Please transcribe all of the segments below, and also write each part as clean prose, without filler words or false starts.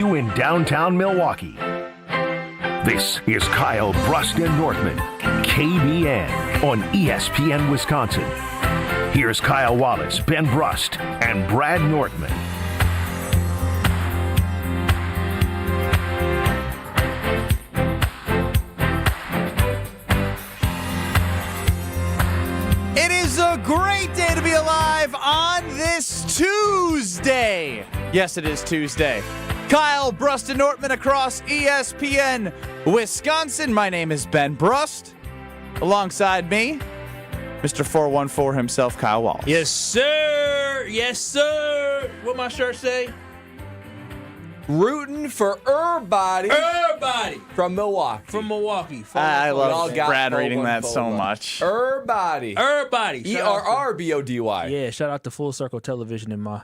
In downtown Milwaukee. This is Kyle Brust Nortman, KBN on ESPN Wisconsin. Here's Kyle Wallace, Ben Brust, and Brad Nortman. It is a great day to be alive on this Tuesday. Yes, it is Tuesday. Kyle Brust Nortman across ESPN Wisconsin. My name is Ben Brust. Alongside me, Mr. 414 himself, Kyle Wallace. Yes, sir. Yes, sir. What my shirt say? Rooting for everybody. Everybody. From Milwaukee. From Milwaukee. I love got Brad reading 414 that so much. Everybody. Everybody. ERRBODY. Yeah, shout out to Full Circle Television and my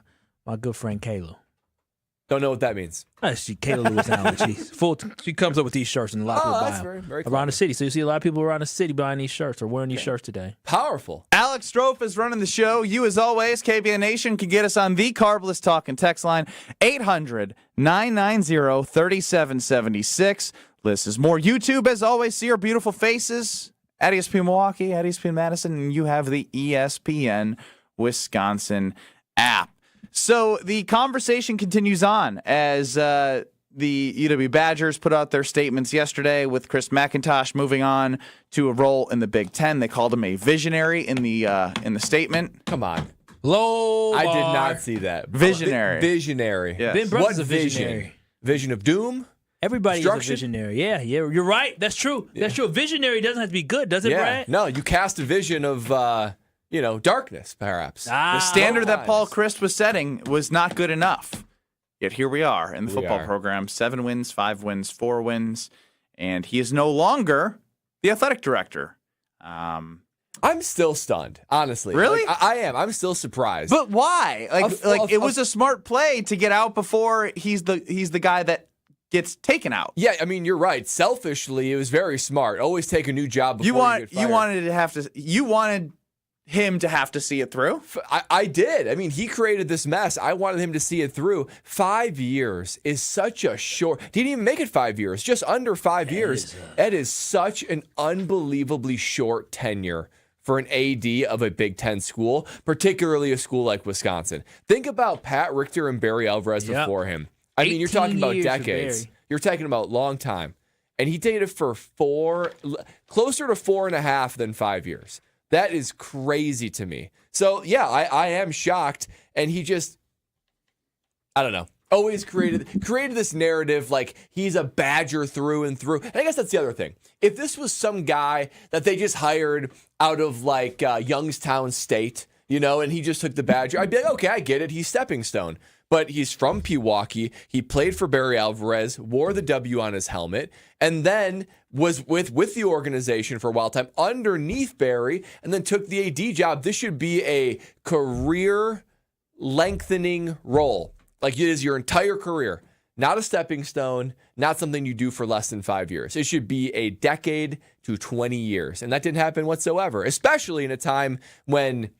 good friend Kayla. Don't know what that means. Kayla Lewis Allen. She comes up with these shirts and a lot of people buy them very around the city. So you see a lot of people around the city buying these shirts or wearing these shirts today. Powerful. Alex Strofe is running the show. You, as always, KBN Nation, can get us on the Carbless Talk and text line 800-990-3776. This is more YouTube, as always. See our beautiful faces at ESPN Milwaukee, at ESPN Madison, and you have the ESPN Wisconsin app. So the conversation continues on as the UW Badgers put out their statements yesterday with Chris McIntosh moving on to a role in the Big Ten. They called him a visionary in the statement. Come on. Low bar. I did not see that. Visionary. Visionary. Yes. Ben Brust What is a visionary. Vision of doom? Everybody is a Destruction? visionary. Yeah, you're right. That's true. That's true. A visionary doesn't have to be good, does it, Brad? No, you cast a vision of, darkness, perhaps. The standard that Paul Christ was setting was not good enough. Yet here we are in the football program. 7 wins, 5 wins, 4 wins. And he is no longer the athletic director. I'm still stunned, honestly. Really? I am. I'm still surprised. But why? It was a smart play to get out before he's the guy that gets taken out. Yeah, I mean, you're right. Selfishly, it was very smart. Always take a new job before you get fired. You wanted him to have to see it through? I did. I mean, he created this mess. I wanted him to see it through. 5 years is such a short. Didn't even make it 5 years. Just under 5 years. That is such an unbelievably short tenure for an AD of a Big Ten school, particularly a school like Wisconsin. Think about Pat Richter and Barry Alvarez before him. I mean, you're talking about decades. You're talking about a long time. And he did it for closer to 4.5 than 5 years. That is crazy to me. So, yeah, I am shocked. And he just, I don't know, always created this narrative like he's a Badger through and through. And I guess that's the other thing. If this was some guy that they just hired out of like Youngstown State, and he just took the Badger, I'd be like, okay, I get it. He's stepping stone. But he's from Pewaukee. He played for Barry Alvarez, wore the W on his helmet, and then was with the organization for a while time underneath Barry, and then took the AD job. This should be a career lengthening role. Like it is your entire career. Not a stepping stone, not something you do for less than 5 years. It should be a decade to 20 years. And that didn't happen whatsoever, especially in a time when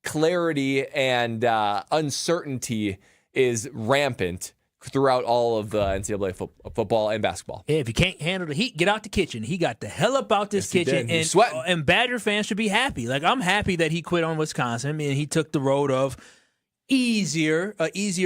clarity and uncertainty is rampant throughout all of the NCAA football and basketball. Yeah, if you can't handle the heat, get out the kitchen. He got the hell up out this kitchen, and Badger fans should be happy. Like, I'm happy that he quit on Wisconsin. I mean, he took the road of easier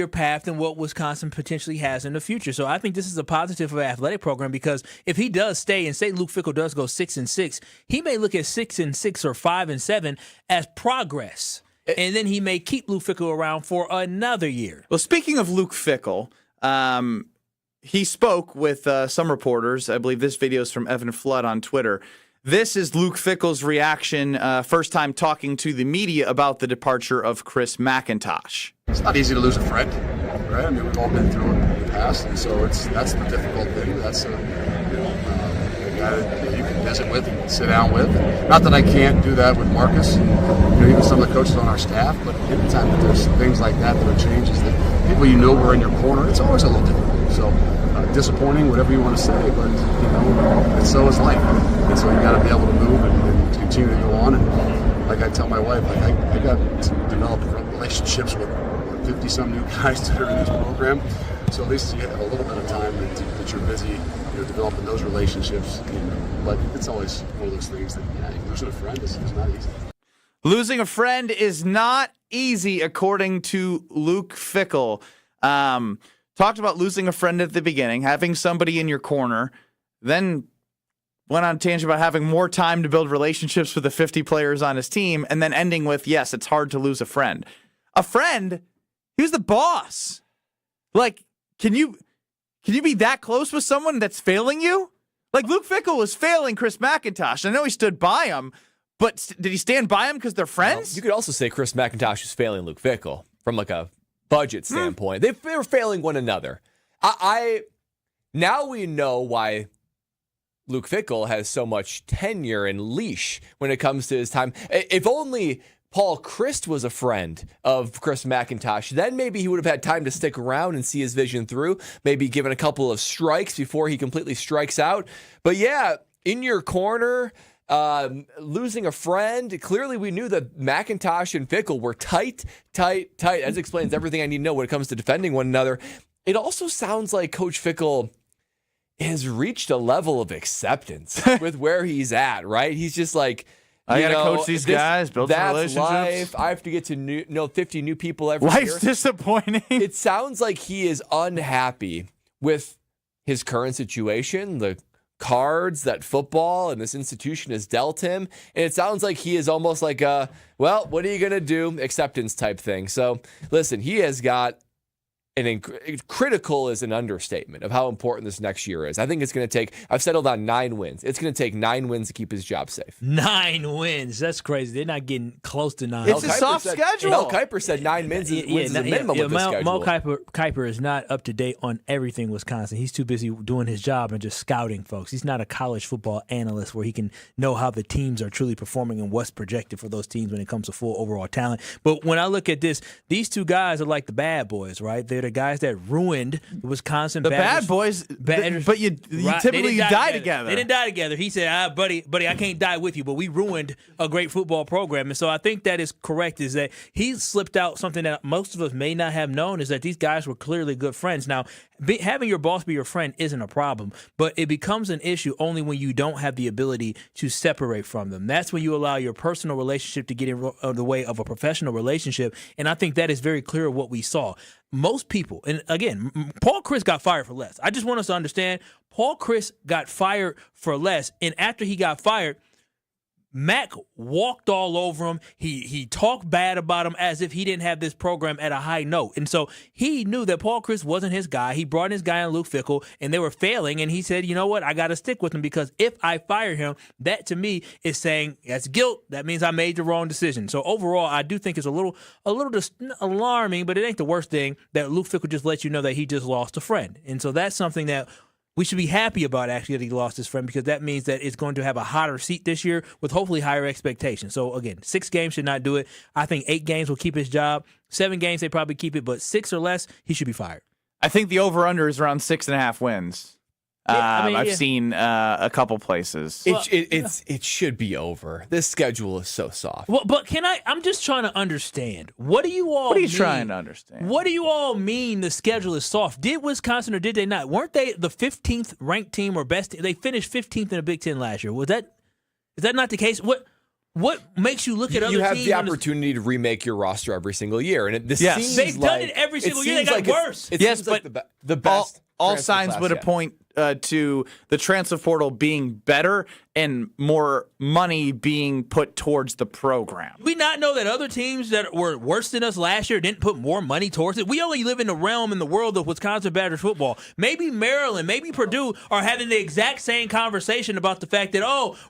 path than what Wisconsin potentially has in the future. So I think this is a positive for the athletic program, because if he does stay and say Luke Fickell does go 6-6, he may look at 6-6 or 5-7 as progress. And then he may keep Luke Fickell around for another year. Well, speaking of Luke Fickell, he spoke with some reporters. I believe this video is from Evan Flood on Twitter. This is Luke Fickell's reaction, first time talking to the media about the departure of Chris McIntosh. It's not easy to lose a friend, right? I mean, we've all been through it in the past, and so that's the difficult thing. That's a guy that you can visit with and sit down with. Not that I can't do that with Marcus, even some of the coaches on our staff, but anytime that there's things like that are changes, that people were in your corner, it's always a little difficult. So disappointing, whatever you want to say, but and so is life. And so you got to be able to move and continue to go on. And like I tell my wife, I got to develop relationships with 50-some new guys that are in this program. So at least you have a little bit of time that you're busy, developing those relationships. But it's always one of those things that losing a friend is not easy. Losing a friend is not easy, according to Luke Fickell. Talked about losing a friend at the beginning, having somebody in your corner, then went on a tangent about having more time to build relationships with the 50 players on his team, and then ending with, yes, it's hard to lose a friend. A friend, he was the boss. Like, can you be that close with someone that's failing you? Like, Luke Fickell was failing Chris McIntosh. I know he stood by him, but did he stand by him because they're friends? Well, you could also say Chris McIntosh is failing Luke Fickell from like a budget standpoint. They were failing one another. Now we know why Luke Fickell has so much tenure and leash when it comes to his time. If only Paul Chryst was a friend of Chris McIntosh, then maybe he would have had time to stick around and see his vision through, maybe given a couple of strikes before he completely strikes out. But yeah, in your corner, losing a friend. Clearly, we knew that McIntosh and Fickell were tight. As explains everything I need to know when it comes to defending one another. It also sounds like Coach Fickell has reached a level of acceptance with where he's at, right? He's just like, I got to coach these guys, build some relationships. Life. I have to get to know 50 new people every year. Life's disappointing. It sounds like he is unhappy with his current situation, the cards that football and this institution has dealt him. And it sounds like he is almost like a, well, what are you going to do? Acceptance type thing. So listen, he has got critical is an understatement of how important this next year is. I think it's going to take, I've settled on 9 wins. It's going to take 9 wins to keep his job safe. 9 wins. That's crazy. They're not getting close to 9. It's a soft schedule. Mel Kiper said 9 wins is a minimum with this schedule. Mel Kiper is not up to date on everything Wisconsin. He's too busy doing his job and just scouting folks. He's not a college football analyst where he can know how the teams are truly performing and what's projected for those teams when it comes to full overall talent. But when I look at this, these two guys are like the bad boys, right? They're the guys that ruined the Wisconsin Badgers. Bad boys, but you typically die together. They didn't die together. He said, buddy, I can't die with you, but we ruined a great football program. And so I think that is correct, is that he slipped out something that most of us may not have known, is that these guys were clearly good friends. Now, having your boss be your friend isn't a problem, but it becomes an issue only when you don't have the ability to separate from them. That's when you allow your personal relationship to get in the way of a professional relationship, and I think that is very clear what we saw. Most people, and again, Paul Chryst got fired for less. I just want us to understand, Paul Chryst got fired for less, and after he got fired, Mac walked all over him. He talked bad about him as if he didn't have this program at a high note. And so he knew that Paul Chryst wasn't his guy. He brought in his guy in Luke Fickell, and they were failing. And he said, you know what? I got to stick with him, because if I fire him, that to me is saying that's guilt. That means I made the wrong decision. So overall, I do think it's a little just alarming, but it ain't the worst thing that Luke Fickell just let you know that he just lost a friend. And so that's something that we should be happy about, actually, that he lost his friend, because that means that it's going to have a hotter seat this year with hopefully higher expectations. So, again, 6 games should not do it. I think 8 games will keep his job. 7 games, they probably keep it, but 6 or less, he should be fired. I think the over-under is around 6.5 wins. I've seen a couple places. It should be over. This schedule is so soft. Well, but I'm just trying to understand. What do you all What are you mean? trying to understand? What do you all mean the schedule is soft? Did Wisconsin or did they not? Weren't they the 15th ranked team or best team? They finished 15th in the Big Ten last year. Is that not the case? What makes you look at other teams? You have the opportunity to remake your roster every single year, and seems they've done it every single year. They got worse. It seems like the best. All signs would point to the transfer portal being better and more money being put towards the program. Do we not know that other teams that were worse than us last year didn't put more money towards it? We only live in the realm in the world of Wisconsin Badgers football. Maybe Maryland, maybe Purdue are having the exact same conversation about the fact that,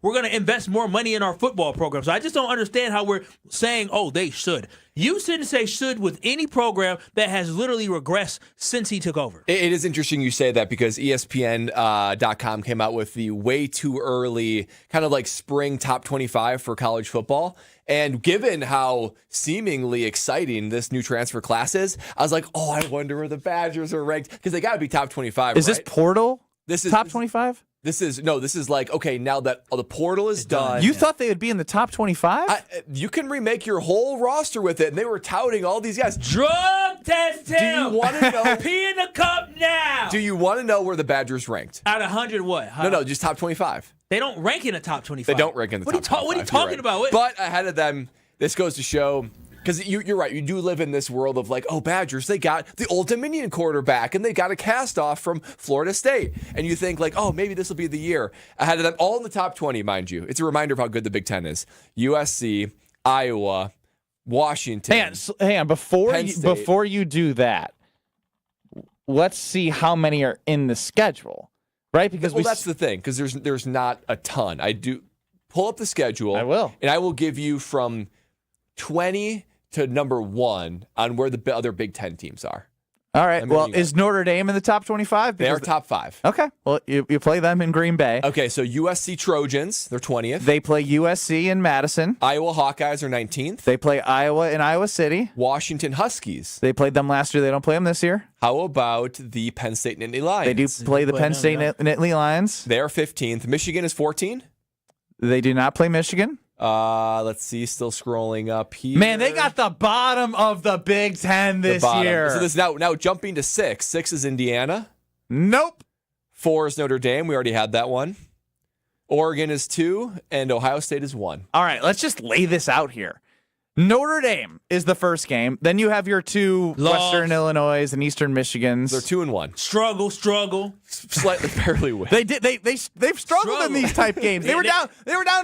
we're going to invest more money in our football program. So I just don't understand how we're saying, they should. You shouldn't say should with any program that has literally regressed since he took over. It is interesting you say that, because ESPN.com came out with the way too early kind of like spring top 25 for college football. And given how seemingly exciting this new transfer class is, I was like, I wonder where the Badgers are ranked, because they got to be top 25. Is this portal? This is top 25? This is like, okay, now that the portal is done. You thought they would be in the top 25? You can remake your whole roster with it, and they were touting all these guys. Drug test him. Do you want to know? Pee in the cup now. Do you want to know where the Badgers ranked? Out of 100 what? No, just top 25. They don't rank in the top 25. They don't rank in the top 25. What are you talking about? But ahead of them, this goes to show, because you're right, you do live in this world of like, oh, Badgers, they got the Old Dominion quarterback, and they got a cast off from Florida State. And you think like, oh, maybe this will be the year. Ahead of them, all in the top 20, mind you. It's a reminder of how good the Big Ten is. USC, Iowa, Washington. Hang on. Before you do that, let's see how many are in the schedule. Right? Because that's the thing, because there's not a ton. I do pull up the schedule. I will. And I will give you from 20 to number 1 on where the other Big Ten teams are. All right. Well, is Notre Dame in the top 25? They are top 5. Okay. Well, you play them in Green Bay. Okay, so USC Trojans, they're 20th. They play USC in Madison. Iowa Hawkeyes are 19th. They play Iowa in Iowa City. Washington Huskies. They played them last year. They don't play them this year. How about the Penn State Nittany Lions? They do play the Penn State Nittany Lions. They are 15th. Michigan is 14. They do not play Michigan. Let's see. Still scrolling up here. Man, they got the bottom of the Big Ten this year. So this now jumping to 6. 6 is Indiana. Nope. 4 is Notre Dame. We already had that one. Oregon is 2, and Ohio State is 1. All right, let's just lay this out here. Notre Dame is the first game. Then you have your 2 Western Illinois and Eastern Michigans. They're 2-1. Struggle. Slightly barely win. They've struggled in these type games. They were down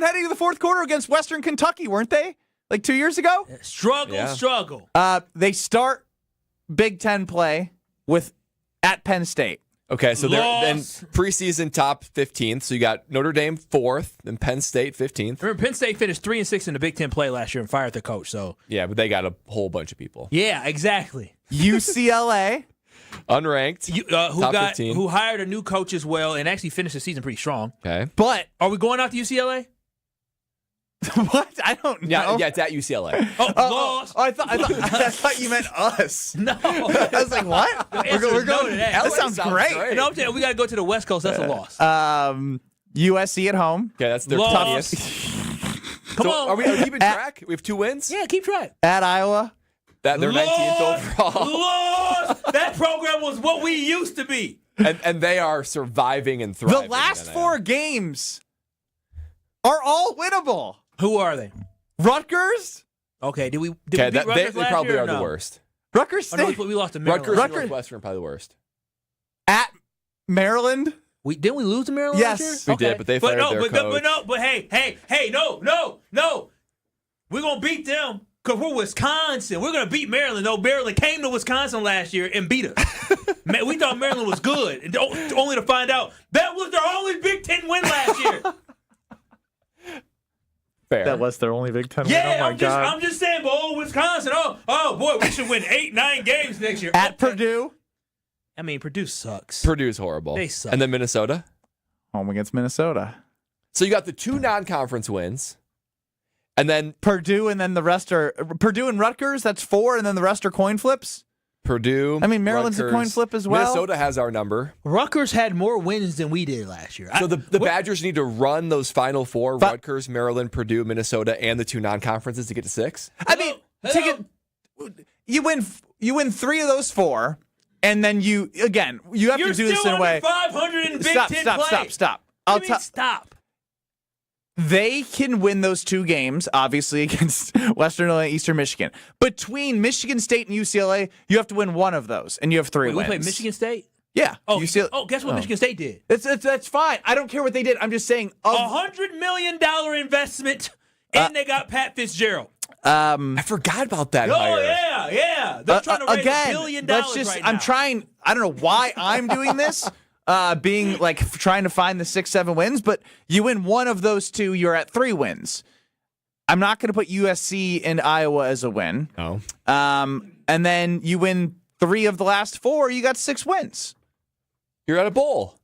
heading to the fourth quarter against Western Kentucky, weren't they? Like 2 years ago? Struggle. They start Big Ten play at Penn State. Okay, so they're then preseason top 15th. So you got Notre Dame 4th, and Penn State 15th. Remember, Penn State finished 3-6 in the Big Ten play last year and fired their coach. So yeah, but they got a whole bunch of people. Yeah, exactly. UCLA, unranked, who hired a new coach as well and actually finished the season pretty strong. Okay, but are we going out to UCLA? What? I don't know. Yeah, it's at UCLA. Lost. I thought you meant us. No. I was like, what? We're going to that. That sounds great. No, I'm saying we got to go to the West Coast. That's a loss. USC at home. Yeah, that's their loss. Come on. Are we keeping track? We have 2 wins? Yeah, keep track. At Iowa. They're 19th overall. Lost. That program was what we used to be. And they are surviving and thriving. The last 4 games are all winnable. Who are they? Rutgers? Okay, did we beat Rutgers last year? They probably are the worst. Rutgers State? We lost to Maryland. Rutgers and Northwestern are probably the worst. At Maryland? Didn't we lose to Maryland last year? We did, but they fired their coach. But hey, no. We're going to beat them because we're Wisconsin. We're going to beat Maryland. No, Maryland came to Wisconsin last year and beat us. Man, we thought Maryland was good, only to find out that was their only Big Ten win last year. Fair. That was their only Big Ten win. Yeah, Oh my God. I'm just saying, but Wisconsin, oh boy, we should win 8-9 games next year. At Purdue? I mean, Purdue sucks. Purdue's horrible. They suck. And then Minnesota? Home against Minnesota. So you got the 2 non-conference wins. And then Purdue, and then the rest are Purdue and Rutgers. That's 4, and then the rest are coin flips. Purdue. I mean, Maryland's Rutgers. a coin flip as well. Minnesota has our number. Rutgers had more wins than we did last year. So the Badgers need to run those final 4, Rutgers, Maryland, Purdue, Minnesota, and the 2 non-conferences to get to 6. I mean, you win 3 of those 4, and then you have to do this in a way. You're still under 500 in Big Ten play. Stop. Stop. They can win those 2 games, obviously, against Western Illinois and Eastern Michigan. Between Michigan State and UCLA, you have to win 1 of those, and you have 3 wins. We played Michigan State? Yeah. Guess what Michigan State did? That's fine. I don't care what they did. I'm just saying. $100 million investment, and they got Pat Fitzgerald. I forgot about that hire. Yeah. They're trying to raise $1 billion right now. I'm trying. I don't know why I'm doing this. Being like trying to find the 6-7 wins, but you win 1 of those 2, you're at 3 wins. I'm not going to put USC and Iowa as a win. No. And then you win 3 of the last 4, you got 6 wins. You're at a bowl.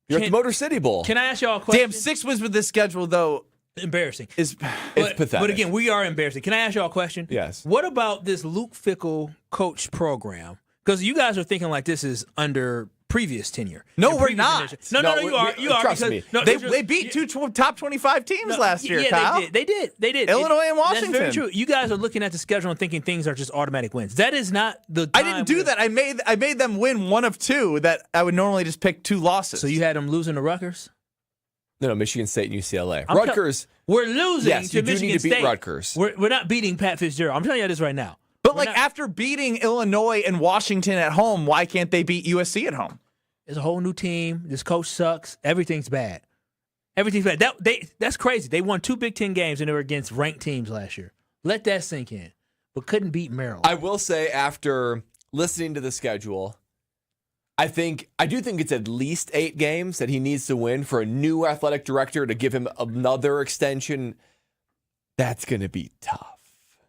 You're at the Motor City Bowl. Can I ask y'all a question? Damn, 6 wins with this schedule though. Embarrassing. It's pathetic. But again, we are embarrassing. Can I ask y'all a question? Yes. What about this Luke Fickell coach program? Because you guys are thinking like this is under previous tenure. No, we're not. No, you are. Trust because, me. No, They beat two top 25 teams last year, Kyle. They did. Illinois and Washington. That's very true. You guys are looking at the schedule and thinking things are just automatic wins. That is not the time. I didn't do that. I made them win one of two that I would normally just pick 2 losses. So you had them losing to Rutgers? No, Michigan State and UCLA. Rutgers. We're losing yes, to you do Michigan need to beat State. Rutgers. We're not beating Pat Fitzgerald. I'm telling you this right now. But after beating Illinois and Washington at home, why can't they beat USC at home? It's a whole new team. This coach sucks. Everything's bad. That's crazy. They won 2 Big Ten games and they were against ranked teams last year. Let that sink in. But couldn't beat Maryland. I will say, after listening to the schedule, I do think it's at least 8 games that he needs to win for a new athletic director to give him another extension. That's going to be tough.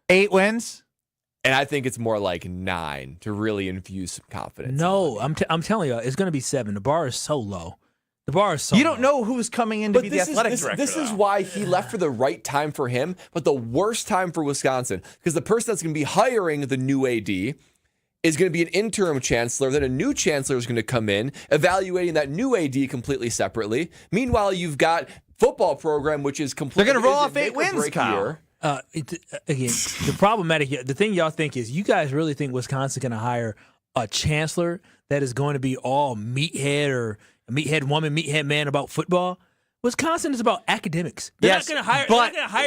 8 wins? And I think it's more like 9 to really infuse some confidence. No, I'm telling you, it's going to be 7. The bar is so low. You don't know who's coming in to be the athletic director. This is why he left for the right time for him, but the worst time for Wisconsin, because the person that's going to be hiring the new AD is going to be an interim chancellor. Then a new chancellor is going to come in, evaluating that new AD completely separately. Meanwhile, you've got football program, which is completely. They're going to roll off 8 wins, Kyle. Again, the thing y'all think is you guys really think Wisconsin's going to hire a chancellor that is going to be all meathead or meathead woman, meathead man about football? Wisconsin is about academics. They're not going to hire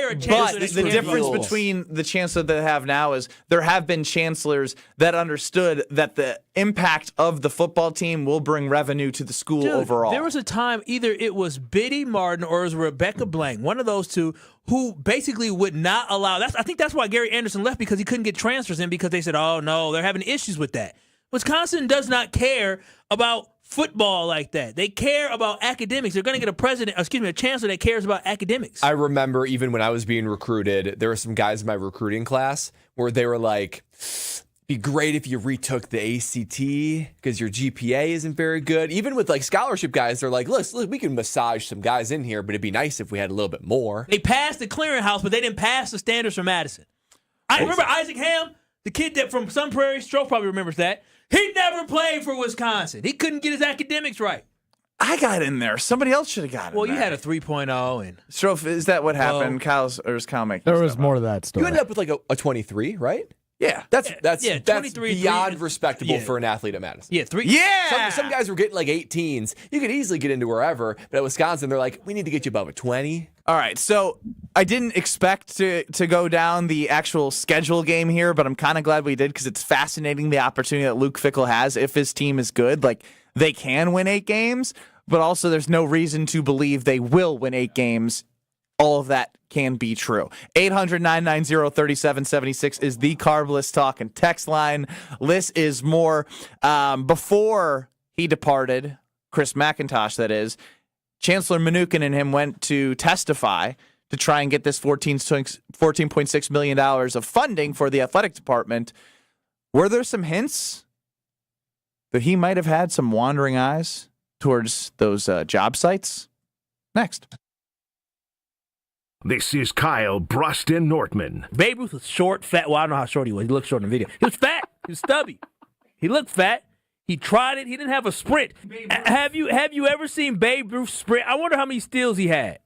a chancellor. But the difference between the chancellor that they have now is there have been chancellors that understood that the impact of the football team will bring revenue to the school overall. There was a time either it was Biddy Martin or it was Rebecca Blank, one of those two, who basically would not allow. I think that's why Gary Anderson left, because he couldn't get transfers in because they said, oh, no, they're having issues with that. Wisconsin does not care about football like that. They care about academics. They're going to get a chancellor that cares about academics. I remember even when I was being recruited, there were some guys in my recruiting class where they were like, be great if you retook the ACT because your GPA isn't very good. Even with like scholarship guys, they're like, look, we can massage some guys in here, but it'd be nice if we had a little bit more. They passed the clearinghouse, but they didn't pass the standards for Madison. I remember Isaac Ham, the kid that from Sun Prairie, Stroh probably remembers that. He never played for Wisconsin. He couldn't get his academics right. I got in there. Somebody else should have got in there. Well, you had a 3.0. And Stroh, is that what happened? Or is Kyle making There was more to that story. You ended up with like a 23, right? Yeah. That's 23, beyond respectable for an athlete at Madison. Yeah, 3. Yeah. Some guys were getting like 18s. You could easily get into wherever, but at Wisconsin, they're like, we need to get you above a 20. All right, so I didn't expect to go down the actual schedule game here, but I'm kind of glad we did because it's fascinating the opportunity that Luke Fickell has if his team is good. Like, they can win 8 games, but also there's no reason to believe they will win 8 games. All of that can be true. 800-990-3776 is the Carbless Talk and text line. Liz is more before he departed, Chris McIntosh, that is, Chancellor Mnuchin and him went to testify to try and get this $14.6 million of funding for the athletic department. Were there some hints that he might have had some wandering eyes towards those job sites? Next. This is Kyle Brust Nortman. Babe Ruth was short, fat. Well, I don't know how short he was. He looked short in the video. He was fat. He was stubby. He looked fat. He tried it. He didn't have a sprint. Have you ever seen Babe Ruth sprint? I wonder how many steals he had.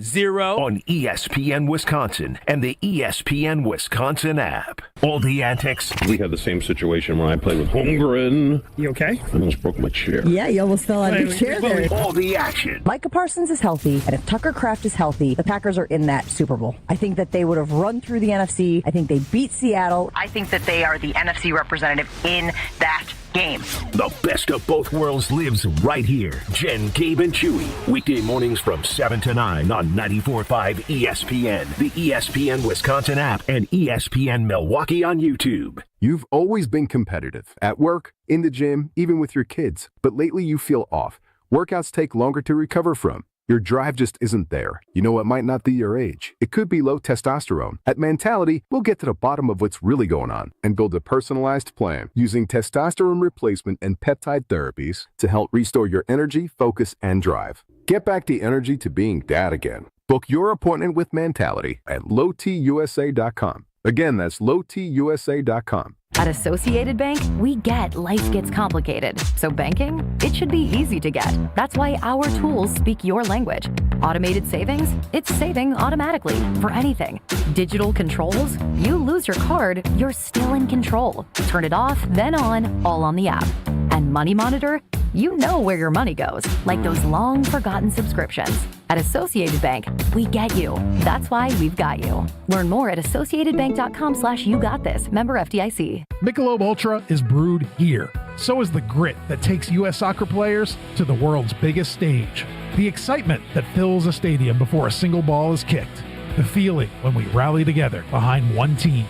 0. On ESPN Wisconsin and the ESPN Wisconsin app. All the antics. We had the same situation when I played with Holmgren. You okay? I almost broke my chair. Yeah, you almost fell out of your chair there. All the action. Micah Parsons is healthy, and if Tucker Kraft is healthy, the Packers are in that Super Bowl. I think that they would have run through the NFC. I think they beat Seattle. I think that they are the NFC representative in that game. The best of both worlds lives right here. Jen, Gabe, and Chewy. Weekday mornings from 7 to 9 on 94.5 ESPN, the ESPN Wisconsin app, and ESPN Milwaukee on YouTube. You've always been competitive at work, in the gym, even with your kids. But lately you feel off. Workouts take longer to recover from. Your drive just isn't there. You know, it might not be your age. It could be low testosterone. At Mentality, we'll get to the bottom of what's really going on and build a personalized plan using testosterone replacement and peptide therapies to help restore your energy, focus, and drive. Get back the energy to being dad again. Book your appointment with Mentality at lowtusa.com. Again, that's lowtusa.com. At Associated Bank, we get life gets complicated. So banking, it should be easy to get. That's why our tools speak your language. Automated savings, it's saving automatically for anything. Digital controls, you lose your card, you're still in control. Turn it off, then on, all on the app. And Money Monitor, you know where your money goes, like those long forgotten subscriptions. At Associated Bank, we get you. That's why we've got you. Learn more at associatedbank.com/YouGotThis. Member FDIC. Michelob Ultra is brewed here. So is the grit that takes U.S. soccer players to the world's biggest stage. The excitement that fills a stadium before a single ball is kicked. The feeling when we rally together behind one team.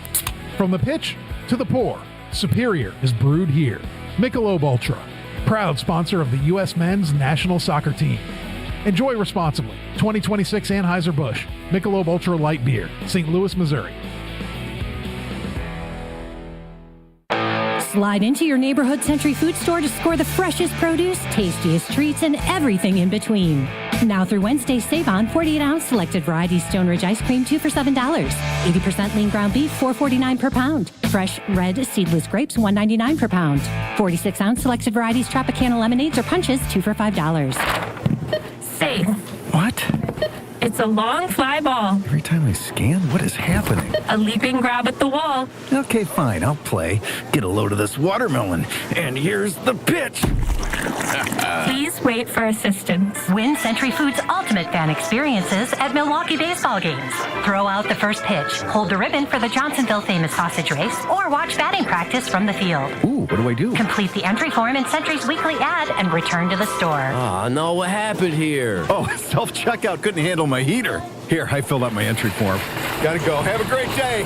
From the pitch to the pour, Superior is brewed here. Michelob Ultra, proud sponsor of the U.S. men's national soccer team. Enjoy responsibly. 2026 Anheuser-Busch, Michelob Ultra Light Beer, St. Louis, Missouri. Slide into your neighborhood Century Food Store to score the freshest produce, tastiest treats, and everything in between. Now through Wednesday, save on 48-ounce selected variety Stone Ridge ice cream, 2 for $7. 80% lean ground beef, $4.49 per pound. Fresh red seedless grapes, $1.99 per pound. 46-ounce selected varieties Tropicana lemonades or punches, 2 for $5. Safe. What? It's a long fly ball. Every time I scan, what is happening? A leaping grab at the wall. Okay, fine, I'll play. Get a load of this watermelon. And here's the pitch. Please wait for assistance. Win Century Foods' ultimate fan experiences at Milwaukee baseball games. Throw out the first pitch, hold the ribbon for the Johnsonville famous sausage race, or watch batting practice from the field. Ooh, what do I do? Complete the entry form in Century's weekly ad and return to the store. Oh, no, what happened here? Oh, self-checkout couldn't handle my heater. Here, I filled out my entry form. Gotta go. Have a great day.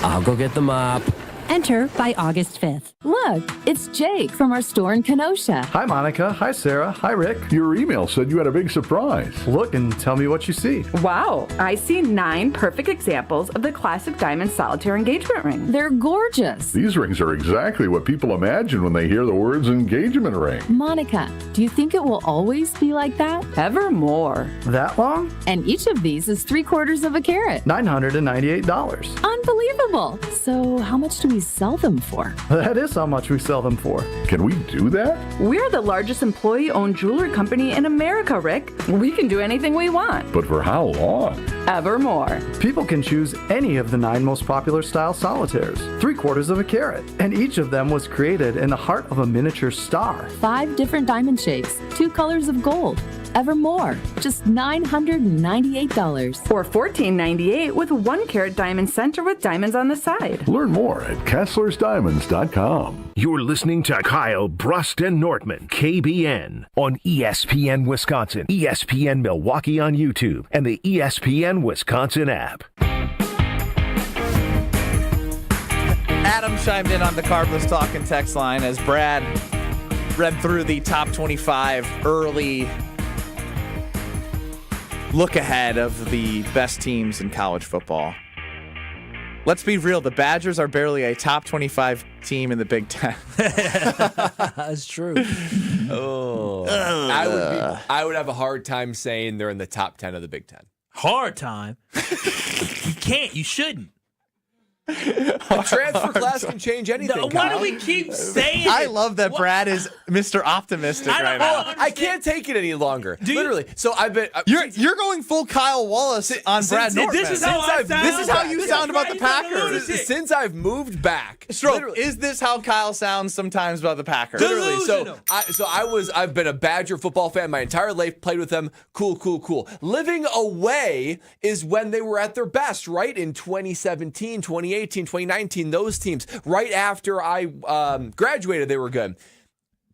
I'll go get the mop. Enter by August 5th. Look, it's Jake from our store in Kenosha. Hi, Monica. Hi, Sarah. Hi, Rick. Your email said you had a big surprise. Look and tell me what you see. Wow, I see 9 perfect examples of the classic diamond solitaire engagement ring. They're gorgeous. These rings are exactly what people imagine when they hear the words engagement ring. Monica, do you think it will always be like that? Evermore. That long? And each of these is 3/4 of a carat. $998. Unbelievable. So how much do we sell them for? That is how much we sell them for. Can we do that? We're the largest employee-owned jewelry company in America, Rick. We can do anything we want. But for how long? Evermore. People can choose any of the 9 most popular style solitaires, 3/4 of a carat, and each of them was created in the heart of a miniature star. 5 different diamond shapes, 2 colors of gold. Evermore, just $998. Or $14.98 with 1 carat diamond center with diamonds on the side. Learn more at KesslersDiamonds.com. You're listening to Kyle Brust and Nortman, KBN, on ESPN Wisconsin, ESPN Milwaukee on YouTube, and the ESPN Wisconsin app. Adam chimed in on the Carbless Talk and text line as Brad read through the top 25 early look ahead of the best teams in college football. Let's be real, the Badgers are barely a top 25 team in the Big Ten. That's true. Oh, I would have a hard time saying they're in the top 10 of the Big Ten. Hard time? You can't. You shouldn't. The transfer class can change anything. No, why do we keep saying I it? love that Brad is Mr. Optimistic right now. I can't take it any longer. Literally. So I've been. You're going full Kyle Wallace on Brad Nortman. This is how you sound about the Packers. Since I've moved back. Stroke, is this how Kyle sounds sometimes about the Packers? Literally. I've been a Badger football fan my entire life, played with them. Cool. Living away is when they were at their best, right? In 2017, 2018, 2019, those teams. Right after I graduated, they were good.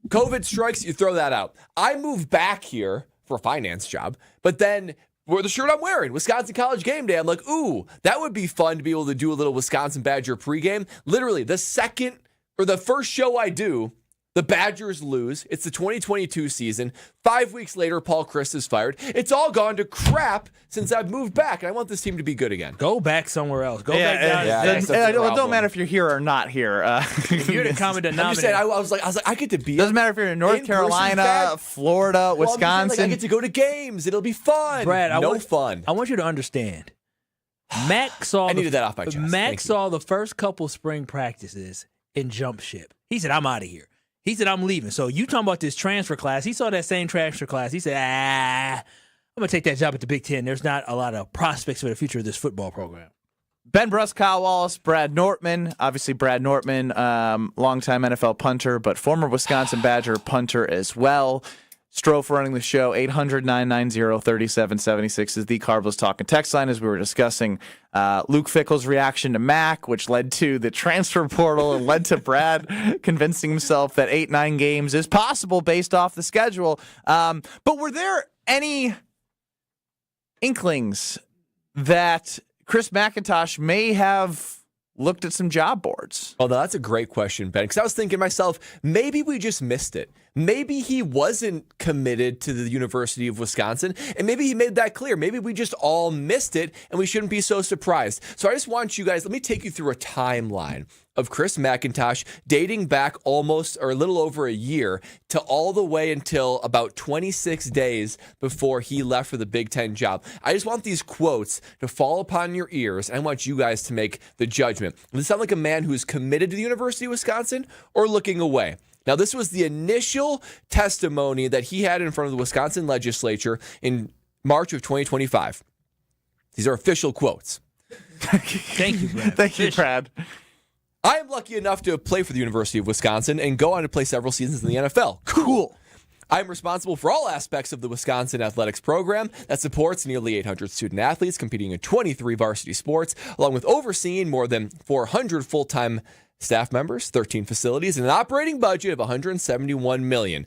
COVID strikes, you throw that out. I moved back here for a finance job, but then wore the shirt I'm wearing, Wisconsin College Game Day. I'm like, ooh, that would be fun to be able to do a little Wisconsin Badger pregame. Literally, the first show I do, the Badgers lose. It's the 2022 season. 5 weeks later, Paul Chryst is fired. It's all gone to crap since I've moved back, and I want this team to be good again. Go back somewhere else. Go back down. It don't matter if you're here or not here. You're the common denominator. I'm just saying, I was like, I get to be. Doesn't matter if you're in North Carolina, Florida, Wisconsin. I get to go to games. It'll be fun. Brad, fun. I want you to understand. Mac saw I needed that off my chest. Mac saw the first couple spring practices and jumped ship. He said, I'm out of here. He said, I'm leaving. So you talking about this transfer class. He saw that same transfer class. He said, I'm going to take that job at the Big Ten. There's not a lot of prospects for the future of this football program. Ben Brust, Kyle Wallace, Brad Nortman. Obviously, Brad Nortman, longtime NFL punter, but former Wisconsin Badger punter as well. Strofe running the show. 800-990-3776 is the Carbless Talk and text line as we were discussing Luke Fickell's reaction to Mac, which led to the transfer portal and led to Brad convincing himself that 8-9 games is possible based off the schedule. But were there any inklings that Chris McIntosh may have looked at some job boards? Oh, that's a great question, Ben, because I was thinking to myself, maybe we just missed it. Maybe he wasn't committed to the University of Wisconsin, and maybe he made that clear. Maybe we just all missed it, and we shouldn't be so surprised. So I just want you guys, let me take you through a timeline of Chris McIntosh dating back almost or a little over a year to all the way until about 26 days before he left for the Big Ten job. I just want these quotes to fall upon your ears, and I want you guys to make the judgment. Does it sound like a man who's committed to the University of Wisconsin or looking away? Now, this was the initial testimony that he had in front of the Wisconsin legislature in March of 2025. These are official quotes. Thank you, Brad. Thank you, Brad. I am lucky enough to play for the University of Wisconsin and go on to play several seasons in the NFL. Cool. I'm responsible for all aspects of the Wisconsin athletics program that supports nearly 800 student athletes competing in 23 varsity sports, along with overseeing more than 400 full-time staff members, 13 facilities, and an operating budget of $171 million.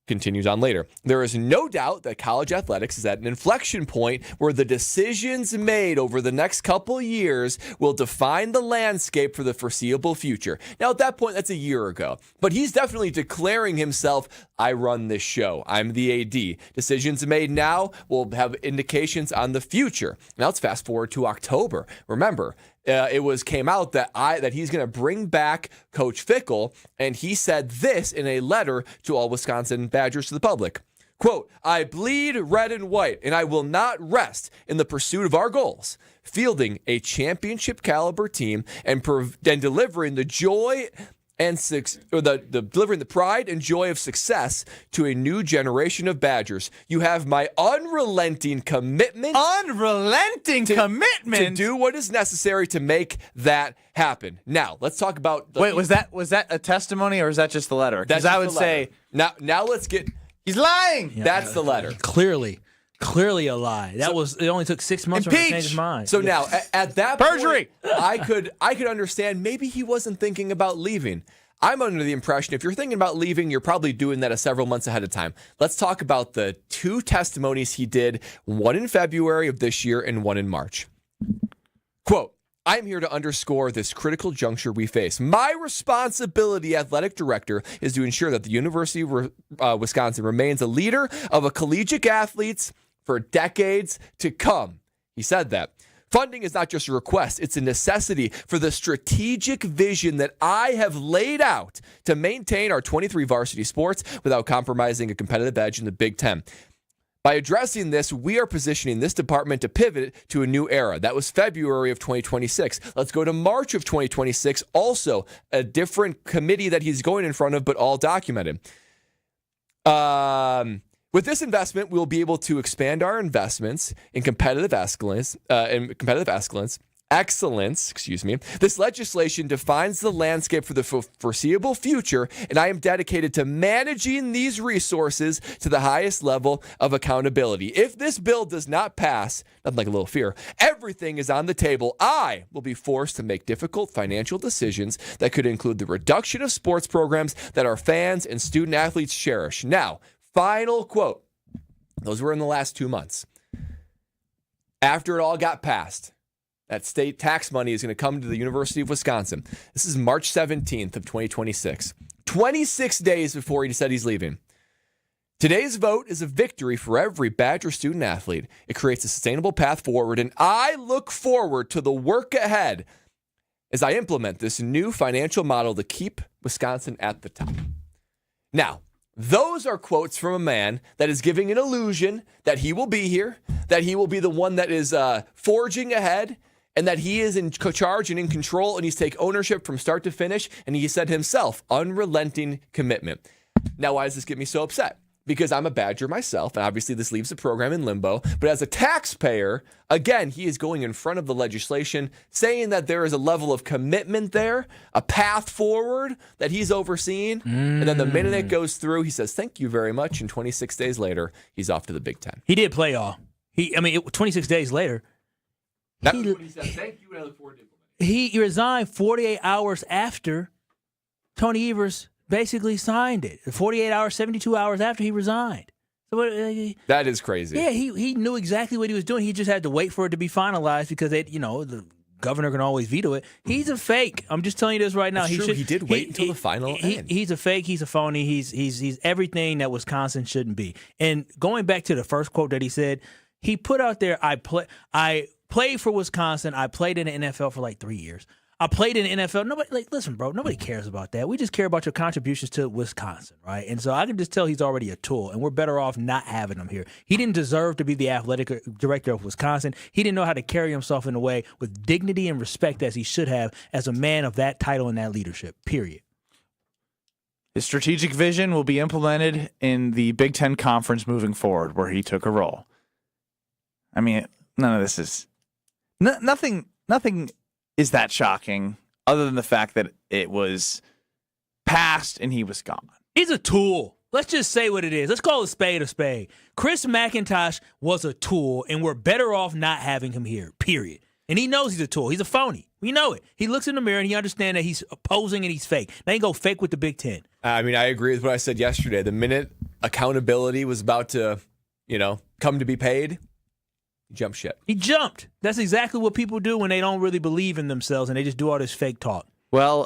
Continues on later. There is no doubt that college athletics is at an inflection point where the decisions made over the next couple years will define the landscape for the foreseeable future. Now, at that point, that's a year ago. But he's definitely declaring himself, I run this show. I'm the AD. Decisions made now will have indications on the future. Now, let's fast forward to October. Remember, it came out that he's going to bring back Coach Fickell, and he said this in a letter to all Wisconsin Badgers to the public. Quote, I bleed red and white, and I will not rest in the pursuit of our goals, fielding a championship caliber team and delivering the joy and delivering the pride and joy of success to a new generation of Badgers. You have my unrelenting commitment. To do what is necessary to make that happen. Now, let's talk about. Wait, was that a testimony or is that just the letter? Because I would say now let's get. He's lying. Yeah, that's the letter. Clearly a lie. It only took 6 months for him to change his mind. So now at that perjury, point, I could understand maybe he wasn't thinking about leaving. I'm under the impression if you're thinking about leaving, you're probably doing that several months ahead of time. Let's talk about the two testimonies he did, one in February of this year and one in March. Quote, I am here to underscore this critical juncture we face. My responsibility, athletic director, is to ensure that the University of Wisconsin remains a leader of a collegiate athletes for decades to come. He said that. Funding is not just a request, it's a necessity for the strategic vision that I have laid out to maintain our 23 varsity sports without compromising a competitive edge in the Big Ten. By addressing this, we are positioning this department to pivot to a new era. That was February of 2026. Let's go to March of 2026. Also, a different committee that he's going in front of, but all documented. With this investment, we'll be able to expand our investments in competitive excellence. This legislation defines the landscape for the foreseeable future, and I am dedicated to managing these resources to the highest level of accountability. If this bill does not pass, nothing like a little fear, everything is on the table. I will be forced to make difficult financial decisions that could include the reduction of sports programs that our fans and student athletes cherish. Now, final quote. Those were in the last 2 months. After it all got passed, that state tax money is going to come to the University of Wisconsin. This is March 17th of 2026. 26 days before he said he's leaving. Today's vote is a victory for every Badger student athlete. It creates a sustainable path forward, and I look forward to the work ahead as I implement this new financial model to keep Wisconsin at the top. Now, those are quotes from a man that is giving an illusion that he will be here, that he will be the one that is forging ahead, and that he is in charge and in control, and he's take ownership from start to finish. And he said himself, unrelenting commitment. Now, why does this get me so upset? Because I'm a Badger myself, and obviously this leaves the program in limbo. But as a taxpayer, again, he is going in front of the legislation, saying that there is a level of commitment there, a path forward that he's overseeing. And then the minute it goes through, he says, thank you very much. And 26 days later, he's off to the Big Ten. He did play all. 26 days later. He said, thank you, and I look forward to He implementing. resigned 48 hours after Tony Evers basically signed it. 48 hours, 72 hours after he resigned. So that is crazy. Yeah, he knew exactly what he was doing. He just had to wait for it to be finalized because the governor can always veto it. He's a fake. I'm just telling you this right now. That's true. He did wait until the final end. He's a fake. He's a phony. He's everything that Wisconsin shouldn't be. And going back to the first quote that he said, he put out there, I played for Wisconsin. I played in the NFL for like 3 years. I played in the NFL. Listen, bro, nobody cares about that. We just care about your contributions to Wisconsin, right? And so I can just tell he's already a tool, and we're better off not having him here. He didn't deserve to be the athletic director of Wisconsin. He didn't know how to carry himself in a way with dignity and respect as he should have as a man of that title and that leadership, period. His strategic vision will be implemented in the Big Ten Conference moving forward, where he took a role. I mean, none of this is... Nothing is that shocking other than the fact that it was passed and he was gone. He's a tool. Let's just say what it is. Let's call a spade a spade. Chris McIntosh was a tool, and we're better off not having him here, period. And he knows he's a tool. He's a phony. We know it. He looks in the mirror and he understands that he's posing and he's fake. Now he go fake with the Big Ten. I mean, I agree with what I said yesterday. The minute accountability was about to, come to be paid, he jumped ship. He jumped. That's exactly what people do when they don't really believe in themselves and they just do all this fake talk. Well,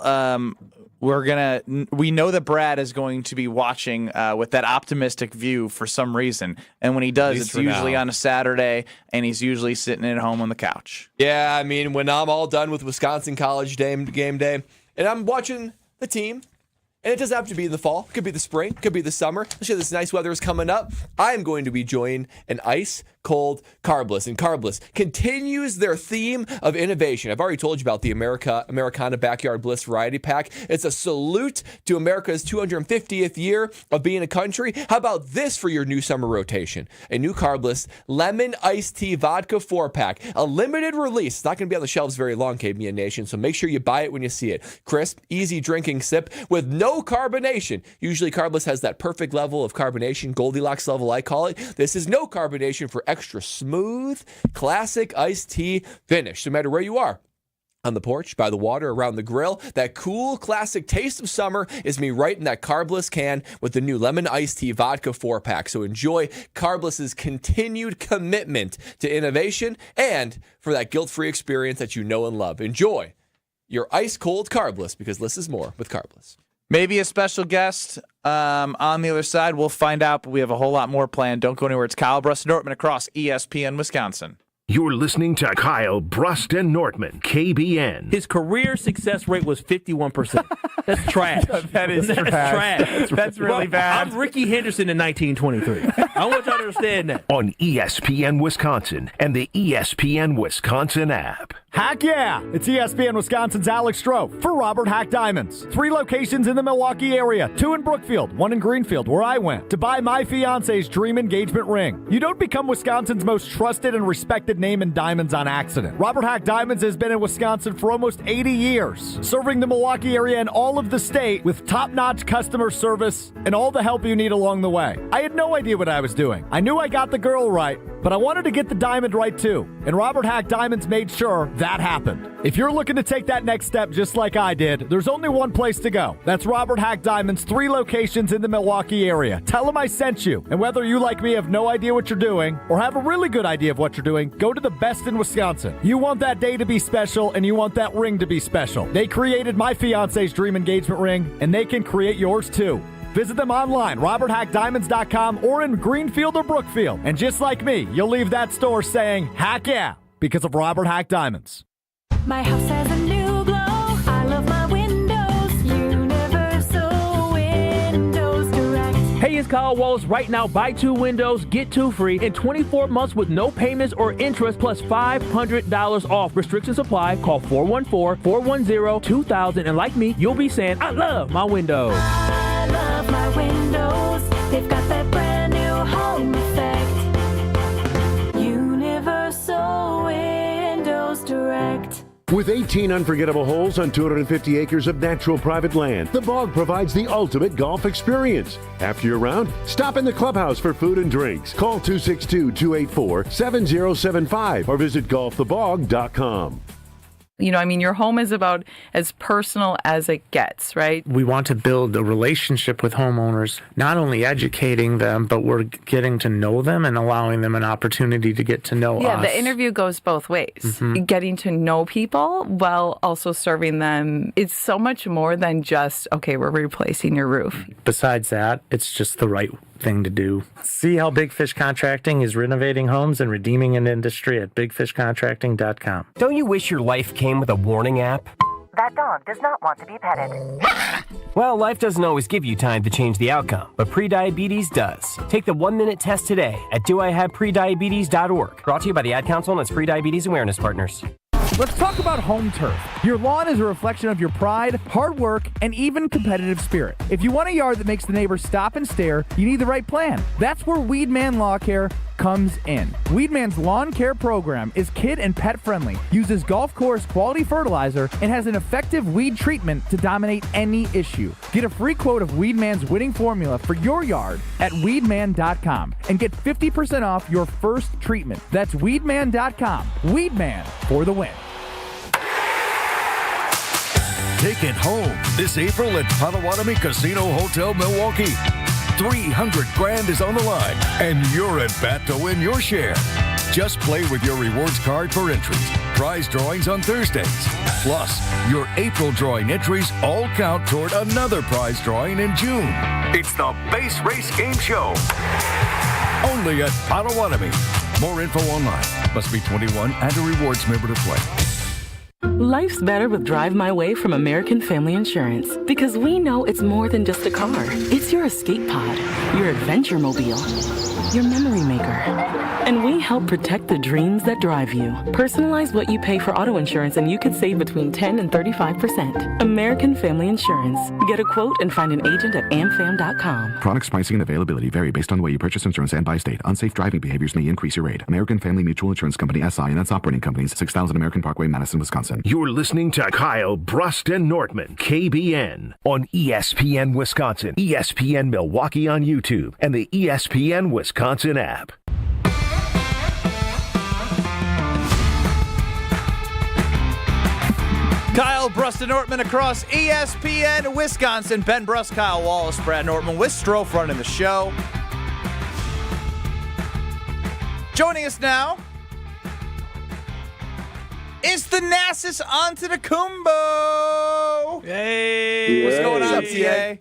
we know that Brad is going to be watching with that optimistic view for some reason. And when he does, it's usually on a Saturday, and he's usually sitting at home on the couch. Yeah, I mean, when I'm all done with Wisconsin College game day, and I'm watching the team, and it doesn't have to be in the fall. It could be the spring. It could be the summer. Especially this nice weather is coming up. I'm going to be enjoying an ice-cold Carbless. And Carbless continues their theme of innovation. I've already told you about the Americana Backyard Bliss Variety Pack. It's a salute to America's 250th year of being a country. How about this for your new summer rotation? A new Carbless Lemon Iced Tea Vodka 4-pack. A limited release. It's not going to be on the shelves very long, KBN Nation, so make sure you buy it when you see it. Crisp, easy drinking sip with no carbonation. Usually Carbless has that perfect level of carbonation, Goldilocks level I call it. This is no carbonation for extra smooth, classic iced tea finish. No matter where you are, on the porch, by the water, around the grill, that cool classic taste of summer is me right in that Carbless can with the new Lemon Iced Tea Vodka 4-pack. So enjoy Carbless's continued commitment to innovation and for that guilt-free experience that you know and love. Enjoy your ice-cold Carbless, because less is more with Carbless. Maybe a special guest on the other side. We'll find out, but we have a whole lot more planned. Don't go anywhere. It's Kyle Brust Nortman across ESPN Wisconsin. You're listening to Kyle Brust Nortman, KBN. His career success rate was 51%. That's trash. That is trash. That's really bad. I'm Ricky Henderson in 1923. I want y'all to understand that. On ESPN Wisconsin and the ESPN Wisconsin app. Heck yeah! It's ESPN Wisconsin's Alex Stroh for Robert Hack Diamonds. 3 locations in the Milwaukee area, 2 in Brookfield, 1 in Greenfield, where I went, to buy my fiance's dream engagement ring. You don't become Wisconsin's most trusted and respected name in diamonds on accident. Robert Hack Diamonds has been in Wisconsin for almost 80 years, serving the Milwaukee area and all of the state with top-notch customer service and all the help you need along the way. I had no idea what I was doing. I knew I got the girl right, but I wanted to get the diamond right too, and Robert Hack Diamonds made sure that happened. If you're looking to take that next step just like I did, there's only one place to go. That's Robert Hack Diamonds, 3 locations in the Milwaukee area. Tell them I sent you, and whether you like me have no idea what you're doing or have a really good idea of what you're doing, go to the best in Wisconsin. You want that day to be special, and you want that ring to be special. They created my fiance's dream engagement ring, and they can create yours too. Visit them online, roberthackdiamonds.com, or in Greenfield or Brookfield. And just like me, you'll leave that store saying, heck yeah, because of Robert Hack Diamonds. My house has a new glow. I love my windows. Universal Windows Direct. Hey, Experience Kyle Wallace right now. Buy 2 windows, get 2 free in 24 months with no payments or interest plus $500 off. Restrictions apply. Call 414-410-2000. And like me, you'll be saying, I love my windows. I love my windows. They've got that brand new home effect. Universal Windows Direct. With 18 unforgettable holes on 250 acres of natural private land, the Bog provides the ultimate golf experience. After your round, stop in the clubhouse for food and drinks. Call 262-284-7075 or visit golfthebog.com. You know, I mean, your home is about as personal as it gets, right? We want to build a relationship with homeowners, not only educating them, but we're getting to know them and allowing them an opportunity to get to know us. Yeah, the interview goes both ways. Mm-hmm. Getting to know people while also serving them. It's so much more than just, okay, we're replacing your roof. Besides that, it's just the right thing to do. See how Big Fish Contracting is renovating homes and redeeming an industry at bigfishcontracting.com. Don't you wish your life came with a warning app? That dog does not want to be petted. Well, life doesn't always give you time to change the outcome, but prediabetes does. Take the 1-minute test today at doihaveprediabetes.org. Brought to you by the Ad Council and its Prediabetes Awareness Partners. Let's talk about home turf. Your lawn is a reflection of your pride, hard work, and even competitive spirit. If you want a yard that makes the neighbors stop and stare, you need the right plan. That's where Weedman Lawn Care comes in. Weedman's lawn care program is kid and pet friendly, uses golf course quality fertilizer, and has an effective weed treatment to dominate any issue. Get a free quote of Weedman's winning formula for your yard at weedman.com and get 50% off your first treatment. That's weedman.com. Weedman for the win. Take it home this April at Potawatomi Casino Hotel Milwaukee. $300,000 is on the line, and you're at bat to win your share. Just play with your rewards card for entries, prize drawings on Thursdays. Plus, your April drawing entries all count toward another prize drawing in June. It's the Base Race Game Show. Only at Potawatomi. More info online. Must be 21 and a rewards member to play. Life's better with Drive My Way from American Family Insurance, because we know it's more than just a car. It's your escape pod, your adventure mobile, your memory maker. And we help protect the dreams that drive you. Personalize what you pay for auto insurance and you could save between 10 and 35%. American Family Insurance. Get a quote and find an agent at amfam.com. Products, pricing, and availability vary based on the way you purchase insurance and by state. Unsafe driving behaviors may increase your rate. American Family Mutual Insurance Company, SI, and its operating companies, 6000 American Parkway, Madison, Wisconsin. You're listening to Kyle Brust and Nortman, KBN, on ESPN Wisconsin, ESPN Milwaukee on YouTube, and the ESPN Wisconsin app. Kyle Brust and Nortman across ESPN Wisconsin. Ben Brust, Kyle Wallace, Brad Nortman with Strofe running the show. Joining us now is the Nassus Antetokounmpo. Hey, what's going on, TA?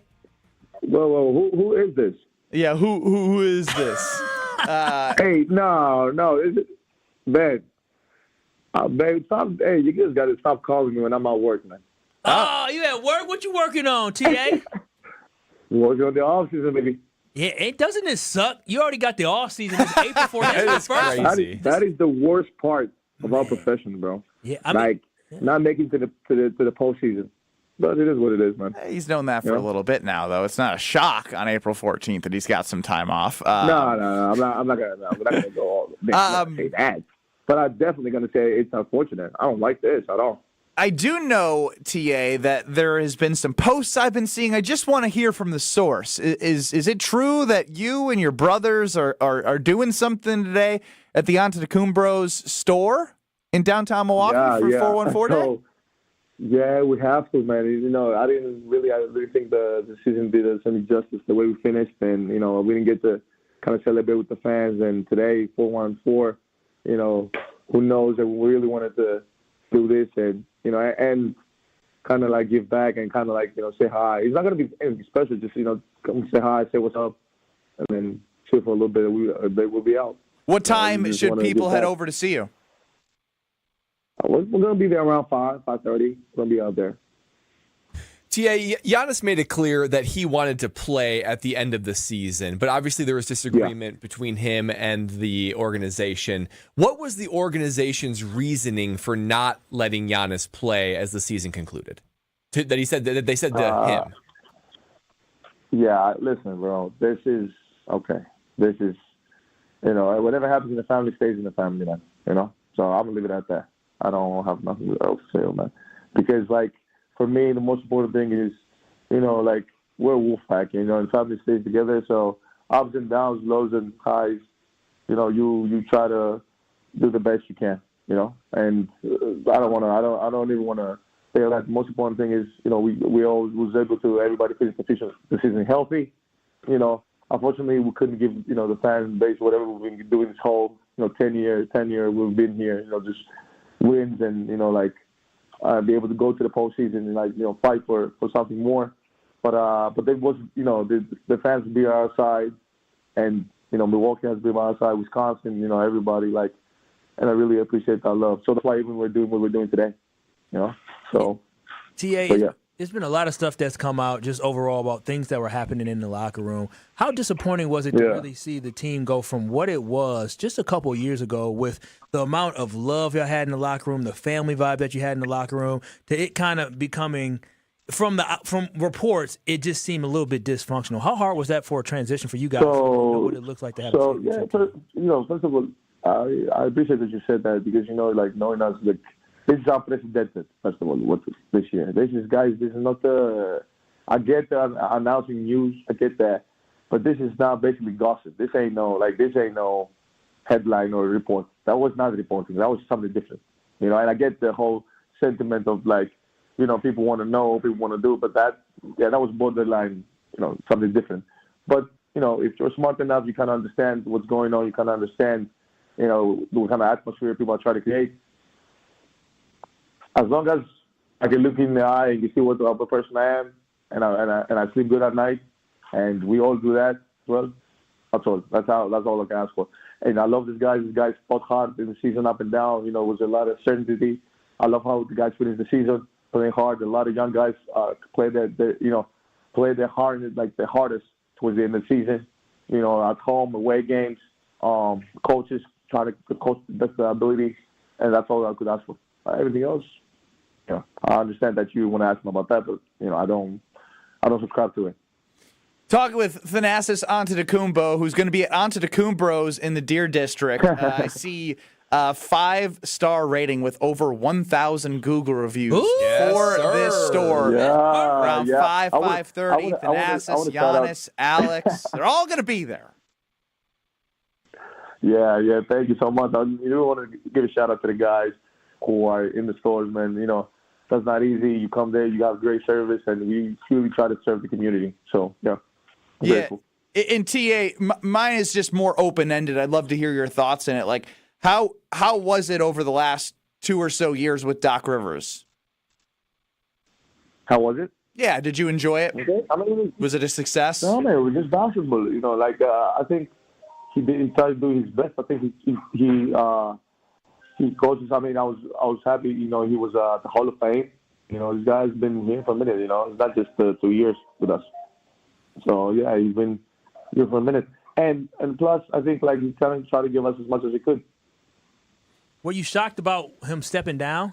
Whoa, who is this? Yeah, who is this? Hey, no, is it Ben? Babe, stop. Hey, you just got to stop calling me when I'm at work, man. Oh, you at work? What you working on, TA? Working on the off season, baby. Yeah, doesn't it suck? You already got the off season. It's April 4th. That is the worst part of our profession, bro. Yeah, not making to the postseason. But it is what it is, man. He's known that for a little bit now, though. It's not a shock on April 14th that he's got some time off. No, I'm not gonna go all say that. But I'm definitely gonna say it's unfortunate. I don't like this at all. I do know, TA, that there has been some posts I've been seeing. I just want to hear from the source. Is it true that you and your brothers are doing something today at the Antetokounmpo's store in downtown Milwaukee for 414 Day? Yeah, we have to, man. You know, I really think the season did us any justice the way we finished, and we didn't get to kind of celebrate with the fans. And today, 414, who knows that we really wanted to do this and kind of like give back and kind of like say hi. It's not gonna be anything special, just come say hi, say what's up, and then chill for a little bit. We'll be out. What time should people head over to see you? We're going to be there around 5:30. We're going to be out there. T.A., Giannis made it clear that he wanted to play at the end of the season, but obviously there was disagreement between him and the organization. What was the organization's reasoning for not letting Giannis play as the season concluded? That they said to him. Yeah, listen, bro. This is okay. This is, whatever happens in the family stays in the family, man. So I'm gonna leave it at that. I don't have nothing else to say on that because, like, for me, the most important thing is, we're a wolf pack, and family stays together. So ups and downs, lows and highs, you try to do the best you can, And I don't even want to say that. The most important thing is, we always was able to everybody finish the season healthy. Unfortunately, we couldn't give the fan base whatever we've been doing this whole 10 year we've been here, just wins and be able to go to the postseason and fight for something more. But there was the fans be on our side, and Milwaukee has been on our side, Wisconsin, everybody and I really appreciate that love. So that's why even we're doing what we're doing today, So TA, there's been a lot of stuff that's come out just overall about things that were happening in the locker room. How disappointing was it to really see the team go from what it was just a couple of years ago with the amount of love y'all had in the locker room, the family vibe that you had in the locker room, to it kind of becoming, from reports, it just seemed a little bit dysfunctional. How hard was that for a transition for you guys? What it looks like to have a championship? First of all, I appreciate that you said that because, knowing us, this is unprecedented, first of all, what this year. This is not I get the announcing news, I get that, but this is not basically gossip. This ain't no headline or report. That was not reporting. That was something different, And I get the whole sentiment of people want to know, people want to do, but that was borderline, something different. But, if you're smart enough, you kind of understand what's going on. You kind of understand, what kind of atmosphere people are trying to create. As long as I can look in the eye and you see what type of person I am, and I sleep good at night, and we all do that, well, that's all. That's all I can ask for. And I love this guy. This guy fought hard in the season, up and down. With a lot of certainty. I love how the guys finished the season playing hard. A lot of young guys play their heart, their hardest towards the end of the season. At home, away games, coaches trying to coach the best of their ability, and that's all I could ask for. Everything else, I understand that you want to ask me about that, but I don't subscribe to it. Talking with Thanasis Antetokounmpo, who's going to be at Antetokounmpo's in the Deer District. I see 5-star rating with over 1,000 Google reviews for this store. Around 5:30. Thanasis, Giannis, Alex, they're all going to be there. Yeah. Thank you so much. I really want to give a shout out to the guys who are in the stores, man. That's not easy. You come there, you have great service, and we really try to serve the community. So, grateful. In TA, mine is just more open-ended. I'd love to hear your thoughts in it. How was it over the last 2 or so years with Doc Rivers? How was it? Yeah, did you enjoy it? Okay. Was it a success? No, man, it was just basketball. I think he tried to do his best. I think he coaches. I was happy. He was at the Hall of Fame. This guy's been here for a minute. It's not just 2 years with us. So yeah, he's been here for a minute. And plus, I think he kind of tried to give us as much as he could. Were you shocked about him stepping down?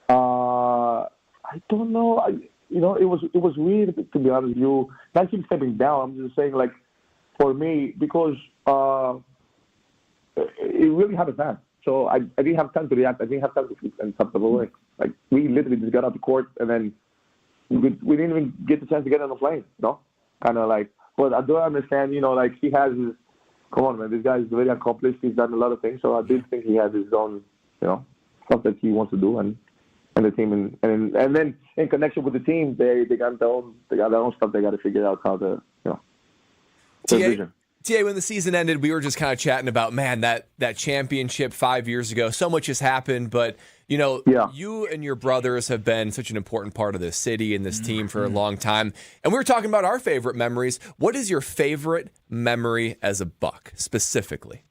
I don't know. It was weird, to be honest with you. Not him stepping down. I'm just saying, for me, because it really had a time. So I didn't have time to react. I didn't have time to fix and stuff away. We literally just got out the court, and then we didn't even get the chance to get on the plane. Kind of but I do understand. He has his. Come on, man. This guy is very accomplished. He's done a lot of things. So I did think he has his own, stuff that he wants to do, and the team, and then in connection with the team, they got their own stuff. They got to figure out how to, their vision. TA, when the season ended, we were just kind of chatting about, man, that championship 5 years ago. So much has happened, but you and your brothers have been such an important part of this city and this team for a long time. And we were talking about our favorite memories. What is your favorite memory as a Buck, specifically?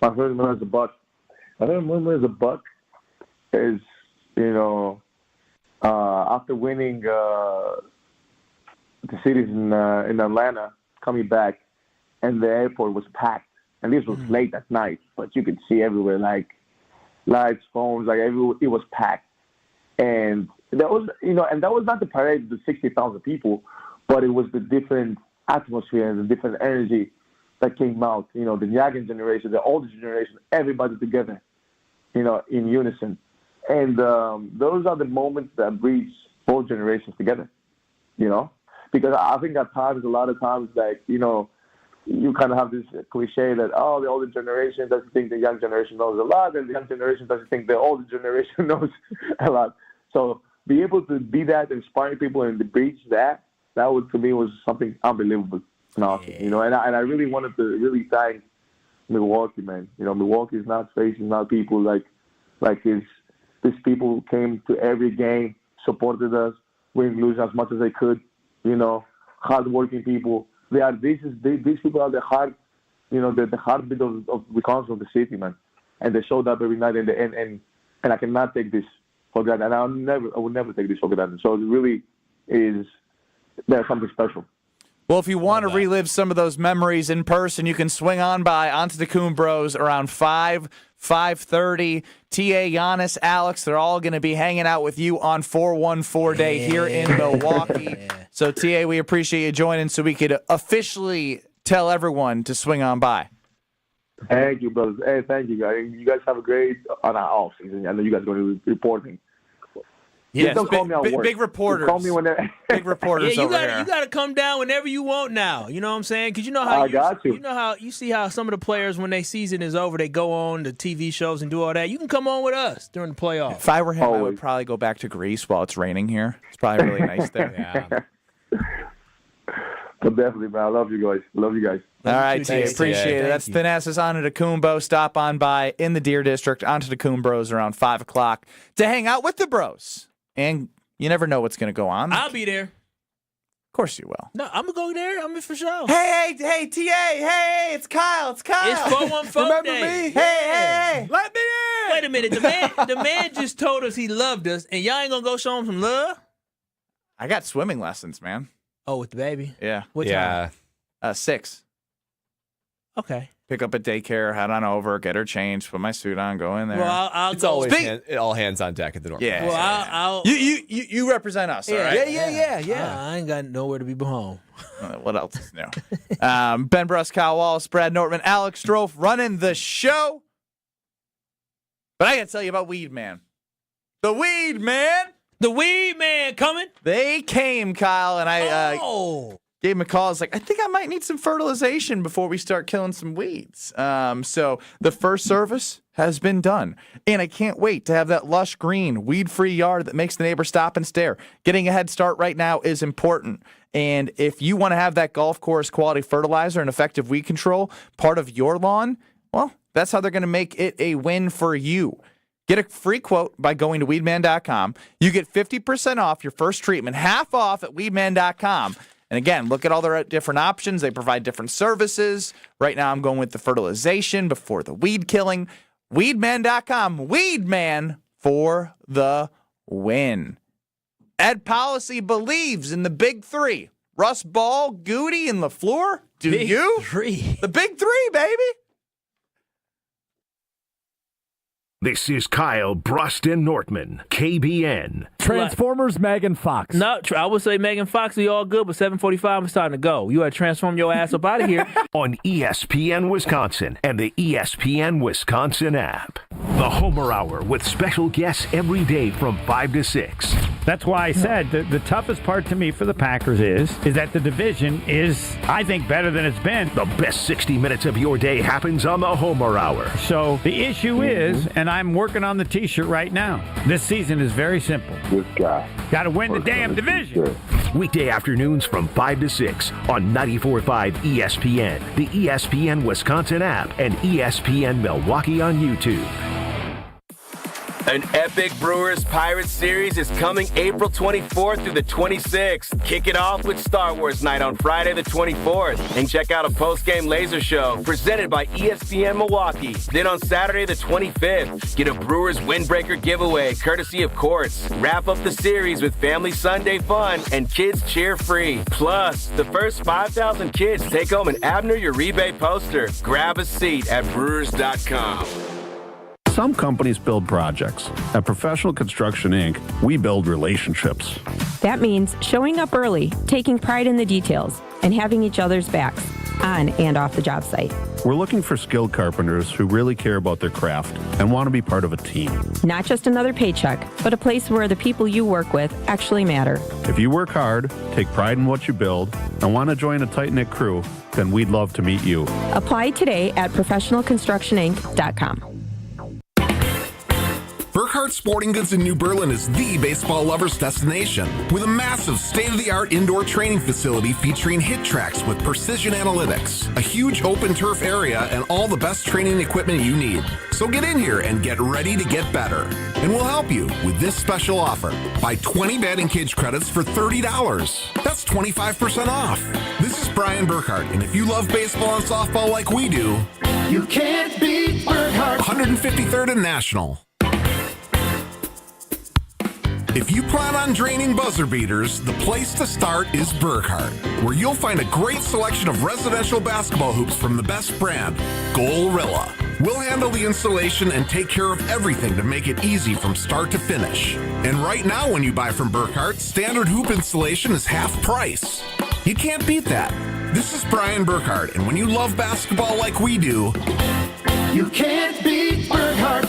My favorite memory as a Buck. My favorite memory as a Buck is after winning the cities in Atlanta, coming back, and the airport was packed. And this was late at night, but you could see everywhere, like lights, phones, like everywhere, it was packed. And that was, and that was not the parade of the 60,000 people, but it was the different atmosphere and the different energy that came out. The young generation, the older generation, everybody together, in unison. And those are the moments that bridge both generations together, because I think at times, a lot of times, like, you kind of have this cliche that, the older generation doesn't think the young generation knows a lot, and the young generation doesn't think the older generation knows a lot. So be able to be that, inspiring people and to bridge that would, to me, was something unbelievable. And awesome, and I really wanted to really thank Milwaukee, man. Milwaukee is not faces, not people like these people came to every game, supported us, win, lose as much as they could. Hardworking people. These people are the heart, the heartbeat of Wisconsin, of the city, man. And they showed up every night, and I cannot take this for granted, and I will never take this for granted. So it really is, there's something special. Well, if you want to relive some of those memories in person, you can swing on by Antetokounmpo Bros around 5:30. TA, Giannis, Alex, they're all going to be hanging out with you on 414 Day here in Milwaukee. So, TA, we appreciate you joining so we could officially tell everyone to swing on by. Thank you, brothers. Hey, thank you, guys. You guys have a great off season. I know you guys are going to be reporting. Yes, don't call me on work. Big reporters. Call me whenever. Big reporters over here. You got to come down whenever you want now. You know what I'm saying? Because you know how you know how you see how some of the players, when their season is over, they go on the TV shows and do all that. You can come on with us during the playoffs. If I were him, I would probably go back to Greece while it's raining here. It's probably really nice there. Yeah. But definitely, man. I love you guys. All right, TA. Appreciate it. That's Thanasis Antetokounmpo. Stop on by in the Deer District, Antetokounmpo Bros around 5 o'clock to hang out with the bros. And you never know what's going to go on. I'll be there. Of course you will. No, I'm going to go there. I'm in for sure. Hey, TA. Hey, it's Kyle. It's 414 Remember day. me? Hey. Let me in. Wait a minute. The man just told us he loved us, and y'all ain't going to go show him some love? I got swimming lessons, man. Oh, with the baby? Yeah. What time? 6. Okay. Pick up at daycare, head on over, get her changed, put my suit on, go in there. Well, I'll It's go. always all hands on deck at the Nortman. Yeah. Well, I'll You represent us, all right? Yeah. I ain't got nowhere to be home. What else is new? Ben Brust, Kyle Wallace, Brad Nortman, Alex Strofe running the show. But I got to tell you about Weed Man. The Weed Man. The Weed Man coming. They came, Kyle, and I gave him a call. I was like, I think I might need some fertilization before we start killing some weeds. So the first service has been done. And I can't wait to have that lush green, weed-free yard that makes the neighbor stop and stare. Getting a head start right now is important. And if you want to have that golf course quality fertilizer and effective weed control part of your lawn, well, that's how they're going to make it a win for you. Get a free quote by going to weedman.com. You get 50% off your first treatment, half off at weedman.com. And again, look at all their different options. They provide different services. Right now, I'm going with the fertilization before the weed killing. Weedman.com. Weedman for the win. Ed Policy believes in the big three. Russ Ball, Goody, and LaFleur. Do Big you? Three. The big three, baby. This is Kyle Brust and Nortman, KBN. Transformers, Megan Fox. No, I would say Megan Fox, we all good, but 7:45 is starting to go. You got to transform your ass up out of here. On ESPN Wisconsin and the ESPN Wisconsin app. The Homer Hour with special guests every day from 5 to 6. That's why I said the toughest part to me for the Packers is that the division is, I think, better than it's been. The best 60 minutes of your day happens on the Homer Hour. So the issue is, and I'm working on the T-shirt right now, this season is very simple. This guy. Got to win the damn division. Weekday afternoons from 5 to 6 on 94.5 ESPN, the ESPN Wisconsin app, and ESPN Milwaukee on YouTube. An epic Brewers-Pirates series is coming April 24th through the 26th. Kick it off with Star Wars Night on Friday the 24th. And check out a post-game laser show presented by ESPN Milwaukee. Then on Saturday the 25th, get a Brewers Windbreaker giveaway courtesy of Courts. Wrap up the series with Family Sunday fun and kids cheer free. Plus, the first 5,000 kids take home an Abner Uribe poster. Grab a seat at Brewers.com. Some companies build projects. At Professional Construction, Inc., we build relationships. That means showing up early, taking pride in the details, and having each other's backs, on and off the job site. We're looking for skilled carpenters who really care about their craft and want to be part of a team. Not just another paycheck, but a place where the people you work with actually matter. If you work hard, take pride in what you build, and want to join a tight-knit crew, then we'd love to meet you. Apply today at professionalconstructioninc.com. Burkhardt Sporting Goods in New Berlin is the baseball lover's destination with a massive state-of-the-art indoor training facility featuring hit tracks with precision analytics, a huge open turf area, and all the best training equipment you need. So get in here and get ready to get better. And we'll help you with this special offer. Buy 20 batting cage credits for $30. That's 25% off. This is Brian Burkhardt, and if you love baseball and softball like we do, you can't beat Burkhardt. 153rd and National. If you plan on draining buzzer beaters, the place to start is Burkhardt, where you'll find a great selection of residential basketball hoops from the best brand, Gorilla. We'll handle the installation and take care of everything to make it easy from start to finish. And right now when you buy from Burkhardt, standard hoop installation is half price. You can't beat that. This is Brian Burkhardt, and when you love basketball like we do, you can't beat Burkhardt.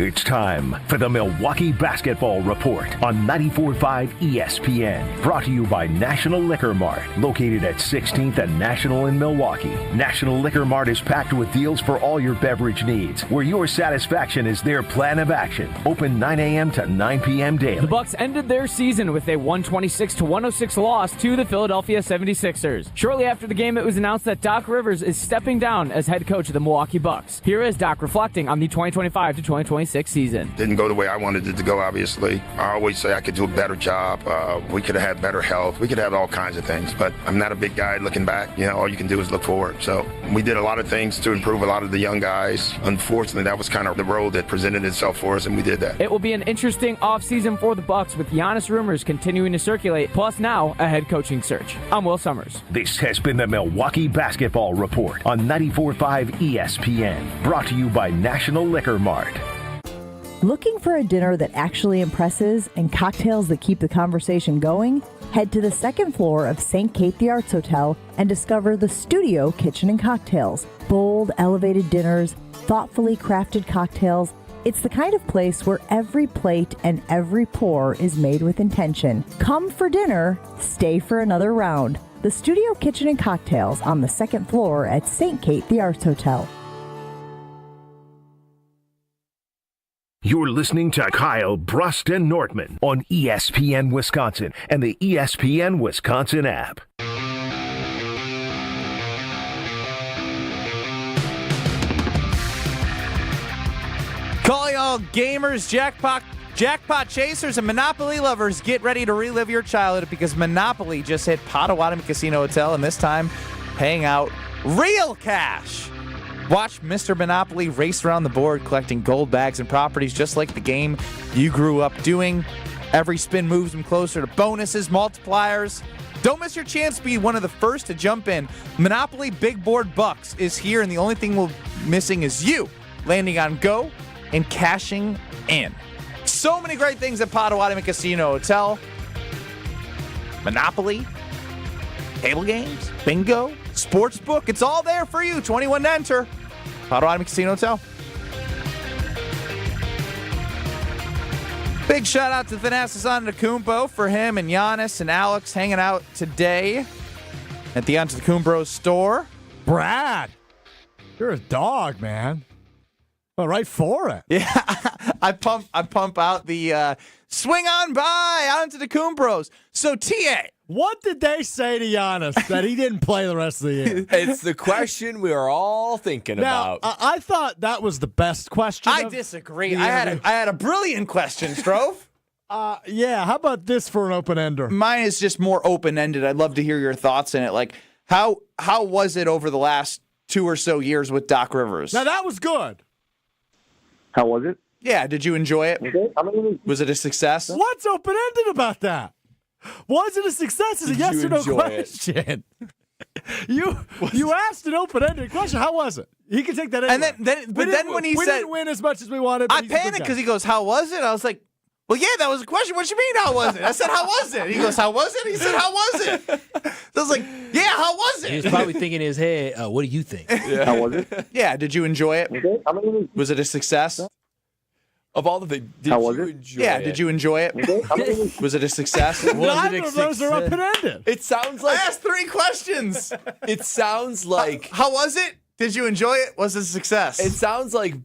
It's time for the Milwaukee Basketball Report on 94.5 ESPN. Brought to you by National Liquor Mart, located at 16th and National in Milwaukee. National Liquor Mart is packed with deals for all your beverage needs, where your satisfaction is their plan of action. Open 9 a.m. to 9 p.m. daily. The Bucks ended their season with a 126-106 loss to the Philadelphia 76ers. Shortly after the game, it was announced that Doc Rivers is stepping down as head coach of the Milwaukee Bucks. Here is Doc reflecting on the 2025-2026 season. Didn't go the way I wanted it to go, obviously. I always say I could do a better job. We could have had better health. We could have all kinds of things, but I'm not a big guy looking back. You know, all you can do is look forward. So we did a lot of things to improve a lot of the young guys. Unfortunately, that was kind of the road that presented itself for us, and we did that. It will be an interesting offseason for the Bucks, with Giannis rumors continuing to circulate, plus now a head coaching search. I'm Will Summers. This has been the Milwaukee Basketball Report on 94.5 ESPN. Brought to you by National Liquor Mart. Looking for a dinner that actually impresses and cocktails that keep the conversation going? Head to the second floor of St. Kate the Arts Hotel and discover the Studio Kitchen and Cocktails. Bold, elevated dinners, thoughtfully crafted cocktails. It's the kind of place where every plate and every pour is made with intention. Come for dinner, stay for another round. The Studio Kitchen and Cocktails on the second floor at St. Kate the Arts Hotel. You're listening to Kyle, Brust, and Nortman on ESPN Wisconsin and the ESPN Wisconsin app. Calling all gamers, jackpot chasers, and Monopoly lovers, get ready to relive your childhood because Monopoly just hit Potawatomi Casino Hotel, and this time paying out real cash. Watch Mr. Monopoly race around the board collecting gold bags and properties just like the game you grew up doing. Every spin moves them closer to bonuses, multipliers. Don't miss your chance to be one of the first to jump in. Monopoly Big Board Bucks is here, and the only thing we're missing is you landing on go and cashing in. So many great things at Potawatomi Casino Hotel. Monopoly, table games, bingo, sportsbook. It's all there for you. 21 to enter. Potawatomi Casino Hotel. Big shout out to Thanasis Antetokounmpo for him and Giannis and Alex hanging out today at the Antetokounmpo store. Brad, you're a dog, man. Well, right for it. Yeah, I pump out the swing on by out into the Coombros. So TA, what did they say to Giannis that he didn't play the rest of the year? It's the question we are all thinking about. I thought that was the best question. I disagree. I had a brilliant question, Strove. Yeah, how about this for an open-ender? Mine is just more open-ended. I'd love to hear your thoughts in it. Like, how was it over the last 2 or so years with Doc Rivers? Now, that was good. How was it? Yeah, did you enjoy it? Was it a success? What's open-ended about that? Was it a success? Is a yes or no question. You asked an open-ended question. How was it? He can take that anyway. And then when he we said, didn't win as much as we wanted. I panicked because he goes, "How was it?" I was like, "Well, yeah, that was a question. What you mean, how was it?" I said, "How was it?" He goes, "How was it?" He said, "How was it?" So I was like, "Yeah, how was it?" He was probably thinking in his head, "What do you think?" Yeah. How was it? Yeah, did you enjoy it? Was it a success? Of all the things, did How was you it? enjoy Yeah, it? did you enjoy it? Was it a success? Neither of those are open-ended. It sounds like I asked 3 questions. It sounds like How was it? Did you enjoy it? Was it a success? it sounds like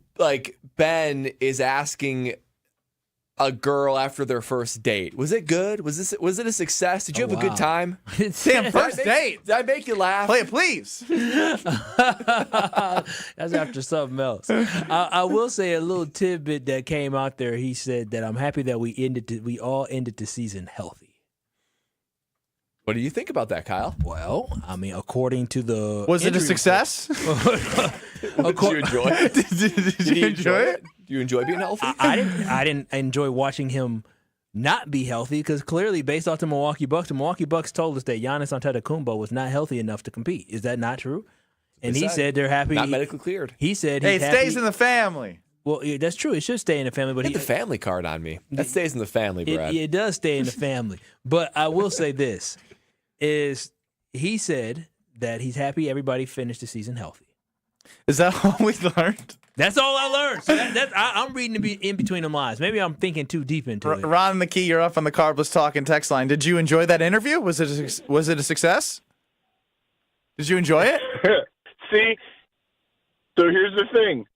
Ben is asking a girl after their first date. Was it good? Was it a success? Did you have a good time? Damn, first date. Did I make you laugh? Play it, please. That's after something else. I will say a little tidbit that came out there. He said that I'm happy that we all ended the season healthy. What do you think about that, Kyle? Well, I mean, according to the Was it a success? Did you enjoy it? Did you enjoy it? Do you enjoy being healthy? I didn't enjoy watching him not be healthy because clearly, based off the Milwaukee Bucks told us that Giannis Antetokounmpo was not healthy enough to compete. Is that not true? And he said they're happy. Not medically cleared. He said Hey, he's it happy. stays in the family. Well, yeah, that's true. It should stay in the family. But Get the family card on me. That stays in the family, Brad. It does stay in the family. But I will say this, is he said that he's happy everybody finished the season healthy. Is that all we learned? That's all I learned. So I'm reading in between the lines. Maybe I'm thinking too deep into it. Ron McKee, you're up on the Carbless Talking text line. Did you enjoy that interview? Was it a success? Did you enjoy it? See, so here's the thing.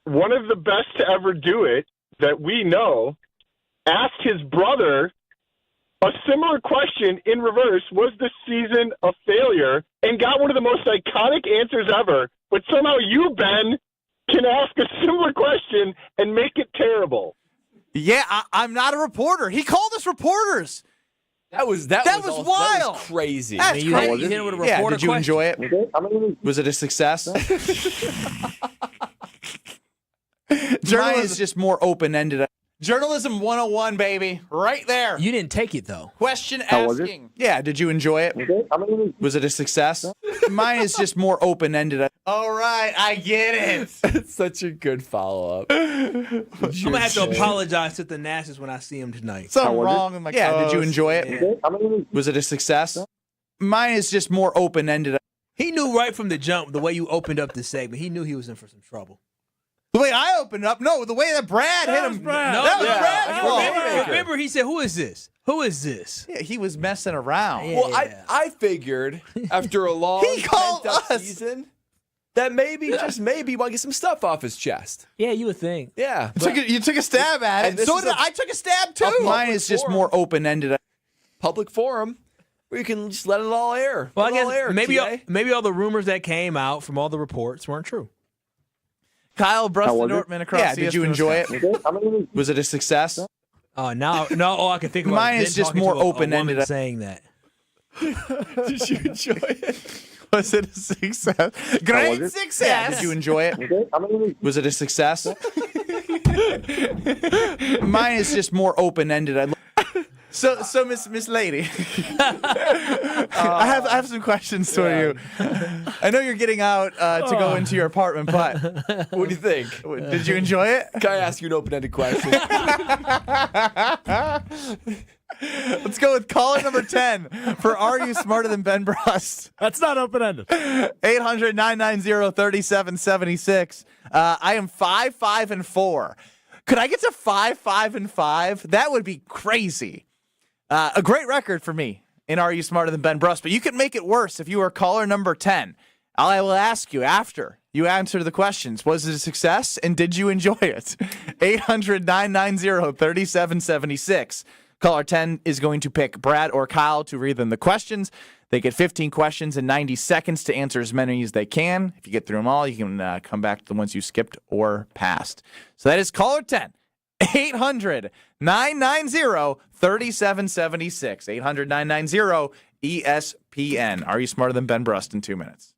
One of the best to ever do it that we know asked his brother a similar question in reverse. Was the season a failure? And got one of the most iconic answers ever. But somehow you, Ben, can ask a similar question and make it terrible. Yeah, I'm not a reporter. He called us reporters. That was wild. That was crazy. That's you crazy. hit it with a Yeah, reporter did you enjoy it? Was it a success? Journalism is just more open-ended. Journalism 101, baby. Right there. You didn't take it, though. Question How was asking. it? Yeah, did you enjoy it? Was it a success? Mine is just more open-ended. All right, I get it. It's such a good follow-up. I'm going to have to apologize to the Nashes when I see him tonight. Something wrong with my Yeah, did you enjoy it? Was it a success? Mine is just more open-ended. He knew right from the jump, the way you opened up the segment, he knew he was in for some trouble. The way I opened up, no, the way that Brad hit him. Brad. No, that was yeah. Brad's fault. Remember, he said, "Who is this? Who is this?" Yeah, he was messing around. Yeah. Well, I figured after a long He called pent-up us. season that maybe, just maybe, he want to get some stuff off his chest. Yeah, you would think. Yeah. You took a stab at And it. this So is did I. Took a stab too. Mine is just more open-ended. Public forum where you can just let it all air. Well, I Let it all guess air, maybe all the rumors that came out from all the reports weren't true. Kyle Brust Nortman across. Yeah, did you enjoy it? Was it a success? Oh, now all I can think about Mine is is just talking more to a open-ended. woman saying that. Did you enjoy it? Was it a success? Great success. Yeah, did you enjoy it? Was it a success? Mine is just more open-ended. So Miss Lady, I have some questions for you. I know you're getting out to go into your apartment, but What do you think? did you enjoy it? Can I ask you an open-ended question? Let's go with caller number 10 for Are You Smarter Than Ben Brust? That's not open-ended. 800-990-3776. I am 5-5-4. Could I get to 5-5-5? That would be crazy. A great record for me in Are You Smarter Than Ben Brust, but you can make it worse if you are caller number 10. I will ask you after You answer the questions. Was it a success, and did you enjoy it? 800-990-3776. Caller 10 is going to pick Brad or Kyle to read them the questions. They get 15 questions in 90 seconds to answer as many as they can. If you get through them all, you can come back to the ones you skipped or passed. So that is caller 10. 800-990-3776. 800-990-ESPN. Are you smarter than Ben Brust in 2 minutes?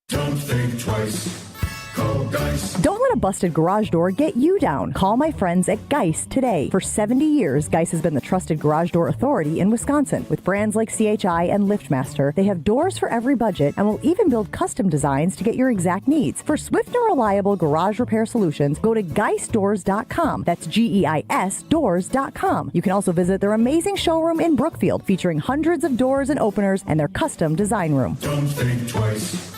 Don't think twice. Call Geist. Don't let a busted garage door get you down. Call my friends at Geist today. For 70 years, Geist has been the trusted garage door authority in Wisconsin. With brands like CHI and LiftMaster, they have doors for every budget and will even build custom designs to get your exact needs. For swift and reliable garage repair solutions, go to geistdoors.com. That's GEIS doors.com. You can also visit their amazing showroom in Brookfield, featuring hundreds of doors and openers and their custom design room. Don't think twice.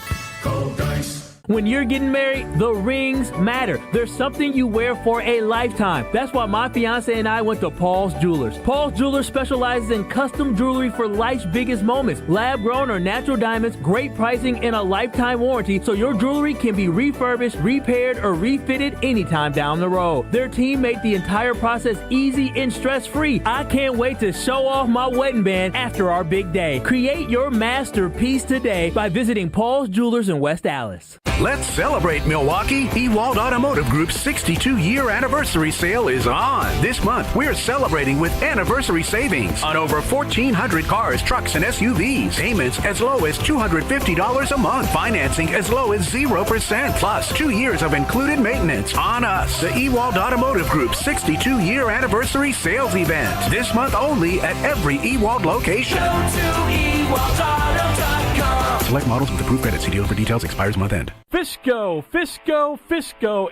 Call Geist. When you're getting married, the rings matter. There's something you wear for a lifetime. That's why my fiance and I went to Paul's Jewelers. Paul's Jewelers specializes in custom jewelry for life's biggest moments. Lab-grown or natural diamonds, great pricing, and a lifetime warranty, so your jewelry can be refurbished, repaired, or refitted anytime down the road. Their team made the entire process easy and stress-free. I can't wait to show off my wedding band after our big day. Create your masterpiece today by visiting Paul's Jewelers in West Allis. Let's celebrate Milwaukee. Ewald Automotive Group's 62-year anniversary sale is on. This month, we're celebrating with anniversary savings on over 1,400 cars, trucks, and SUVs. Payments as low as $250 a month. Financing as low as 0%. Plus 2 years of included maintenance on us. The Ewald Automotive Group's 62-year anniversary sales event. This month only at every Ewald location. Go to ewaldauto.com. Select models with approved credit. See dealer for details. Expires month end. Fisco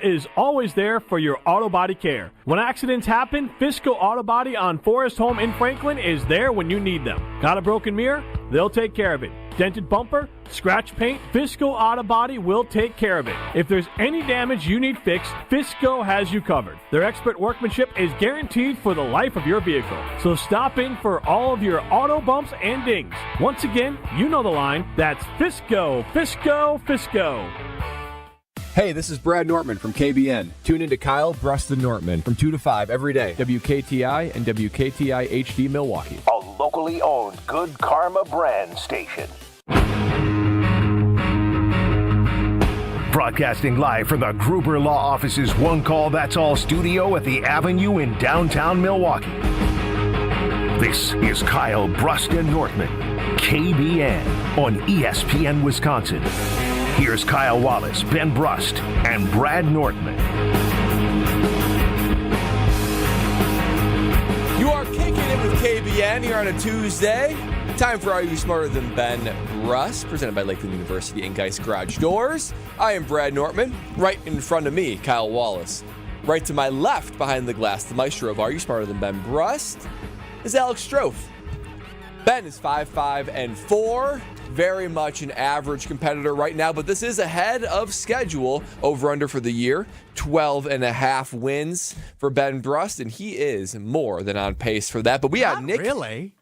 is always there for your auto body care. When accidents happen, Fisco Auto Body on Forest Home in Franklin is there when you need them. Got a broken mirror? They'll take care of it. Dented bumper? Scratch paint? Fisco Auto Body will take care of it. If there's any damage you need fixed, Fisco has you covered. Their expert workmanship is guaranteed for the life of your vehicle. So stop in for all of your auto bumps and dings. Once again, you know the line. That's Fisco. Hey, this is Brad Nortman from KBN. Tune in to Kyle, Brust Nortman from 2 to 5 every day. WKTI and WKTI HD Milwaukee. A locally owned Good Karma brand station. Broadcasting live from the Gruber Law Office's One Call That's All studio at the Avenue in downtown Milwaukee. This is Kyle Brust Nortman, KBN on ESPN Wisconsin. Here's Kyle Wallace, Ben Brust, and Brad Nortman. You are kicking it with KBN here on a Tuesday. Time for Are You Smarter Than Ben Brust, presented by Lakeland University and Geist Garage Doors. I am Brad Nortman. Right in front of me, Kyle Wallace. Right to my left, behind the glass, the maestro of Are You Smarter Than Ben Brust, is Alex Strofe. Ben is 5'5" very much an average competitor right now, but this is ahead of schedule. Over-under for the year, 12.5 wins for Ben Brust, and he is more than on pace for that. But we have Nick. Really?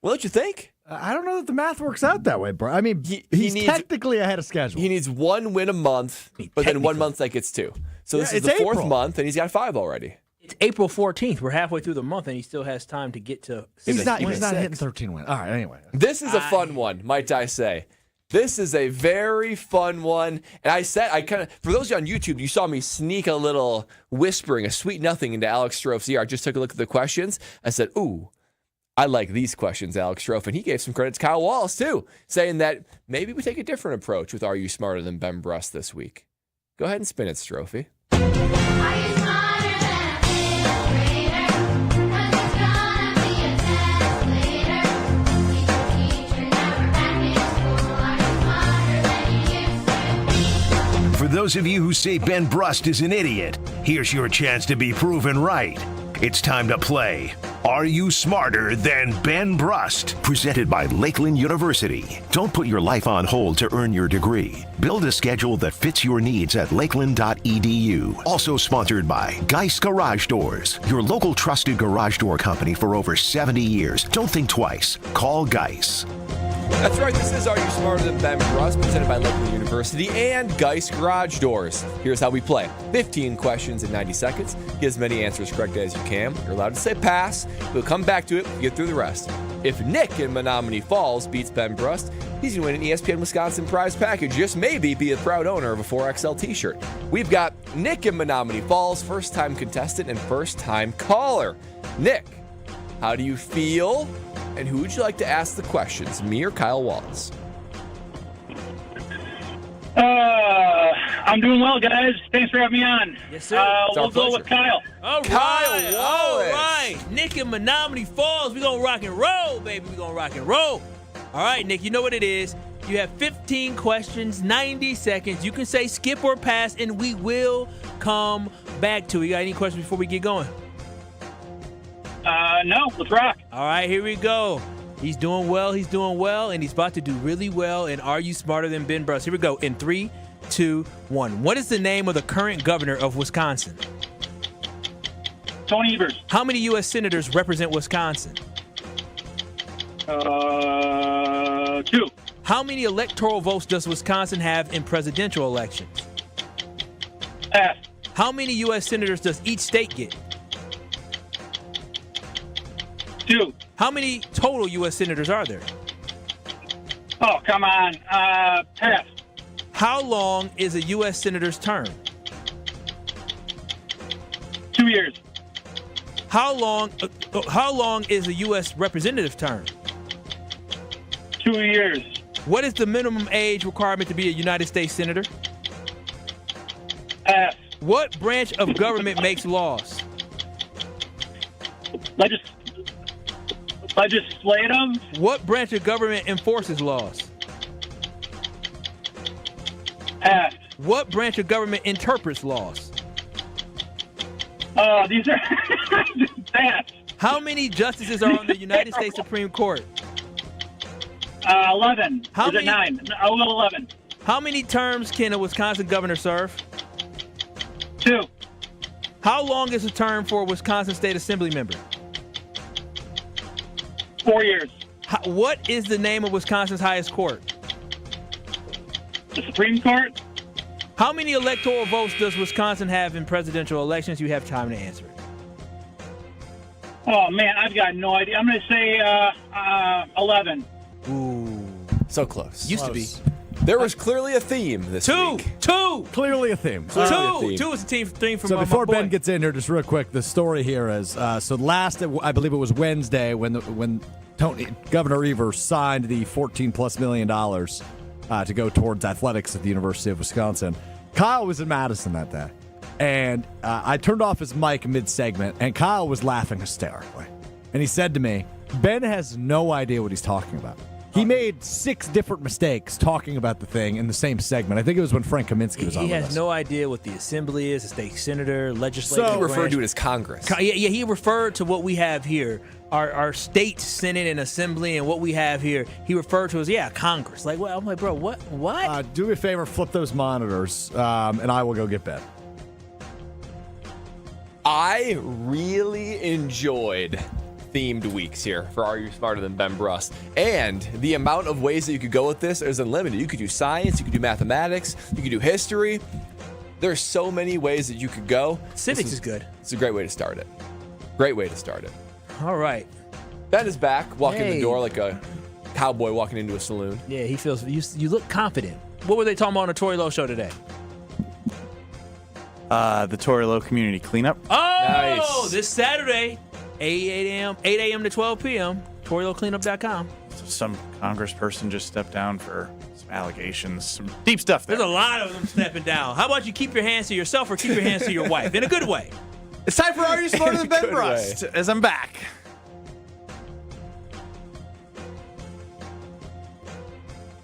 What don't you think? I don't know that the math works out that way, bro. I mean, he's technically ahead of schedule. He needs 1 win a month, but then 1 month that gets 2. So this is the fourth April. month, and he's got 5 already. It's April 14th. We're halfway through the month, and he still has time to get to. He's not hitting 13 wins. All right, anyway. This is a fun one, might I say. This is a very fun one. And for those of you on YouTube, you saw me sneak a little whispering, a sweet nothing into Alex Strofe's ear. I just took a look at the questions. I said, ooh, I like these questions, Alex Strofe. And he gave some credit to Kyle Wallace, too, saying that maybe we take a different approach with Are You Smarter Than Ben Brust this week. Go ahead and spin it, Strophe. For those of you who say Ben Brust is an idiot, here's your chance to be proven right. It's time to play Are You Smarter Than Ben Brust? Presented by Lakeland University. Don't put your life on hold to earn your degree. Build a schedule that fits your needs at lakeland.edu. Also sponsored by Geist Garage Doors, your local trusted garage door company for over 70 years. Don't think twice. Call Geist. That's right, this is Are You Smarter Than Ben Brust, presented by Lakeland University and Geist Garage Doors. Here's how we play. 15 questions in 90 seconds. Get as many answers correct as you can. You're allowed to say pass. We'll come back to it, get through the rest. If Nick in Menominee Falls beats Ben Brust, he's going to win an ESPN Wisconsin prize package. Just maybe be a proud owner of a 4XL t-shirt. We've got Nick in Menominee Falls, first-time contestant and first-time caller. Nick, how do you feel? And who would you like to ask the questions, me or Kyle Wallace? I'm doing well, guys. Thanks for having me on. Yes, sir. We'll go with Kyle. All right. All right. Nick in Menominee Falls. We're going to rock and roll, baby. We're going to rock and roll. All right, Nick, you know what it is. You have 15 questions, 90 seconds. You can say skip or pass, and we will come back to it. You got any questions before we get going? No, let's rock. All right, here we go. He's doing well, and he's about to do really well. And Are You Smarter Than Ben Brust? Here we go. In 3, 2, 1. What is the name of the current governor of Wisconsin? Tony Evers. How many U.S. senators represent Wisconsin? 2. How many electoral votes does Wisconsin have in presidential elections? Pass. How many U.S. senators does each state get? 2. How many total U.S. senators are there? Oh, come on. Pass. How long is a U.S. senator's term? 2 years. How long is a U.S. representative term? 2 years. What is the minimum age requirement to be a United States senator? Pass. What branch of government makes laws? Legislative. What branch of government enforces laws? Pass. What branch of government interprets laws? These are pass. How many justices are on the United States Supreme Court? 11. How Is many? it 9? I'll go 11. How many terms can a Wisconsin governor serve? 2. How long is a term for a Wisconsin State Assembly member? 4 years. What is the name of Wisconsin's highest court? The Supreme Court. How many electoral votes does Wisconsin have in presidential elections? You have time to answer it. Oh, man, I've got no idea. I'm going to say 11. Ooh. So close. Used to be. There was clearly a theme this week. Two. Clearly a theme. Two is a theme from So my before boy. Ben gets in here, just real quick, the story here is, so last, I believe it was Wednesday, when Governor Evers signed the $14+ million to go towards athletics at the University of Wisconsin. Kyle was in Madison that day, and I turned off his mic mid-segment, and Kyle was laughing hysterically. And he said to me, Ben has no idea what he's talking about. He made 6 different mistakes talking about the thing in the same segment. I think it was when Frank Kaminsky was on He with has us. no idea what the assembly is, a state senator, legislative So he referred branch. to it as Congress. Yeah, he referred to what we have here, our state senate and assembly, and what we have here. He referred to as Congress. Like, well, I'm like, bro, what? Do me a favor, flip those monitors, and I will go get Ben. I really enjoyed themed weeks here for Are You Smarter Than Ben Brust? And the amount of ways that you could go with this is unlimited. You could do science, you could do mathematics, you could do history. There's so many ways that you could go. Civics is good. It's a great way to start it. Great way to start it. All right. Ben is back, walking in the door like a cowboy walking into a saloon. Yeah, he feels, you look confident. What were they talking about on the Tory Lowe show today? The Tory Lowe Community Cleanup. Oh, Nice. This Saturday, 8 a.m. to 12 p.m., ToryLoweCleanup.com. So some congressperson just stepped down for some allegations, some deep stuff there. There's a lot of them stepping down. How about you keep your hands to yourself or keep your hands to your wife? In a good way. It's time for Are You Smarter Than Ben Good Brust? As I'm back.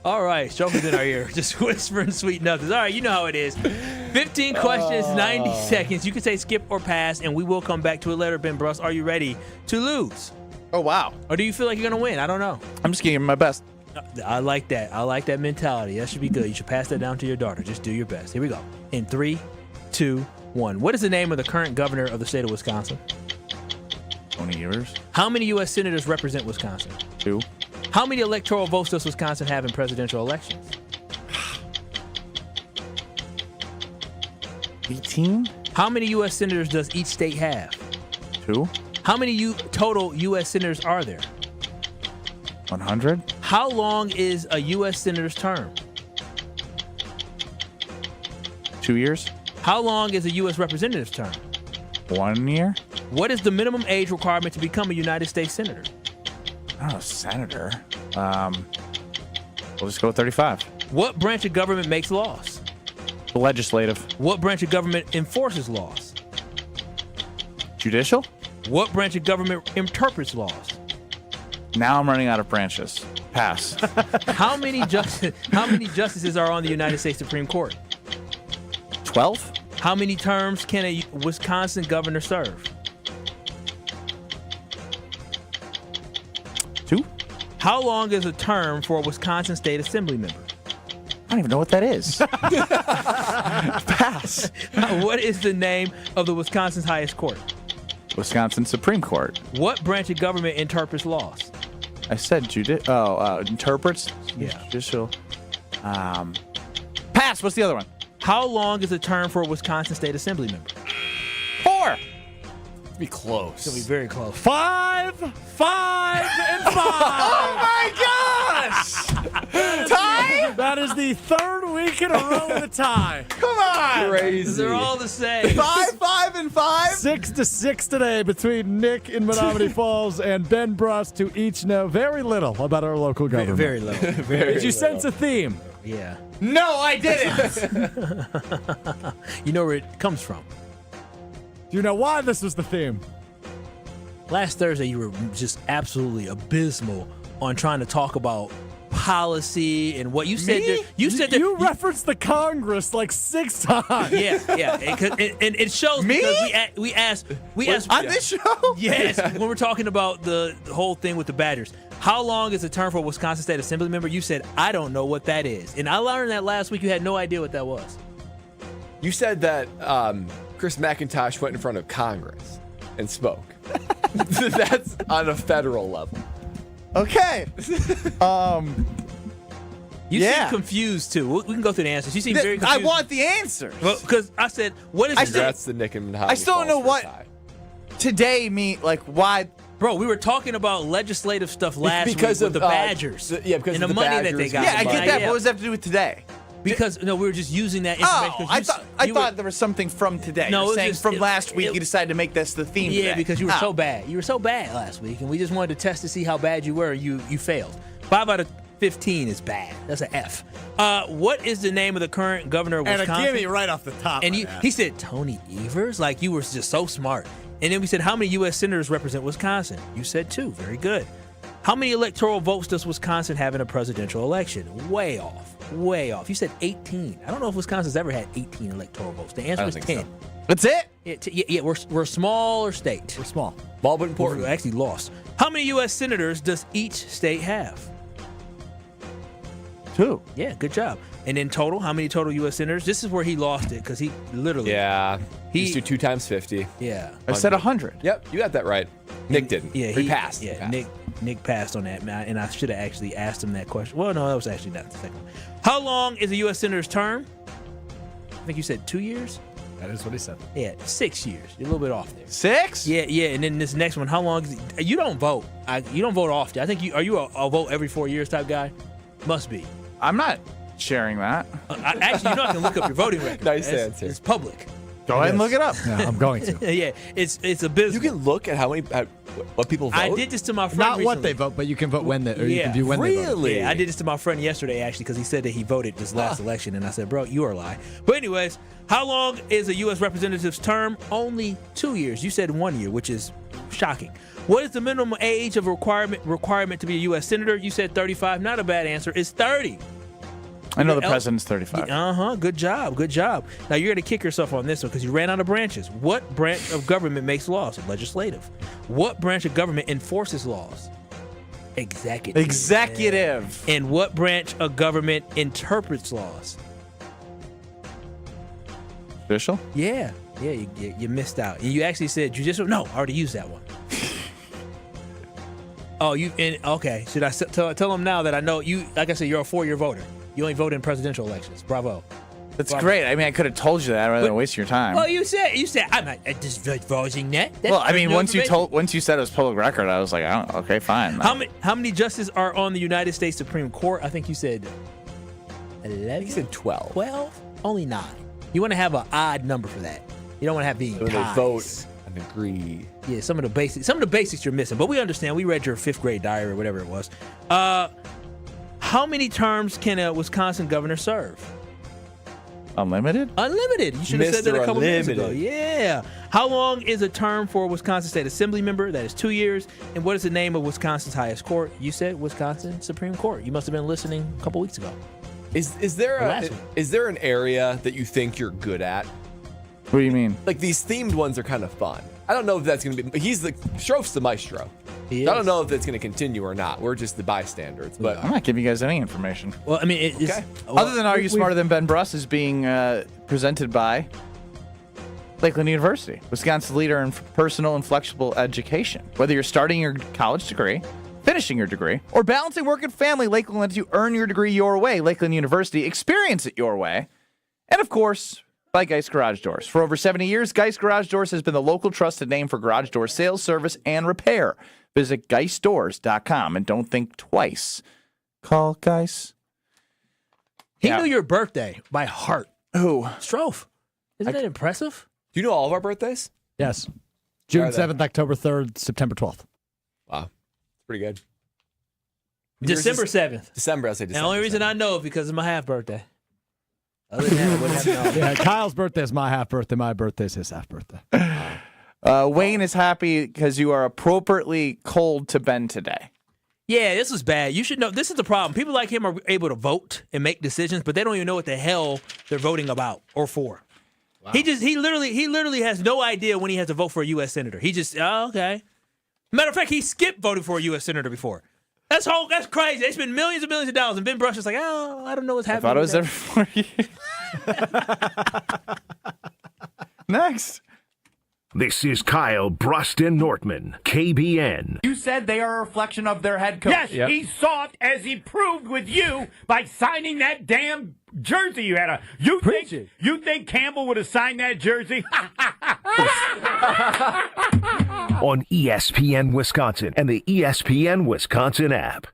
All right, Joker's in our ear, just whispering sweet nothings. All right, you know how it is. 15 questions, 90 seconds. You can say skip or pass, and we will come back to it later. Ben Brust, are you ready to lose? Oh, wow. Or do you feel like you're going to win? I don't know. I'm just giving my best. I like that. I like that mentality. That should be good. You should pass that down to your daughter. Just do your best. Here we go. In 3, 2, 1. What is the name of the current governor of the state of Wisconsin? Tony Evers. How many U.S. senators represent Wisconsin? 2. How many electoral votes does Wisconsin have in presidential elections? 18? How many U.S. senators does each state have? 2? How many total U.S. senators are there? 100? How long is a U.S. senator's term? 2 years? How long is a U.S. representative's term? 1 year? What is the minimum age requirement to become a United States senator? Oh, senator. We'll just go with 35. What branch of government makes laws? The legislative. What branch of government enforces laws? Judicial? What branch of government interprets laws? Now I'm running out of branches. Pass. How many justices are on the United States Supreme Court? 12? How many terms can a Wisconsin governor serve? 2? How long is a term for a Wisconsin State Assembly member? I don't even know what that is. Pass. What is the name of the Wisconsin's highest court? Wisconsin Supreme Court. What branch of government interprets laws? I said interprets? Yeah. Judicial. Pass. What's the other one? How long is a term for a Wisconsin State Assembly member? 4. Be close. It's going to be very close. 5, 5, and 5. Oh my gosh! Tie? That is the third week in a row with a tie. Come on! Crazy. They're all the same. 5, 5, and 5? 6-6 today between Nick in Menominee Falls and Ben Brust, who each know very little about our local government. Very little. Did you sense a theme? Yeah. No, I didn't. You know where it comes from. Do you know why this was the theme? Last Thursday, you were just absolutely abysmal on trying to talk about policy and what you said. You referenced the Congress like 6 times. Yeah. And it shows because we asked on this show. Yes, when we're talking about the whole thing with the Badgers. How long is a term for a Wisconsin State Assembly member? You said, I don't know what that is. And I learned that last week. You had no idea what that was. You said that Chris McIntosh went in front of Congress and spoke. That's on a federal level. Okay. You seem confused, too. We can go through the answers. You seem very confused. I want the answers. Well, because I said, what is That's the Nick and I still don't know what today mean, like why. Bro, we were talking about legislative stuff last week with the Badgers. Because and of the money that they got. Yeah, I get that. But what does that have to do with today? Because, we were just using that information. I thought there was something from today. No, You're saying from last week you decided to make this the theme today. Yeah, because you were so bad. You were so bad last week, and we just wanted to test to see how bad you were. You failed. 5 out of 15 is bad. That's an F. What is the name of the current governor of Wisconsin? And a gimme right off the top. And he said, Tony Evers? Like, you were just so smart. And then we said, how many U.S. senators represent Wisconsin? You said 2. Very good. How many electoral votes does Wisconsin have in a presidential election? Way off. You said 18. I don't know if Wisconsin's ever had 18 electoral votes. The answer is 10. So. That's it? Yeah, we're a smaller state. We're small. Small but important. We actually lost. How many U.S. senators does each state have? 2. Yeah, good job. And in total, how many total U.S. senators? This is where he lost it because he literally. Yeah. He used to 2 times 50. Yeah. I said 100. Yep, you got that right. Nick didn't. Yeah, he passed. Yeah, Nick passed on that, and I should have actually asked him that question. Well, no, that was actually not the second one. How long is a U.S. senator's term? I think you said 2 years. That is what he said. Yeah, 6 years. You're a little bit off there. 6? Yeah. And then this next one, how long is it? You don't vote. You don't vote often. I think are you a vote every 4 years type guy? Must be. I'm not sharing that. Actually, I can look up your voting record. Nice answer. It's public. Go ahead and look it up. Yeah, I'm going to. Yeah, it's abysmal. You can look at what people vote. I did this to my friend Not recently. what they vote, but you can vote when you can view when they vote. Really? Yeah, I did this to my friend yesterday, actually, because he said that he voted this last election, and I said, bro, you are lying. But anyways, how long is a U.S. representative's term? Only 2 years. You said 1 year, which is shocking. What is the minimum age of requirement to be a U.S. senator? You said 35. Not a bad answer. It's 30. I know the president's 35. Good job. Now you're going to kick yourself on this one because you ran out of branches. What branch of government makes laws? Legislative. What branch of government enforces laws? Executive. And what branch of government interprets laws? Judicial? Yeah, you missed out. And you actually said judicial? No, I already used that one. Oh, okay. Should I tell them now that I know you? Like I said, you're a 4-year voter. You only vote in presidential elections. Bravo. That's great. I mean, I could have told you that rather than waste your time. Well, you said I'm not just voting that. Well, I mean, once you said it was public record, I was like, okay, fine. How many justices are on the United States Supreme Court? I think you said 11. You said 12. 12? Only 9. You want to have an odd number for that. You don't want to have the When they vote and agree. Yeah, some of the basics you're missing, but we understand. We read your 5th grade diary or whatever it was. How many terms can a Wisconsin governor serve? Unlimited? Unlimited. You should have said that a couple minutes ago. Yeah. How long is a term for a Wisconsin State Assembly member? That is 2 years. And what is the name of Wisconsin's highest court? You said Wisconsin Supreme Court. You must have been listening a couple weeks ago. Is there an area that you think you're good at? What do you mean? Like these themed ones are kind of fun. I don't know if that's going to be. Strouf's the maestro. I don't know if that's going to continue or not. We're just the bystanders. But I'm not giving you guys any information. Well, I mean, other than Are You Smarter Than Ben Brust is being presented by Lakeland University, Wisconsin's leader in personal and flexible education. Whether you're starting your college degree, finishing your degree, or balancing work and family, Lakeland lets you earn your degree your way. Lakeland University, experience it your way. And of course, by Geist Garage Doors. For over 70 years, Geist Garage Doors has been the local trusted name for garage door sales, service, and repair. Visit geistdoors.com and don't think twice. Call Geist. He knew your birthday by heart. Who? Strouf. Isn't that impressive? Do you know all of our birthdays? Yes. June 7th, October 3rd, September 12th. Wow. Pretty good. December 7th. December, I say December. The only reason I know is because it's my half birthday. Other than that, I wouldn't have known. Yeah, Kyle's birthday is my half birthday. My birthday is his half birthday. Wayne is happy because you are appropriately cold to Ben today. Yeah, this was bad. You should know. This is the problem. People like him are able to vote and make decisions, but they don't even know what the hell they're voting about or for. Wow. He literally has no idea when he has to vote for a U.S. senator. He just, okay. Matter of fact, he skipped voting for a U.S. senator before. That's crazy. They spend millions and millions of dollars, and Ben Brust is like, I don't know what's happening. I thought it was every 4 years. Next. This is Kyle Brust Nortman, KBN. You said they are a reflection of their head coach. Yes, He's soft, as he proved with you by signing that damn jersey you had on. You think Campbell would have signed that jersey? On ESPN Wisconsin and the ESPN Wisconsin app.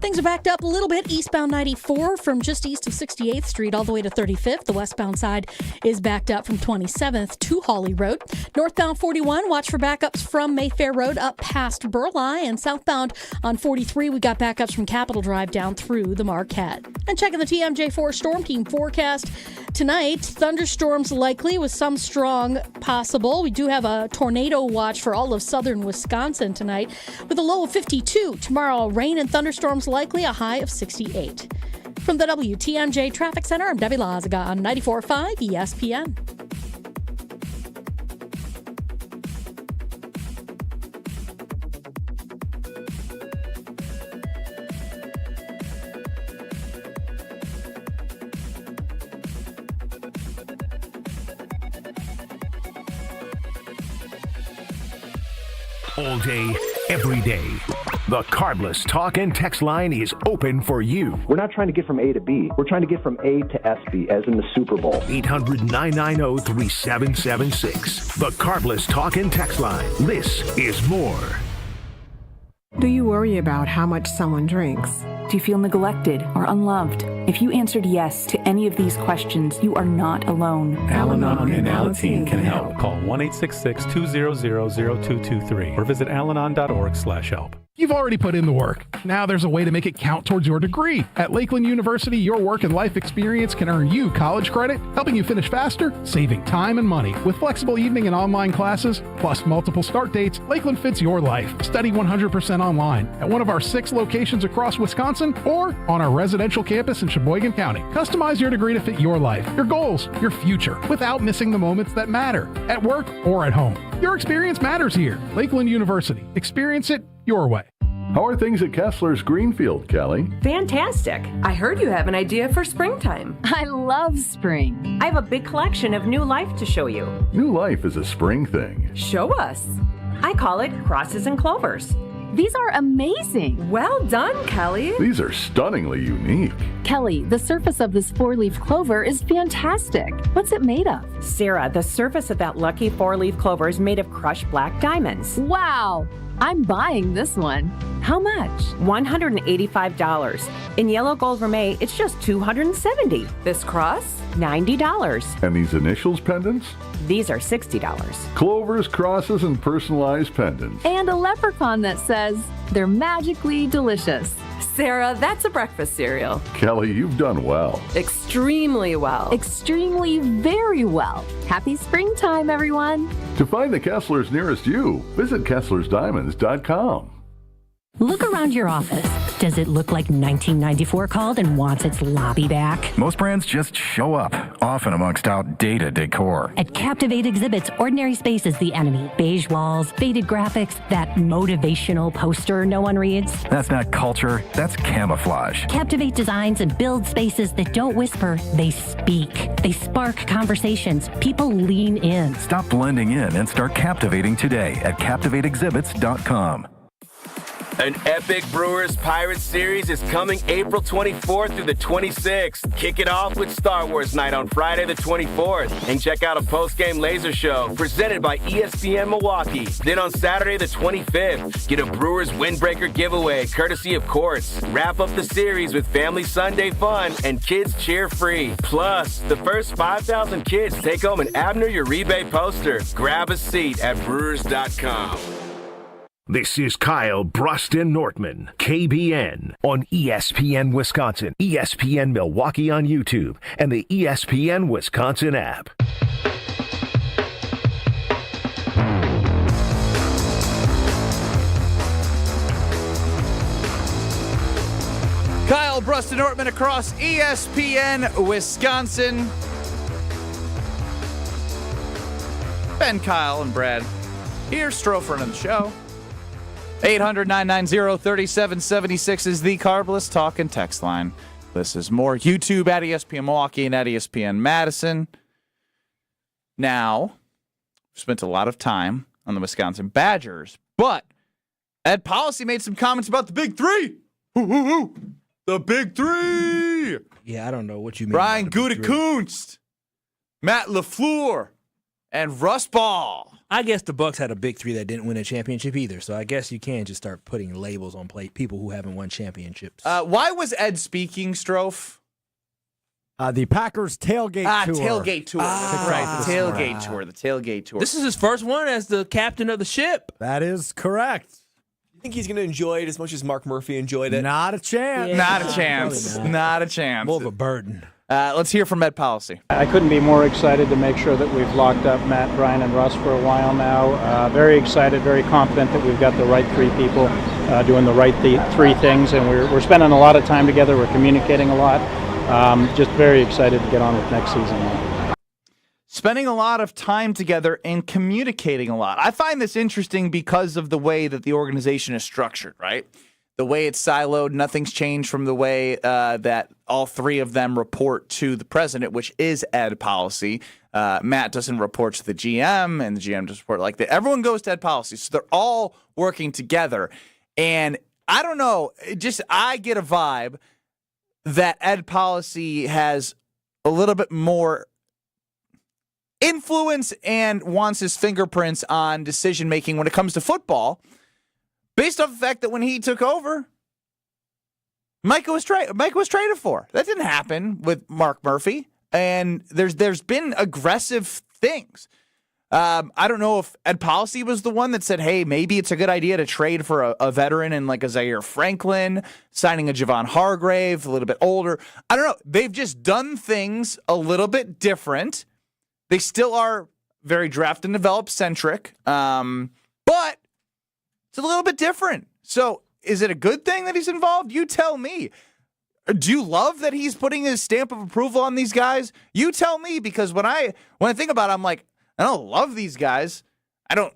Things are backed up a little bit. Eastbound 94 from just east of 68th Street all the way to 35th. The westbound side is backed up from 27th to Hawley Road. Northbound 41, watch for backups from Mayfair Road up past Burleigh. And southbound on 43, we got backups from Capitol Drive down through the Marquette. And checking the TMJ4 Storm Team forecast tonight, thunderstorms likely with some strong possible. We do have a tornado watch for all of southern Wisconsin tonight with a low of 52. Tomorrow, rain and thunderstorms likely, a high of 68. From the WTMJ Traffic Center, I'm Debbie Lazaga on 94.5 ESPN. All day, every day. The Cardless Talk and Text line is open for you. We're not trying to get from A to B. We're trying to get from A to SB, as in the Super Bowl. 800-990-3776. The Cardless Talk and Text line. This is more. Do you worry about how much someone drinks? Do you feel neglected or unloved? If you answered yes to any of these questions, you are not alone. Al-Anon and Alateen can help. Call 1-866-200-0223 or visit alanon.org/help. You've already put in the work. Now there's a way to make it count towards your degree. At Lakeland University, your work and life experience can earn you college credit, helping you finish faster, saving time and money. With flexible evening and online classes, plus multiple start dates, Lakeland fits your life. Study 100% online at one of our 6 locations across Wisconsin or on our residential campus in Sheboygan County. Customize your degree to fit your life, your goals, your future, without missing the moments that matter, at work or at home. Your experience matters here. Lakeland University. Experience it your way. How are things at Kessler's Greenfield, Kelly? Fantastic. I heard you have an idea for springtime. I love spring. I have a big collection of new life to show you. New life is a spring thing. Show us. I call it crosses and clovers. These are amazing. Well done, Kelly. These are stunningly unique. Kelly, the surface of this 4-leaf clover is fantastic. What's it made of? Sarah, the surface of that lucky 4-leaf clover is made of crushed black diamonds. Wow. I'm buying this one. How much? $185. In yellow gold vermeil, it's just $270. This cross, $90. And these initials pendants? These are $60. Clovers, crosses, and personalized pendants. And a leprechaun that says they're magically delicious. Sarah, that's a breakfast cereal. Kelly, you've done well. Extremely well. Extremely very well. Happy springtime, everyone. To find the Kesslers nearest you, visit KesslersDiamonds.com. Look around your office. Does it look like 1994 called and wants its lobby back? Most brands just show up, often amongst outdated decor. At Captivate Exhibits, ordinary space is the enemy. Beige walls, faded graphics, that motivational poster no one reads. That's not culture, that's camouflage. Captivate designs and build spaces that don't whisper, they speak. They spark conversations. People lean in. Stop blending in and start captivating today at CaptivateExhibits.com. An epic Brewers Pirates series is coming April 24th through the 26th. Kick it off with Star Wars Night on Friday the 24th. And check out a post-game laser show presented by ESPN Milwaukee. Then on Saturday the 25th, get a Brewers Windbreaker giveaway courtesy of Courts. Wrap up the series with Family Sunday fun and kids cheer free. Plus, the first 5,000 kids take home an Abner Uribe poster. Grab a seat at Brewers.com. This is Kyle Brust Nortman, KBN, on ESPN Wisconsin, ESPN Milwaukee on YouTube, and the ESPN Wisconsin app. Kyle Brust Nortman across ESPN Wisconsin. Ben, Kyle, and Brad here, Strofer in the show. 800-990-3776 is the Carbless Talk and Text line. This is more YouTube at ESPN Milwaukee and at ESPN Madison. Now, we've spent a lot of time on the Wisconsin Badgers, but Ed Policy made some comments about the Big Three. The Big Three. Yeah, I don't know what you mean. Brian Gutekunst, Matt LaFleur, and Russ Ball. I guess the Bucks had a Big Three that didn't win a championship either, so I guess you can just start putting labels on people who haven't won championships. Why was Ed speaking, Strofe? The Packers Tailgate Tour. Tailgate Tour. That's right, the Tailgate Tour. The Tailgate Tour. This is his first one as the captain of the ship. That is correct. You think he's going to enjoy it as much as Mark Murphy enjoyed it? Not a chance. Yeah, not a chance. Not a chance. More of a burden. Let's hear from Ed Policy. I couldn't be more excited to make sure that we've locked up Matt, Brian, and Russ for a while now. Very excited, very confident that we've got the right three people doing the right three things, and we're spending a lot of time together. We're communicating a lot. Just very excited to get on with next season now. Spending a lot of time together and communicating a lot. I find this interesting because of the way that the organization is structured, right? The way it's siloed, nothing's changed from the way that all three of them report to the president, which is Ed Policy. Matt doesn't report to the GM, and the GM doesn't report like that. Everyone goes to Ed Policy, so they're all working together. And I don't know, I get a vibe that Ed Policy has a little bit more influence and wants his fingerprints on decision-making when it comes to football, based off the fact that when he took over, Micah was traded for. That didn't happen with Mark Murphy, and there's been aggressive things. I don't know if Ed Policy was the one that said, hey, maybe it's a good idea to trade for a veteran in like a Zaire Franklin, signing a Javon Hargrave, a little bit older. I don't know. They've just done things a little bit different. They still are very draft and develop centric, but it's a little bit different. So is it a good thing that he's involved? You tell me. Do you love that he's putting his stamp of approval on these guys? You tell me, because when I think about it, I'm like, I don't love these guys. I don't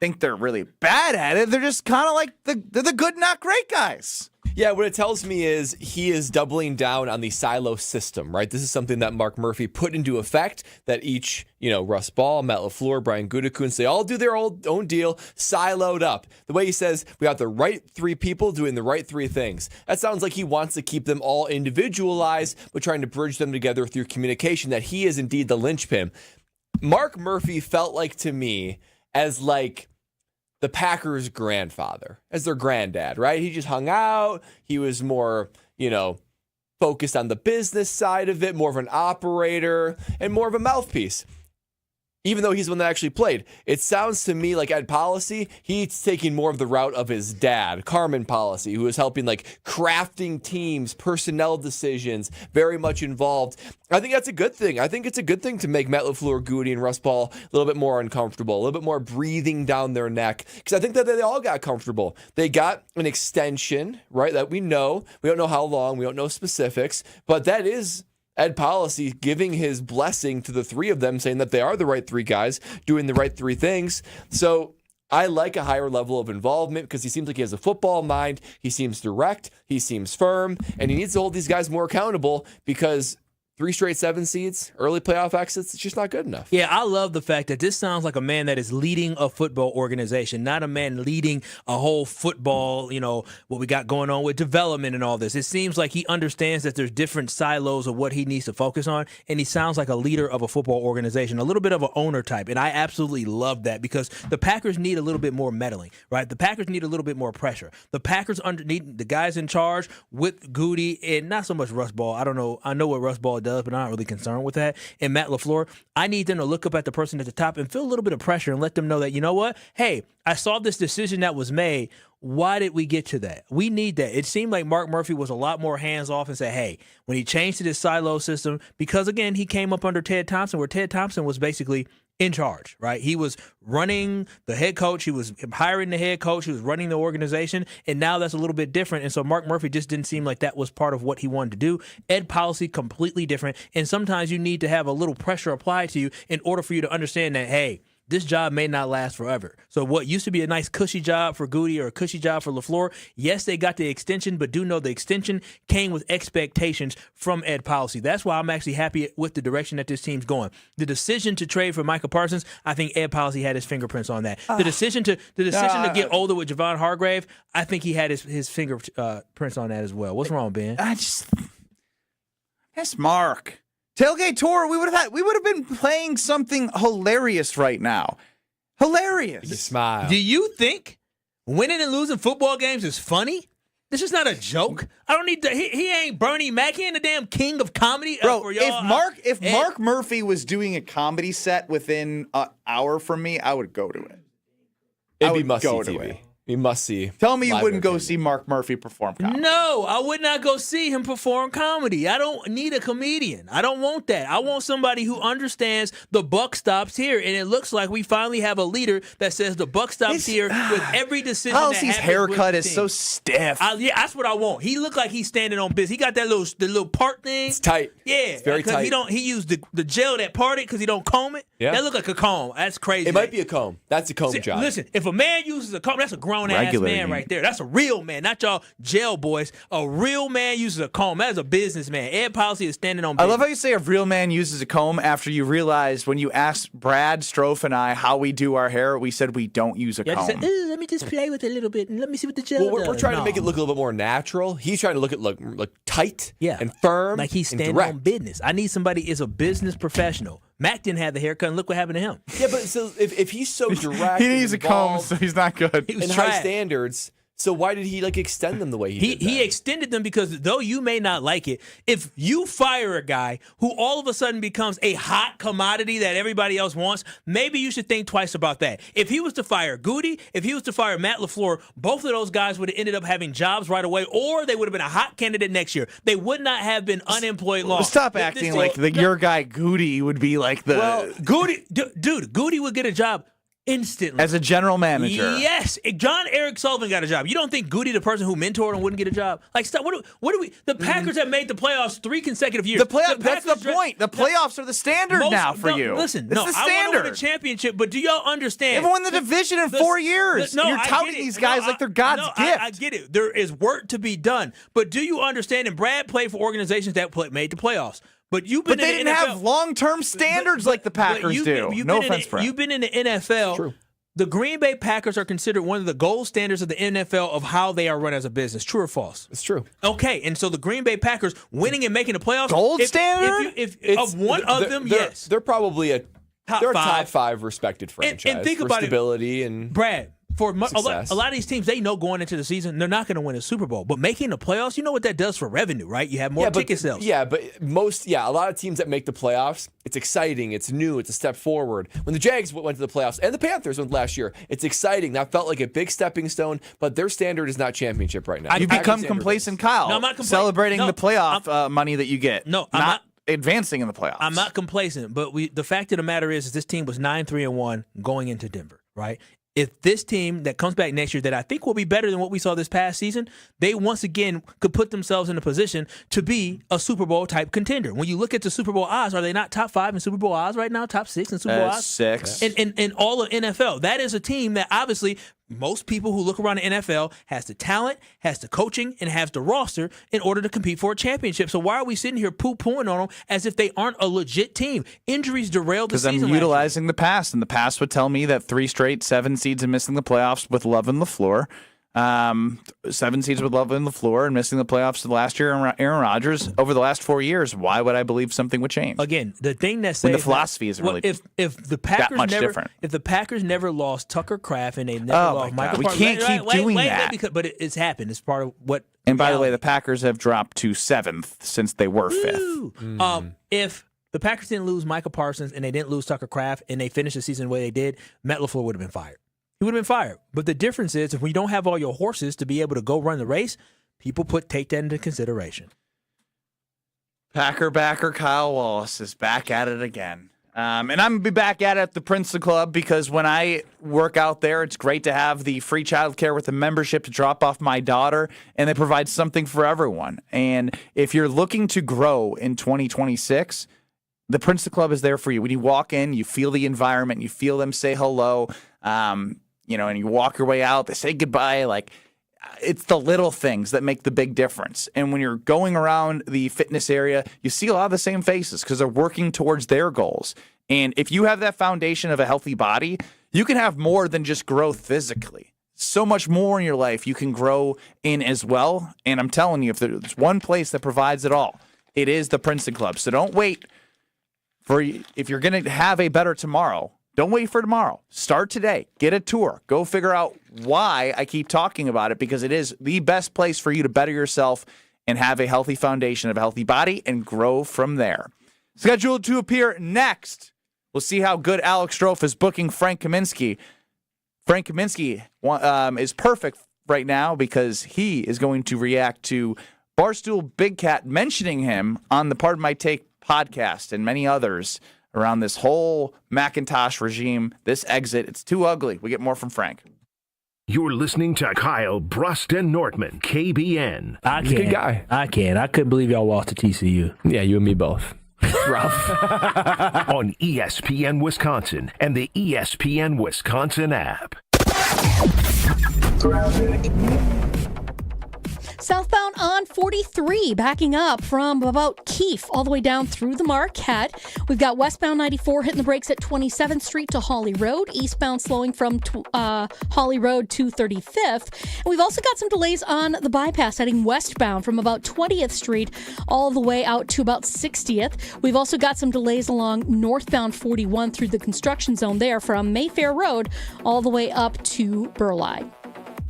think they're really bad at it. They're just kind of like they're the good, not great guys. Yeah, what it tells me is he is doubling down on the silo system, right? This is something that Mark Murphy put into effect, that each, Russ Ball, Matt LaFleur, Brian Gutekunst, they all do their own deal, siloed up. The way he says, we got the right three people doing the right three things. That sounds like he wants to keep them all individualized, but trying to bridge them together through communication, that he is indeed the linchpin. Mark Murphy felt like to me as like the Packers' grandfather, as their granddad, right? He just hung out. He was more, focused on the business side of it, more of an operator, and more of a mouthpiece. Even though he's the one that actually played. It sounds to me like Ed Policy, he's taking more of the route of his dad, Carmen Policy, who is helping crafting teams, personnel decisions, very much involved. I think that's a good thing. I think it's a good thing to make Matt LaFleur, Goody, and Russ Ball a little bit more uncomfortable, a little bit more breathing down their neck. Because I think that they all got comfortable. They got an extension, right, that we know. We don't know how long. We don't know specifics. But that is Ed Policy giving his blessing to the three of them, saying that they are the right three guys doing the right three things. So I like a higher level of involvement because he seems like he has a football mind. He seems direct. He seems firm. And he needs to hold these guys more accountable because 3 straight 7 seeds, early playoff exits, it's just not good enough. Yeah, I love the fact that this sounds like a man that is leading a football organization, not a man leading a whole football, what we got going on with development and all this. It seems like he understands that there's different silos of what he needs to focus on, and he sounds like a leader of a football organization, a little bit of an owner type, and I absolutely love that because the Packers need a little bit more meddling, right? The Packers need a little bit more pressure. The Packers need the guys in charge with Goody and not so much Russ Ball. I don't know. I know what Russ Ball does, but I'm not really concerned with that. And Matt LaFleur, I need them to look up at the person at the top and feel a little bit of pressure and let them know that, you know what? Hey, I saw this decision that was made. Why did we get to that? We need that. It seemed like Mark Murphy was a lot more hands-off and said, hey, when he changed to this silo system, because, again, he came up under Ted Thompson, where Ted Thompson was basically in charge, right? He was running the head coach. He was hiring the head coach. He was running the organization. And now that's a little bit different. And so Mark Murphy just didn't seem like that was part of what he wanted to do. Ed Policy, completely different. And sometimes you need to have a little pressure applied to you in order for you to understand that, hey, this job may not last forever. So what used to be a nice cushy job for Goody or a cushy job for LaFleur, yes, they got the extension, but do know the extension came with expectations from Ed Policy. That's why I'm actually happy with the direction that this team's going. The decision to trade for Micah Parsons, I think Ed Policy had his fingerprints on that. The decision to get older with Javon Hargrave, I think he had his fingerprints on that as well. What's wrong, Ben? That's Mark. Tailgate Tour, we would have been playing something hilarious right now. Hilarious. You smile. Do you think winning and losing football games is funny? This is not a joke. I don't need to. He ain't Bernie Mac. He ain't the damn king of comedy. Bro, for y'all. if Mark Murphy was doing a comedy set within an hour from me, I would go to it. It'd be must-see TV. You must see. Tell me you wouldn't go see Mark Murphy perform comedy. No, I would not go see him perform comedy. I don't need a comedian. I don't want that. I want somebody who understands the buck stops here. And it looks like we finally have a leader that says the buck stops here with every decision. Policy's haircut is so stiff. Yeah, that's what I want. He looked like he's standing on business. He got that little part thing. It's tight. Yeah, it's very tight. He used the gel that parted because he don't comb it. Yeah. That look like a comb. That's crazy. It might be a comb. That's a comb job. Listen, if a man uses a comb, that's a grown-ass man right there. That's a real man, not y'all jail boys. A real man uses a comb. That is a businessman. Ed Policy is standing on business. I love how you say a real man uses a comb after you realized when you asked Brad, Strofe, and I how we do our hair, we said we don't use a comb. Said, let me just play with it a little bit and let me see what the gel does. We're trying to make it look a little bit more natural. He's trying to look tight and firm. Like he's standing on business. I need somebody who is a business professional. Mac didn't have the haircut, and look what happened to him. Yeah, but so if he's so direct, he needs a comb, so he's not good. He was high standards. So why did he extend them the way he did? He extended them because though you may not like it, if you fire a guy who all of a sudden becomes a hot commodity that everybody else wants, maybe you should think twice about that. If he was to fire Goody, if he was to fire Matt LaFleur, both of those guys would have ended up having jobs right away, or they would have been a hot candidate next year. They would not have been unemployed long. Stop acting like your guy Goody would be like the... Well, Goody would get a job Instantly. As a general manager. Yes. If John Eric Sullivan got a job. You don't think Goody, the person who mentored him, wouldn't get a job? Like, stop. What do we? The Packers have made the playoffs 3 consecutive years. That's the point. The playoffs are the standard now for you. Listen, it's the standard. I want to win a championship, but do y'all understand? They've won the division in 4 years. You're touting these guys like they're God's gift. I get it. There is work to be done. But do you understand? And Brad played for organizations that made the playoffs. But they didn't have long-term standards like the Packers do. No offense, Brad. You've been in the NFL. True. The Green Bay Packers are considered one of the gold standards of the NFL of how they are run as a business. True or false? It's true. Okay, and so the Green Bay Packers winning and making the playoffs. Gold standard? If of one of them, yes. They're probably a top 5 respected franchise. And think for about stability and Brad. For a lot of these teams, they know going into the season they're not going to win a Super Bowl. But making the playoffs, you know what that does for revenue, right? You have more ticket sales. Yeah, but a lot of teams that make the playoffs, it's exciting, it's new, it's a step forward. When the Jags went to the playoffs, and the Panthers went last year, it's exciting. That felt like a big stepping stone, but their standard is not championship right now. You've become complacent, Kyle. No, I'm not celebrating the playoff money that you get. No, I'm not advancing in the playoffs. I'm not complacent, but the fact of the matter is this team was 9-3-1 going into Denver, right? If this team that comes back next year that I think will be better than what we saw this past season, they once again could put themselves in a position to be a Super Bowl type contender. When you look at the Super Bowl odds, are they not top 5 in Super Bowl odds right now? Top 6 in Super Bowl odds? 6. In all of NFL. That is a team that obviously most people who look around the NFL has the talent, has the coaching, and has the roster in order to compete for a championship. So why are we sitting here poo-pooing on them as if they aren't a legit team? Injuries derailed the season. Because I'm utilizing the past, and the past would tell me that 3 straight 7 seeds and missing the playoffs with Love and LaFleur. 7 seeds with Love and LaFleur and missing the playoffs last year. Aaron Rodgers over the last 4 years. Why would I believe something would change? Again, the thing that when the philosophy is really if the Packers that much different. If the Packers never lost Tucker Kraft and they never lost Michael Parsons, we can't keep doing that. But it's happened. It's part of what. And by the way, the Packers have dropped to 7th since they were 5th. If the Packers didn't lose Michael Parsons and they didn't lose Tucker Kraft and they finished the season the way they did, Matt LaFleur would have been fired. He would have been fired. But the difference is, if we don't have all your horses to be able to go run the race, people take that into consideration. Packer backer Kyle Wallace is back at it again. And I'm going to be back at it at the Princeton Club because when I work out there, it's great to have the free childcare with the membership to drop off my daughter, and they provide something for everyone. And if you're looking to grow in 2026, the Princeton Club is there for you. When you walk in, you feel the environment, you feel them say hello. And you walk your way out, they say goodbye. Like, it's the little things that make the big difference. And when you're going around the fitness area, you see a lot of the same faces because they're working towards their goals. And if you have that foundation of a healthy body, you can have more than just growth physically. So much more in your life you can grow in as well. And I'm telling you, if there's one place that provides it all, it is the Princeton Club. So don't wait if you're going to have a better tomorrow. Don't wait for tomorrow. Start today. Get a tour. Go figure out why I keep talking about it, because it is the best place for you to better yourself and have a healthy foundation of a healthy body and grow from there. Scheduled to appear next. We'll see how good Alex Strofe is booking Frank Kaminsky. Frank Kaminsky is perfect right now because he is going to react to Barstool Big Cat mentioning him on the Pardon My Take podcast and many others around this whole McIntosh regime, this exit. It's too ugly. We get more from Frank. You're listening to Kyle Brust and Nortman, KBN. He's a good guy. I couldn't believe y'all lost to TCU. Yeah, you and me both. Rough. On ESPN Wisconsin and the ESPN Wisconsin app. Southbound on 43, backing up from about Keefe all the way down through the Marquette. We've got westbound 94 hitting the brakes at 27th Street to Hawley Road. Eastbound slowing from Hawley Road to 35th. And we've also got some delays on the bypass heading westbound from about 20th Street all the way out to about 60th. We've also got some delays along northbound 41 through the construction zone there from Mayfair Road all the way up to Burleigh.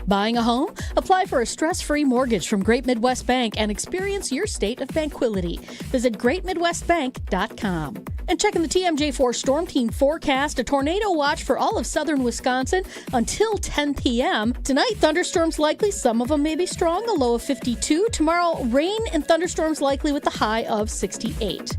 Buying a home? Apply for a stress-free mortgage from Great Midwest Bank and experience your state of tranquility. Visit greatmidwestbank.com. And checking the TMJ4 Storm Team forecast, a tornado watch for all of southern Wisconsin until 10 p.m. Tonight, thunderstorms likely. Some of them may be strong, a low of 52. Tomorrow, rain and thunderstorms likely with a high of 68.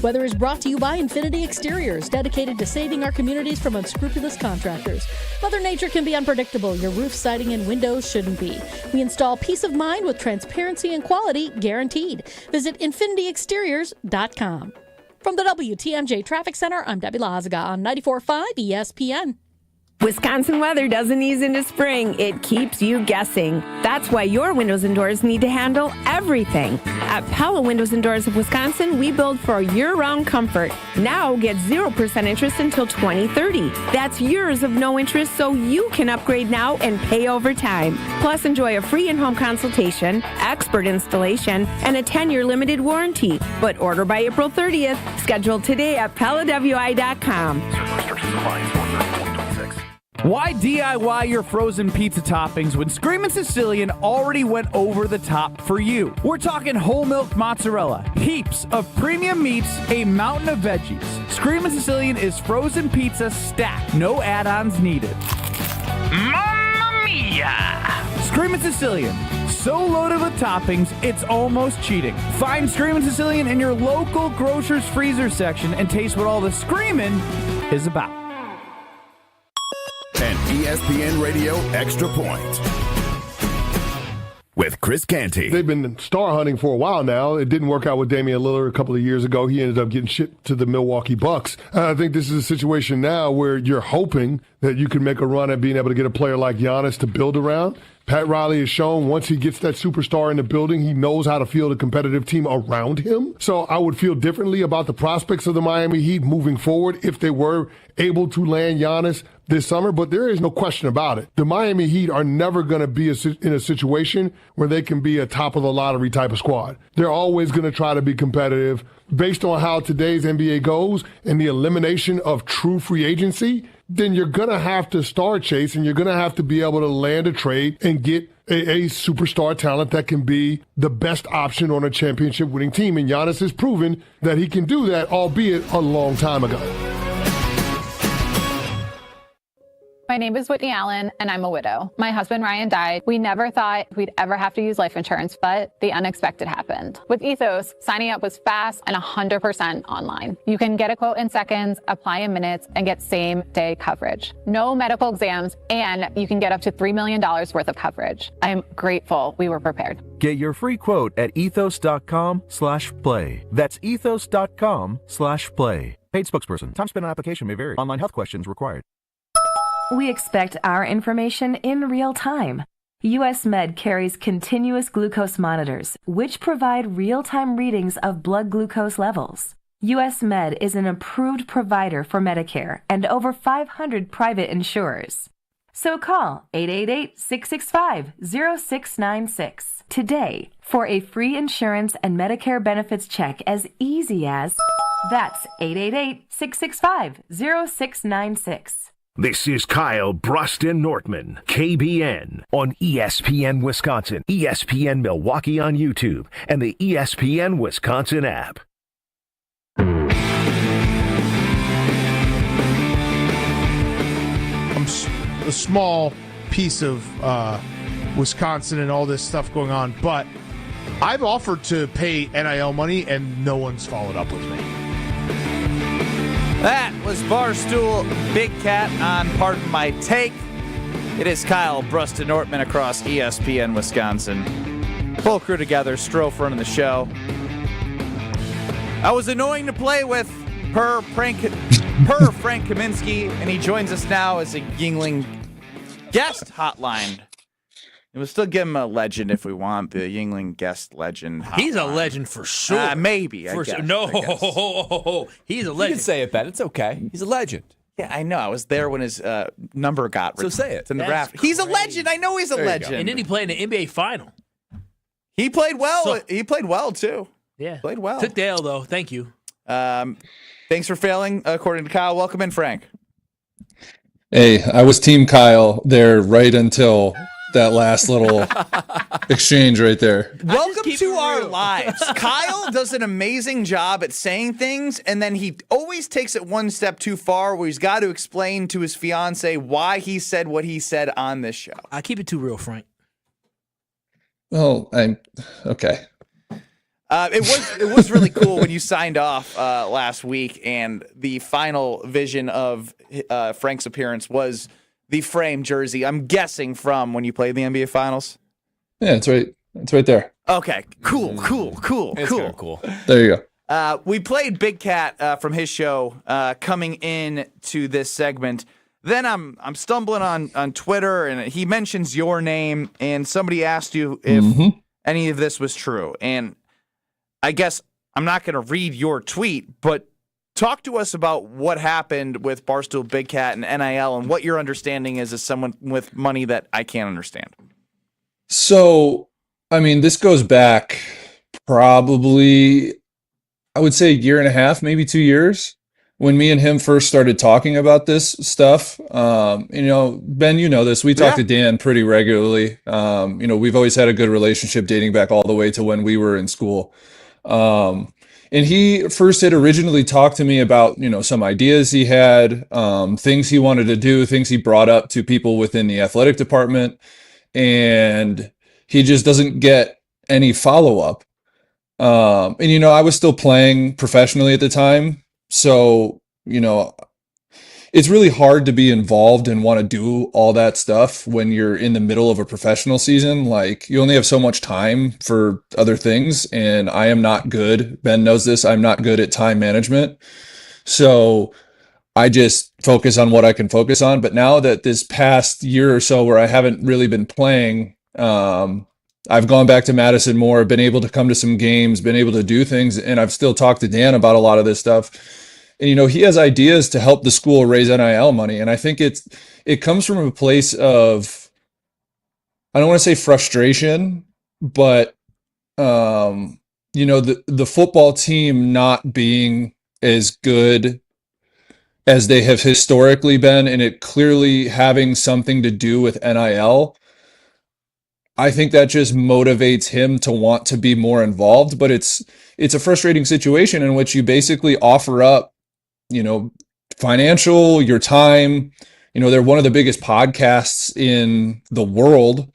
Weather is brought to you by Infinity Exteriors, dedicated to saving our communities from unscrupulous contractors. Mother Nature can be unpredictable. Your roof, siding, and windows shouldn't be. We install peace of mind with transparency and quality guaranteed. Visit infinityexteriors.com. From the WTMJ Traffic Center, I'm Debbie Lazaga on 94.5 ESPN. Wisconsin weather doesn't ease into spring. It keeps you guessing. That's why your windows and doors need to handle everything. At Pella Windows and Doors of Wisconsin, we build for year-round comfort. Now get 0% interest until 2030. That's years of no interest, so you can upgrade now and pay over time. Plus, enjoy a free in-home consultation, expert installation, and a 10-year limited warranty. But order by April 30th. Schedule today at PellaWI.com. Why DIY your frozen pizza toppings when Screamin' Sicilian already went over the top for you? We're talking whole milk mozzarella, heaps of premium meats, a mountain of veggies. Screamin' Sicilian is frozen pizza stacked, no add-ons needed. Mamma mia! Screamin' Sicilian, so loaded with toppings, it's almost cheating. Find Screamin' Sicilian in your local grocer's freezer section and taste what all the screamin' is about. An ESPN Radio Extra Point with Chris Canty. They've been star hunting for a while now. It didn't work out with Damian Lillard a couple of years ago. He ended up getting shipped to the Milwaukee Bucks. I think this is a situation now where you're hoping that you can make a run at being able to get a player like Giannis to build around. Pat Riley has shown once he gets that superstar in the building, he knows how to field a competitive team around him. So I would feel differently about the prospects of the Miami Heat moving forward if they were able to land Giannis this summer. But there is no question about it. The Miami Heat are never going to be in a situation where they can be a top of the lottery type of squad. They're always going to try to be competitive. Based on how today's NBA goes and the elimination of true free agency, then you're going to have to star chase and you're going to have to be able to land a trade and get a superstar talent that can be the best option on a championship winning team. And Giannis has proven that he can do that, albeit a long time ago. My name is Whitney Allen, and I'm a widow. My husband, Ryan, died. We never thought we'd ever have to use life insurance, but the unexpected happened. With Ethos, signing up was fast and 100% online. You can get a quote in seconds, apply in minutes, and get same-day coverage. No medical exams, and you can get up to $3 million worth of coverage. I'm grateful we were prepared. Get your free quote at ethos.com/play. That's ethos.com/play. Paid spokesperson. Time spent on application may vary. Online health questions required. We expect our information in real time. US Med carries continuous glucose monitors, which provide real-time readings of blood glucose levels. US Med is an approved provider for Medicare and over 500 private insurers. So call 888-665-0696 today for a free insurance and Medicare benefits check as easy as... That's 888-665-0696. This is Kyle Brust Nortman, KBN, on ESPN Wisconsin, ESPN Milwaukee on YouTube, and the ESPN Wisconsin app. I'm a small piece of Wisconsin and all this stuff going on, but I've offered to pay NIL money, and no one's followed up with me. That was Barstool Big Cat on Pardon My Take. It is Kyle Brust Nortman across ESPN Wisconsin. Full crew together, Strofe running the show. I was annoying to play with per Frank Kaminsky, and he joins us now as a Yingling guest hotline. We'll still give him a legend if we want, the Yingling guest legend hotline. He's a legend for sure. Maybe, I for guess. Sure. No, he's a legend. You can say it, Ben. It's okay. He's a legend. Yeah, I know. I was there when his number got So say it. It's in the draft. He's a legend. I know he's a legend. And then he played in the NBA final. He played well. He played well, too. Yeah. Played well. Took the L, though. Thank you. Thanks for failing, according to Kyle. Welcome in, Frank. Hey, I was Team Kyle there right until that last little exchange right there. Welcome to our lives. Kyle does an amazing job at saying things, and then he always takes it one step too far where he's got to explain to his fiance why he said what he said on this show. I keep it too real, Frank. Well, I'm okay. It was really cool when you signed off last week, and the final vision of Frank's appearance was the frame jersey. I'm guessing from when you played the NBA Finals. Yeah, it's right. It's right there. Okay, cool. It's kinda cool. There you go. We played Big Cat from his show coming in to this segment. Then I'm stumbling on Twitter, and he mentions your name, and somebody asked you if any of this was true. And I guess I'm not going to read your tweet, but talk to us about what happened with Barstool Big Cat and NIL and what your understanding is as someone with money that I can't understand. So, I mean, this goes back probably, I would say, a year and a half, maybe 2 years, when me and him first started talking about this stuff. Ben, you know this. We talk to Dan pretty regularly. We've always had a good relationship dating back all the way to when we were in school. And he first had originally talked to me about, some ideas he had, things he wanted to do, things he brought up to people within the athletic department. And he just doesn't get any follow-up. I was still playing professionally at the time. So, it's really hard to be involved and want to do all that stuff when you're in the middle of a professional season. Like, you only have so much time for other things, and I am not good. Ben knows this. I'm not good at time management. So I just focus on what I can focus on. But now that this past year or so where I haven't really been playing, I've gone back to Madison more, been able to come to some games, been able to do things, and I've still talked to Dan about a lot of this stuff. And, he has ideas to help the school raise NIL money. And I think it comes from a place of, I don't want to say frustration, but, the football team not being as good as they have historically been, and it clearly having something to do with NIL. I think that just motivates him to want to be more involved, but it's a frustrating situation in which you basically offer up, financial, your time. They're one of the biggest podcasts in the world.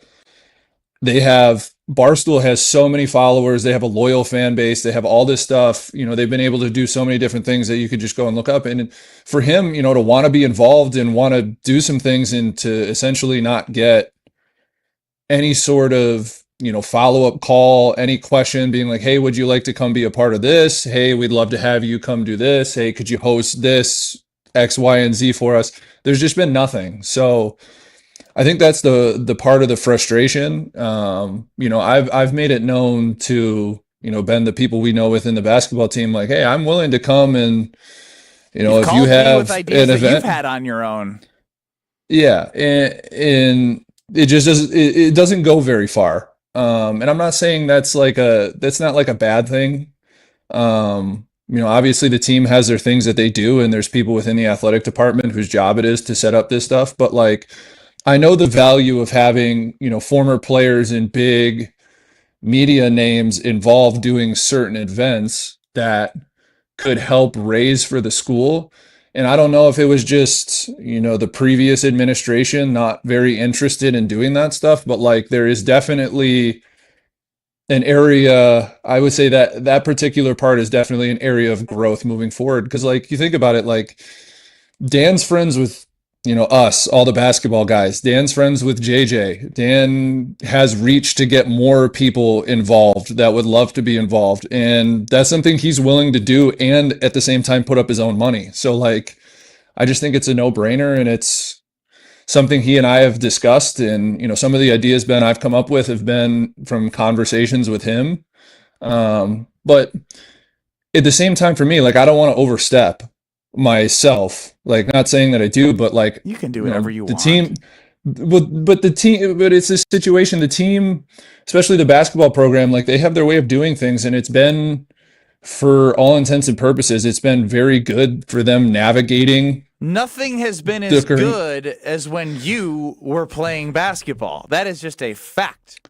Barstool has so many followers. They have a loyal fan base. They have all this stuff. They've been able to do so many different things that you could just go and look up. And for him, to want to be involved and want to do some things and to essentially not get any sort of, follow-up call, any question being like, hey, would you like to come be a part of this? Hey, we'd love to have you come do this. Hey, could you host this X, Y, and Z for us? There's just been nothing. So I think that's the part of the frustration. I've made it known to, Ben, the people we know within the basketball team, like, hey, I'm willing to come and, if you have an event that you've had on your own. Yeah. And it just doesn't go very far. And I'm not saying that's not like a bad thing. Obviously the team has their things that they do, and there's people within the athletic department whose job it is to set up this stuff. But like, I know the value of having, former players and big media names involved doing certain events that could help raise for the school. And I don't know if it was just, the previous administration not very interested in doing that stuff, but like, there is definitely an area, I would say that particular part is definitely an area of growth moving forward. Because like, you think about it, like, Dan's friends with, us, all the basketball guys. Dan's friends with JJ. Dan has reach to get more people involved that would love to be involved. And that's something he's willing to do, and at the same time put up his own money. So like, I just think it's a no-brainer, and it's something he and I have discussed. And, some of the ideas, Ben, I've come up with have been from conversations with him. But at the same time, for me, like, I don't want to overstep myself, like, not saying that I do, but like, you can do whatever you want. But it's this situation, the team, especially the basketball program, like, they have their way of doing things, and it's been, for all intents and purposes, it's been very good for them navigating. Nothing has been as good as when you were playing basketball. That is just a fact.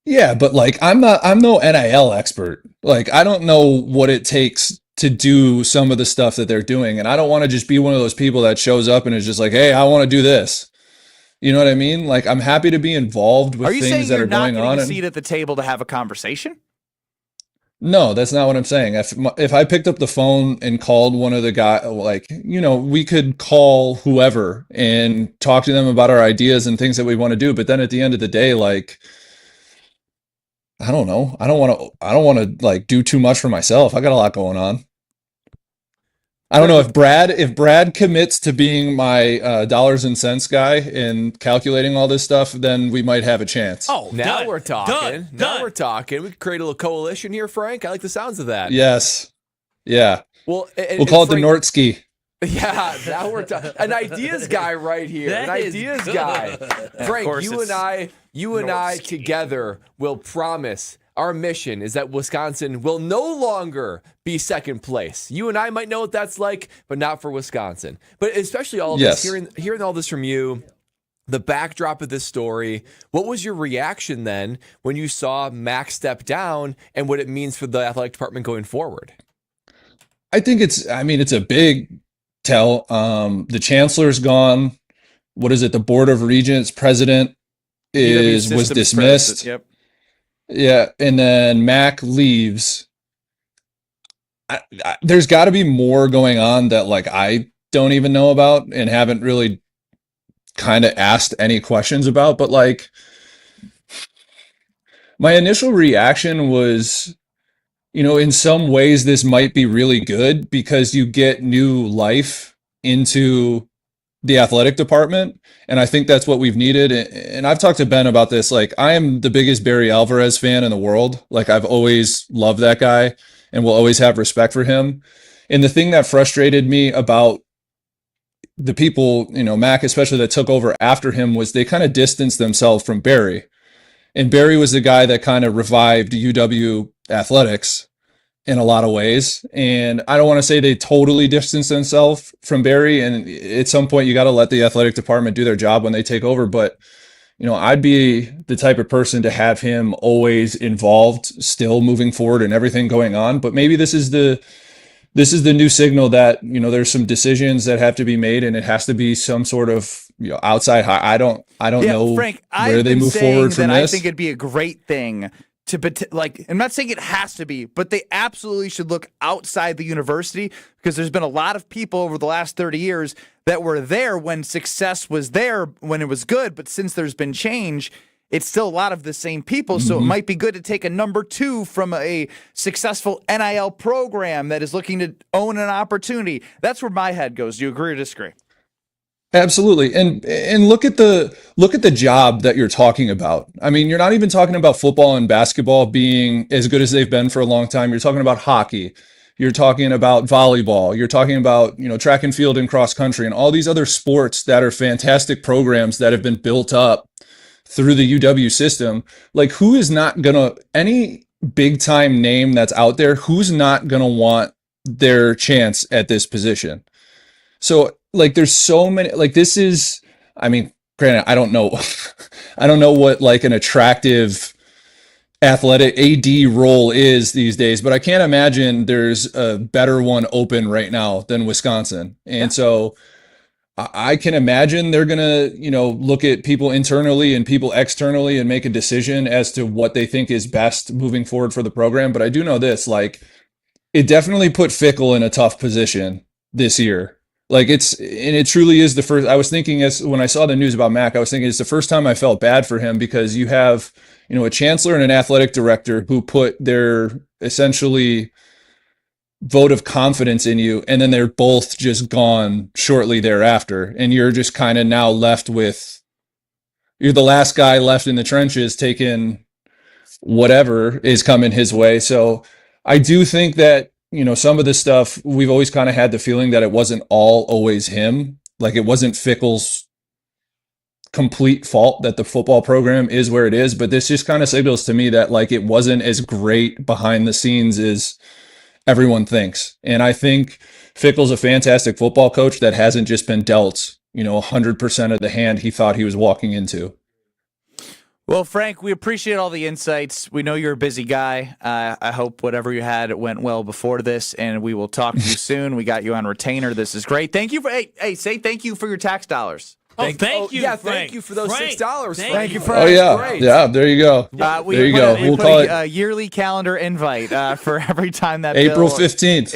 Yeah, but like, I'm no NIL expert. Like, I don't know what it takes to do some of the stuff that they're doing. And I don't want to just be one of those people that shows up and is just like, hey, I want to do this. You know what I mean? Like, I'm happy to be involved with things that are going on. Are you saying you're not getting a seat at the table to have a conversation? No, that's not what I'm saying. If I picked up the phone and called one of the guys, like, we could call whoever and talk to them about our ideas and things that we want to do. But then at the end of the day, like, I don't know. I don't want to like do too much for myself. I got a lot going on. I don't know if Brad commits to being my dollars and cents guy and calculating all this stuff, then we might have a chance. Oh, now we're talking. We're talking. We could create a little coalition here, Frank. I like the sounds of that. Yes. Yeah. Well, we'll call it the Nortski. Yeah, now we're talking. An ideas guy right here. An ideas guy. Frank, you and I together will promise. Our mission is that Wisconsin will no longer be second place. You and I might know what that's like, but not for Wisconsin. But especially all of this, hearing all this from you, the backdrop of this story, what was your reaction then when you saw Mac step down and what it means for the athletic department going forward? I think it's a big tell. The chancellor's gone. What is it? The Board of Regents president was dismissed. Yep. Yeah, and then Mac leaves. There's got to be more going on that like I don't even know about and haven't really kind of asked any questions about. But like, my initial reaction was, in some ways this might be really good because you get new life into the athletic department. And I think that's what we've needed. And I've talked to Ben about this. Like, I am the biggest Barry Alvarez fan in the world. Like, I've always loved that guy and will always have respect for him. And the thing that frustrated me about the people, Mac especially, that took over after him was they kind of distanced themselves from Barry. And Barry was the guy that kind of revived UW athletics in a lot of ways. And I don't want to say they totally distance themselves from Barry. And at some point you got to let the athletic department do their job when they take over. But, I'd be the type of person to have him always involved, still moving forward and everything going on. But maybe this is the new signal that, there's some decisions that have to be made and it has to be some sort of, outside. I don't know, Frank, where they move forward from this. I think it'd be a great thing I'm not saying it has to be, but they absolutely should look outside the university because there's been a lot of people over the last 30 years that were there when success was there, when it was good. But since there's been change, it's still a lot of the same people. So it might be good to take a number 2 from a successful NIL program that is looking to own an opportunity. That's where my head goes. Do you agree or disagree? Absolutely. And look at the job that you're talking about. I mean, you're not even talking about football and basketball being as good as they've been for a long time. You're talking about hockey. You're talking about volleyball. You're talking about, track and field and cross country and all these other sports that are fantastic programs that have been built up through the UW system. Like, who is not going to, any big time name that's out there, who's not going to want their chance at this position? So, like, there's so many, like, this is, I mean, granted, I don't know what like an attractive athletic AD role is these days, but I can't imagine there's a better one open right now than Wisconsin. And so I can imagine they're going to, look at people internally and people externally and make a decision as to what they think is best moving forward for the program. But I do know this, like, it definitely put Fickell in a tough position this year. Like, it truly is the first. I was thinking, when I saw the news about Mac, I was thinking it's the first time I felt bad for him because you have, a chancellor and an athletic director who put their essentially vote of confidence in you, and then they're both just gone shortly thereafter, and you're just kind of now left with, you're the last guy left in the trenches taking whatever is coming his way. So I do think that, some of the stuff, we've always kind of had the feeling that it wasn't all always him. Like, it wasn't Fickell's complete fault that the football program is where it is. But this just kind of signals to me that, like, it wasn't as great behind the scenes as everyone thinks. And I think Fickell's a fantastic football coach that hasn't just been dealt, 100% of the hand he thought he was walking into. Well, Frank, we appreciate all the insights. We know you're a busy guy. I hope whatever you had went well before this, and we will talk to you soon. We got you on retainer. This is great. Thank you for say thank you for your tax dollars. Thank you. Yeah, Frank. thank you for those $6. Thank you, Frank. Oh yeah, Great. yeah. There you go. There you go. We'll call it a yearly calendar invite for every time that April bill, 15th.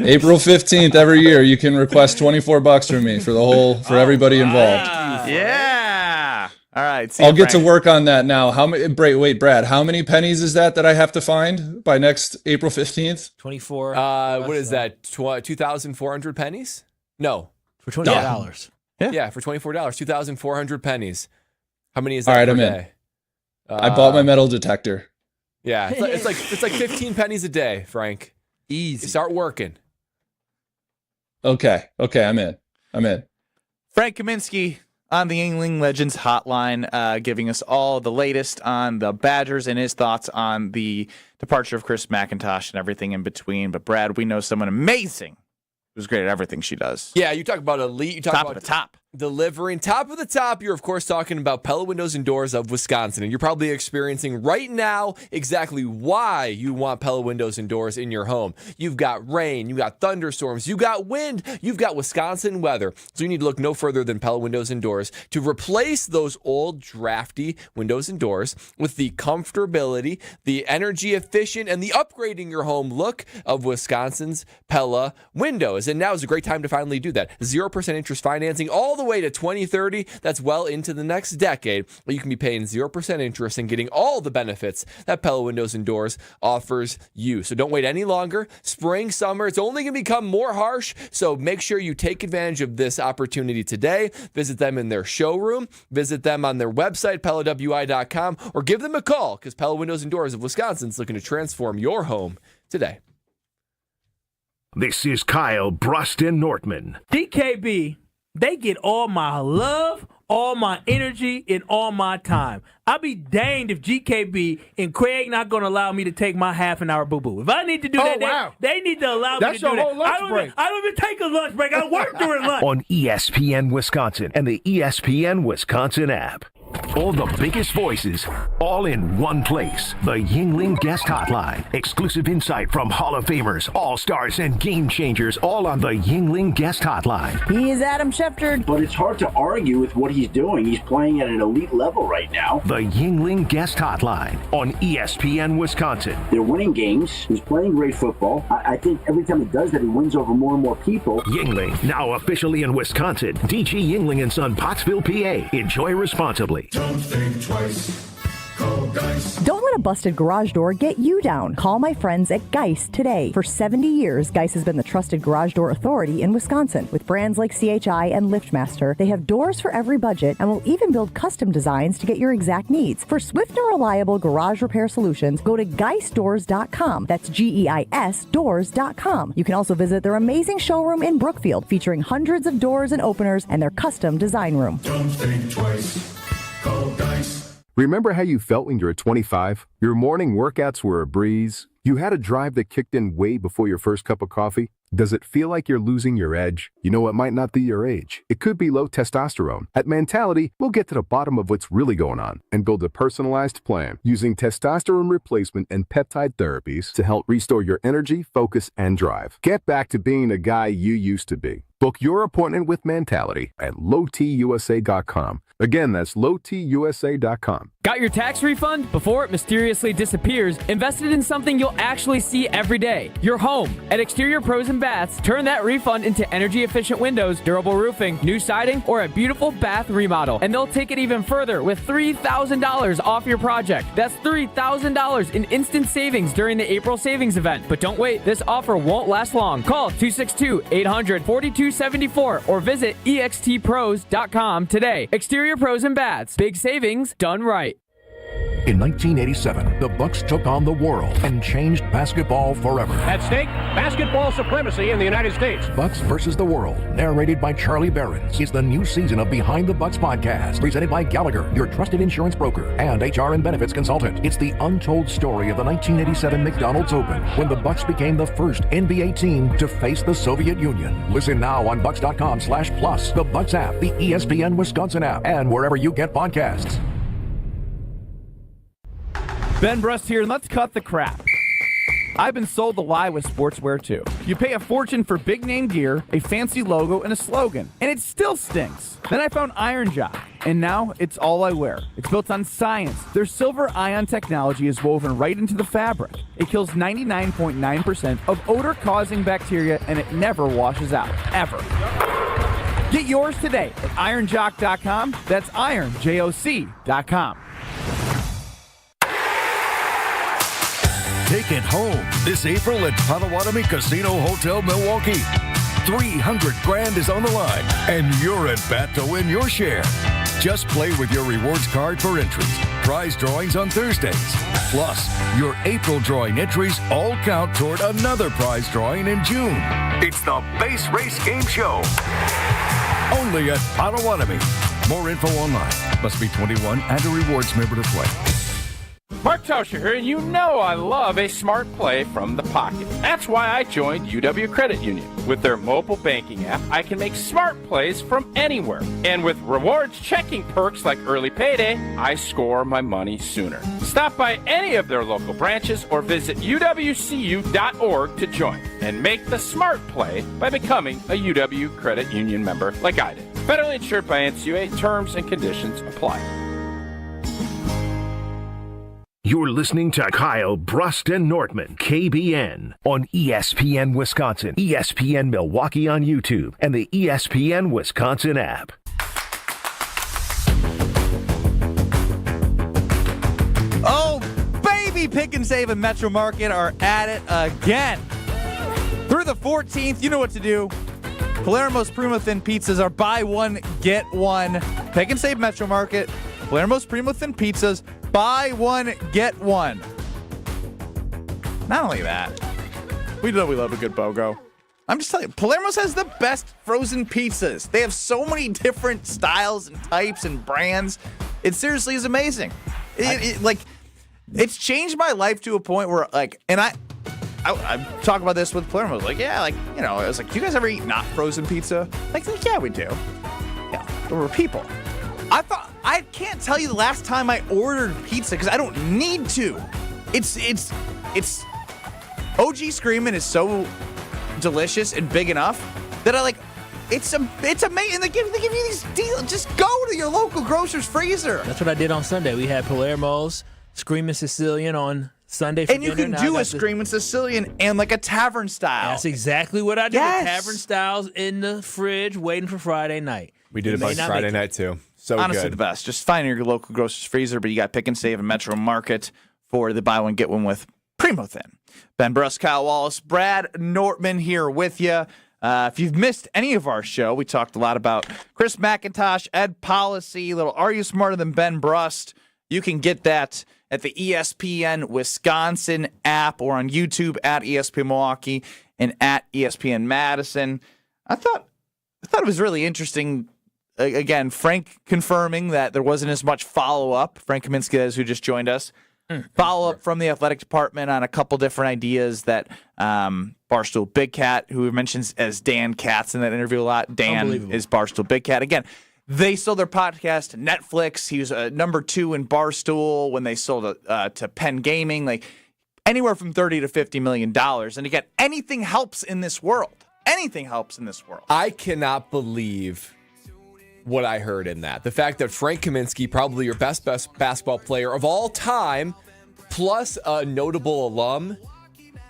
April 15th every year. You can request $24 from me for everybody involved. Yeah. All right. I'll get to work on that now. Wait, Brad. How many pennies is that I have to find by next April 15th? 24. What is that? 2,400 pennies? No, for $24. Yeah, for $24, 2,400 pennies. How many is that? All right, per I'm day? I bought my metal detector. Yeah, it's like 15 pennies a day, Frank. Easy. Start working. Okay, I'm in. Frank Kaminsky on the Yingling Legends hotline, giving us all the latest on the Badgers and his thoughts on the departure of Chris McIntosh and everything in between. But Brad, we know someone amazing who's great at everything she does. Yeah, you talk about elite. You talk Top about of the top. Delivering top of the top. You're, of course, talking about Pella Windows and Doors of Wisconsin. And you're probably experiencing right now exactly why you want Pella Windows and Doors in your home. You've got rain, you've got thunderstorms, you've got wind, you've got Wisconsin weather. So you need to look no further than Pella Windows and Doors to replace those old drafty windows and doors with the comfortability, the energy efficient, and the upgrading your home look of Wisconsin's Pella Windows. And now is a great time to finally do that. 0% interest financing all the way to 2030. That's well into the next decade. You can be paying 0% interest and getting all the benefits that Pella Windows and Doors offers you. So don't wait any longer. Spring, summer, it's only going to become more harsh. So make sure you take advantage of this opportunity today. Visit them in their showroom. Visit them on their website, PellaWI.com, or give them a call because Pella Windows and Doors of Wisconsin is looking to transform your home today. This is Kyle Brust Nortman. DKB, they get all my love, all my energy, and all my time. I'll be danged if GKB and Craig not going to allow me to take my half an hour boo-boo. If I need to do that, they need to allow me to do that. That's your whole lunch break. I don't even take a lunch break. I work during lunch. On ESPN Wisconsin and the ESPN Wisconsin app. All the biggest voices, all in one place. The Yingling Guest Hotline. Exclusive insight from Hall of Famers, All-Stars, and Game Changers, all on the Yingling Guest Hotline. He is Adam Schefter. But it's hard to argue with what he's doing. He's playing at an elite level right now. The Yingling Guest Hotline on ESPN Wisconsin. They're winning games. He's playing great football. I think every time he does that, he wins over more and more people. Yingling, now officially in Wisconsin. DG Yingling & Son, Pottsville, PA. Enjoy responsibly. Don't think twice. Call Geist. Don't let a busted garage door get you down. Call my friends at Geist today. For 70 years, Geist has been the trusted garage door authority in Wisconsin. With brands like CHI and LiftMaster, they have doors for every budget and will even build custom designs to get your exact needs. For swift and reliable garage repair solutions, go to geistdoors.com. That's GEIS doors.com. You can also visit their amazing showroom in Brookfield, featuring hundreds of doors and openers and their custom design room. Don't think twice. Call Geist. Remember how you felt when you were 25? Your morning workouts were a breeze. You had a drive that kicked in way before your first cup of coffee. Does it feel like you're losing your edge? You know, it might not be your age. It could be low testosterone. At Mentality, we'll get to the bottom of what's really going on and build a personalized plan using testosterone replacement and peptide therapies to help restore your energy, focus, and drive. Get back to being the guy you used to be. Book your appointment with Mentality at lowtusa.com. Again, that's lowtusa.com. Got your tax refund? Before it mysteriously disappears, invested in something you'll actually see every day. Your home. At Exterior Pros and Baths, turn that refund into energy-efficient windows, durable roofing, new siding, or a beautiful bath remodel. And they'll take it even further with $3,000 off your project. That's $3,000 in instant savings during the April savings event. But don't wait, this offer won't last long. Call 262-800-4274 or visit extpros.com today. Exterior Pros and Baths. Big savings done right. In 1987, the Bucks took on the world and changed basketball forever. At stake, basketball supremacy in the United States. Bucks versus the World, narrated by Charlie Behrens, is the new season of Behind the Bucks podcast, presented by Gallagher, your trusted insurance broker and HR and benefits consultant. It's the untold story of the 1987 McDonald's Open, when the Bucks became the first NBA team to face the Soviet Union. Listen now on Bucks.com/plus, the Bucks app, the ESPN Wisconsin app, and wherever you get podcasts. Ben Brust here, and let's cut the crap. I've been sold the lie with sportswear too. You pay a fortune for big name gear, a fancy logo, and a slogan, and it still stinks. Then I found Iron Jock, and now it's all I wear. It's built on science. Their silver ion technology is woven right into the fabric. It kills 99.9% of odor-causing bacteria, and it never washes out, ever. Get yours today at ironjock.com. That's ironjoc.com. Take it home this April at Potawatomi Casino Hotel Milwaukee. 300 grand is on the line, and you're at bat to win your share. Just play with your rewards card for entries, prize drawings on Thursdays. Plus, your April drawing entries all count toward another prize drawing in June. It's the Base Race Game Show. Only at Potawatomi. More info online. Must be 21 and a rewards member to play. Mark Tauscher here, and you know I love a smart play from the pocket. That's why I joined UW Credit Union. With their mobile banking app, I can make smart plays from anywhere. And with rewards checking perks like early payday, I score my money sooner. Stop by any of their local branches or visit uwcu.org to join and make the smart play by becoming a UW Credit Union member like I did. Federally insured by NCUA. Terms and conditions apply. You're listening to Kyle Brust and Nortman, KBN, on ESPN Wisconsin, ESPN Milwaukee on YouTube, and the ESPN Wisconsin app. Oh, baby, Pick and Save and Metro Market are at it again. Through the 14th, you know what to do. Palermo's Primo Thin Pizzas are buy one, get one. Pick and Save Metro Market, Palermo's Primo Thin Pizzas, buy one, get one. Not only that, we know we love a good BOGO. I'm just telling you, Palermo's has the best frozen pizzas. They have so many different styles and types and brands. It seriously is amazing. It's changed my life to a point where, like, and I talk about this with Palermo. Like, yeah, like, you know, I was like, do you guys ever eat not frozen pizza? Like, yeah, we do. Yeah, there were people. I can't tell you the last time I ordered pizza because I don't need to. It's OG Screamin' is so delicious and big enough that I like. It's amazing. They give you these deals. Just go to your local grocer's freezer. That's what I did on Sunday. We had Palermo's Screamin' Sicilian on Sunday for and you dinner. can do a Screamin' Sicilian and like a tavern style. That's exactly what I did. Yes. Tavern styles in the fridge, waiting for Friday night. We did it by Friday night too. So honestly, good. The best. Just find your local grocer's freezer, but you got Pick and Save and Metro Market for the buy one, get one with Primo Thin. Ben Brust, Kyle Wallace, Brad Nortman here with you. If you've missed any of our show, we talked a lot about Chris McIntosh, Ed Policy, little Are You Smarter Than Ben Brust? You can get that at the ESPN Wisconsin app or on YouTube at ESPN Milwaukee and at ESPN Madison. I thought it was really interesting. Again, Frank confirming that there wasn't as much follow-up. Frank Kaminsky, who just joined us. Follow-up from the athletic department on a couple different ideas that Barstool Big Cat, who mentions as Dan Katz in that interview a lot. Dan is Barstool Big Cat. Again, they sold their podcast to Netflix. He was number 2 in Barstool when they sold it to Penn Gaming. Like anywhere from $30 to $50 million. And again, anything helps in this world. Anything helps in this world. I cannot believe what I heard in that. The fact that Frank Kaminsky, probably your best basketball player of all time, plus a notable alum,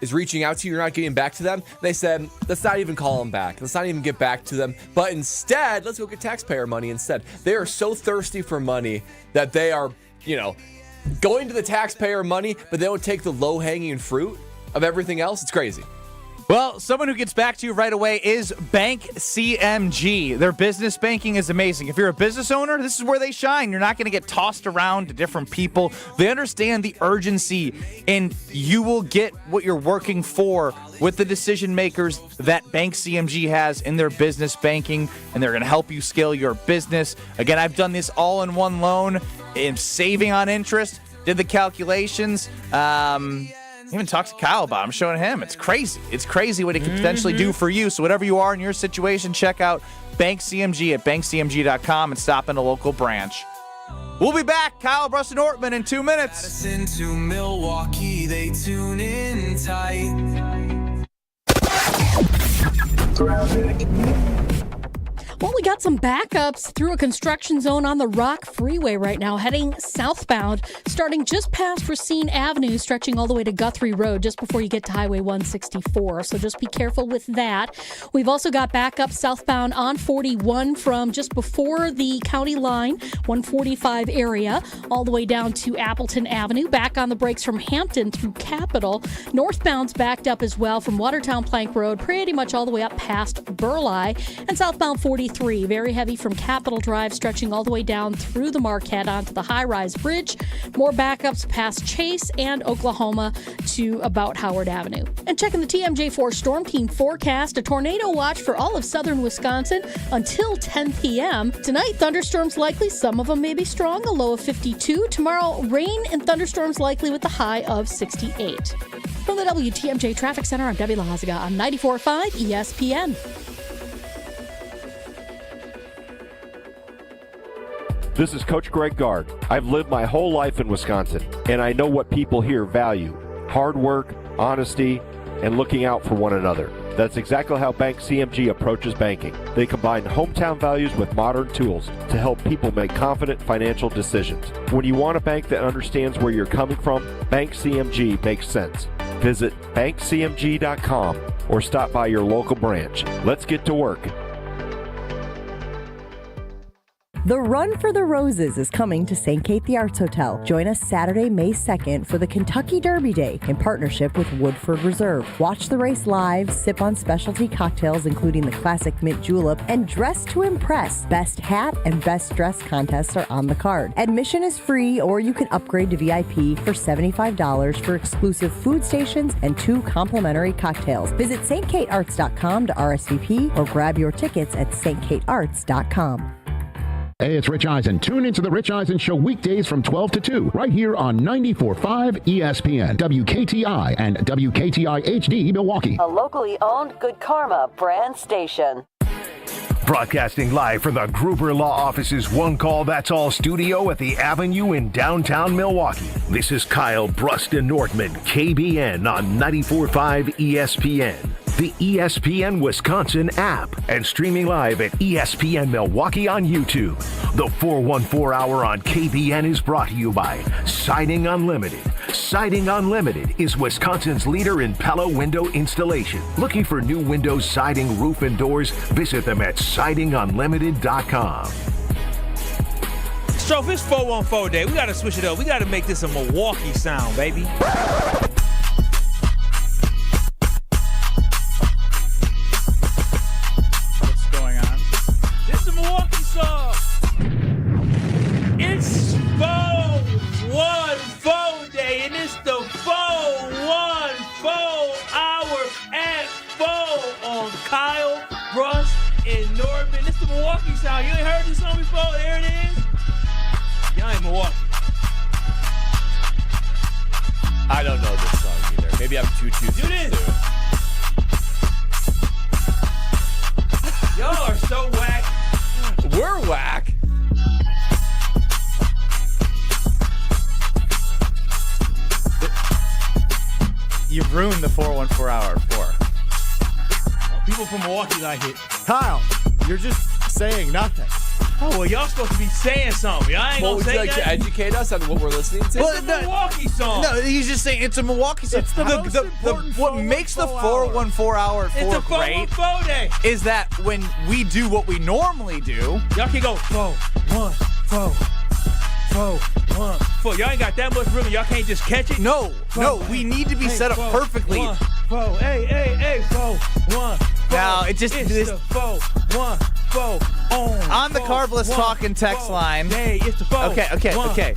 is reaching out to you. You're not getting back to them. They said, let's not even call them back. Let's not even get back to them. But instead, let's go get taxpayer money instead. They are so thirsty for money that they are, going to the taxpayer money, but they don't take the low-hanging fruit of everything else. It's crazy. Well, someone who gets back to you right away is Bank CMG. Their business banking is amazing. If you're a business owner, this is where they shine. You're not going to get tossed around to different people. They understand the urgency, and you will get what you're working for with the decision makers that Bank CMG has in their business banking, and they're going to help you scale your business. Again, I've done this all-in-one loan and saving on interest, did the calculations. Even talked to Kyle about it. I'm showing him. It's crazy. It's crazy what it can potentially do for you. So whatever you are in your situation, check out Bank CMG at bankcmg.com and stop in a local branch. We'll be back. Kyle, Brust, and Nortman in 2 minutes. Madison to Milwaukee, they tune in Well, we got some backups through a construction zone on the Rock Freeway right now, heading southbound, starting just past Racine Avenue, stretching all the way to Guthrie Road, just before you get to Highway 164. So just be careful with that. We've also got backups southbound on 41 from just before the county line, 145 area, all the way down to Appleton Avenue. Back on the brakes from Hampton through Capitol. Northbound's backed up as well from Watertown Plank Road, pretty much all the way up past Burleigh. And southbound 43, very heavy from Capitol Drive, stretching all the way down through the Marquette onto the high-rise bridge. More backups past Chase and Oklahoma to about Howard Avenue. And checking the TMJ4 Storm Team forecast, a tornado watch for all of southern Wisconsin until 10 p.m. Tonight, thunderstorms likely. Some of them may be strong, a low of 52. Tomorrow, rain and thunderstorms likely with a high of 68. From the WTMJ Traffic Center, I'm Debbie Lahaziga on 94.5 ESPN. This is Coach Greg Gard. I've lived my whole life in Wisconsin, and I know what people here value: hard work, honesty, and looking out for one another. That's exactly how Bank CMG approaches banking. They combine hometown values with modern tools to help people make confident financial decisions. When you want a bank that understands where you're coming from, Bank CMG makes sense. Visit bankcmg.com or stop by your local branch. Let's get to work. The Run for the Roses is coming to St. Kate the Arts Hotel. Join us Saturday, May 2nd for the Kentucky Derby Day in partnership with Woodford Reserve. Watch the race live, sip on specialty cocktails including the classic mint julep, and dress to impress. Best hat and best dress contests are on the card. Admission is free, or you can upgrade to VIP for $75 for exclusive food stations and 2 complimentary cocktails. Visit stkatearts.com to RSVP or grab your tickets at stkatearts.com. Hey, it's Rich Eisen. Tune into the Rich Eisen Show weekdays from 12 to 2, right here on 94.5 ESPN, WKTI, and WKTI HD Milwaukee. A locally owned Good Karma brand station. Broadcasting live from the Gruber Law Office's One Call That's All studio at the Avenue in downtown Milwaukee. This is Kyle Brust Nortman, KBN on 94.5 ESPN. The ESPN Wisconsin app, and streaming live at ESPN Milwaukee on YouTube. The 414 Hour on KBN is brought to you by Siding Unlimited. Siding Unlimited is Wisconsin's leader in Pella window installation. Looking for new windows, siding, roof, and doors? Visit them at sidingunlimited.com. So if it's 414 day, we got to switch it up. We got to make this a Milwaukee sound, baby. It's 414 day, and it's the 414 hour at 4 on Kyle, Brust, and Nortman. It's the Milwaukee sound. You ain't heard this song before? There it is. Y'all ain't Milwaukee. I don't know this song either. Maybe I'm too Do this. Y'all are so whack. We're whack. You've ruined the 414 hour for. People from Milwaukee like it. Kyle, you're just saying nothing. Oh, well, y'all supposed to be saying something. Y'all ain't gonna say would you like to educate us on what we're listening to? It's a Milwaukee song. No, he's just saying it's a Milwaukee song. It's the most important what makes the 414 hour It's a great 414 day. is that when we do what we normally do, Y'all can go 414. Y'all ain't got that much rhythm. Y'all can't just catch it. no, we need to be set up perfectly. 414. Hey, 414. Now, it just it's this, the 414 on the Carbless talking text line. Hey, it's the 4. Okay.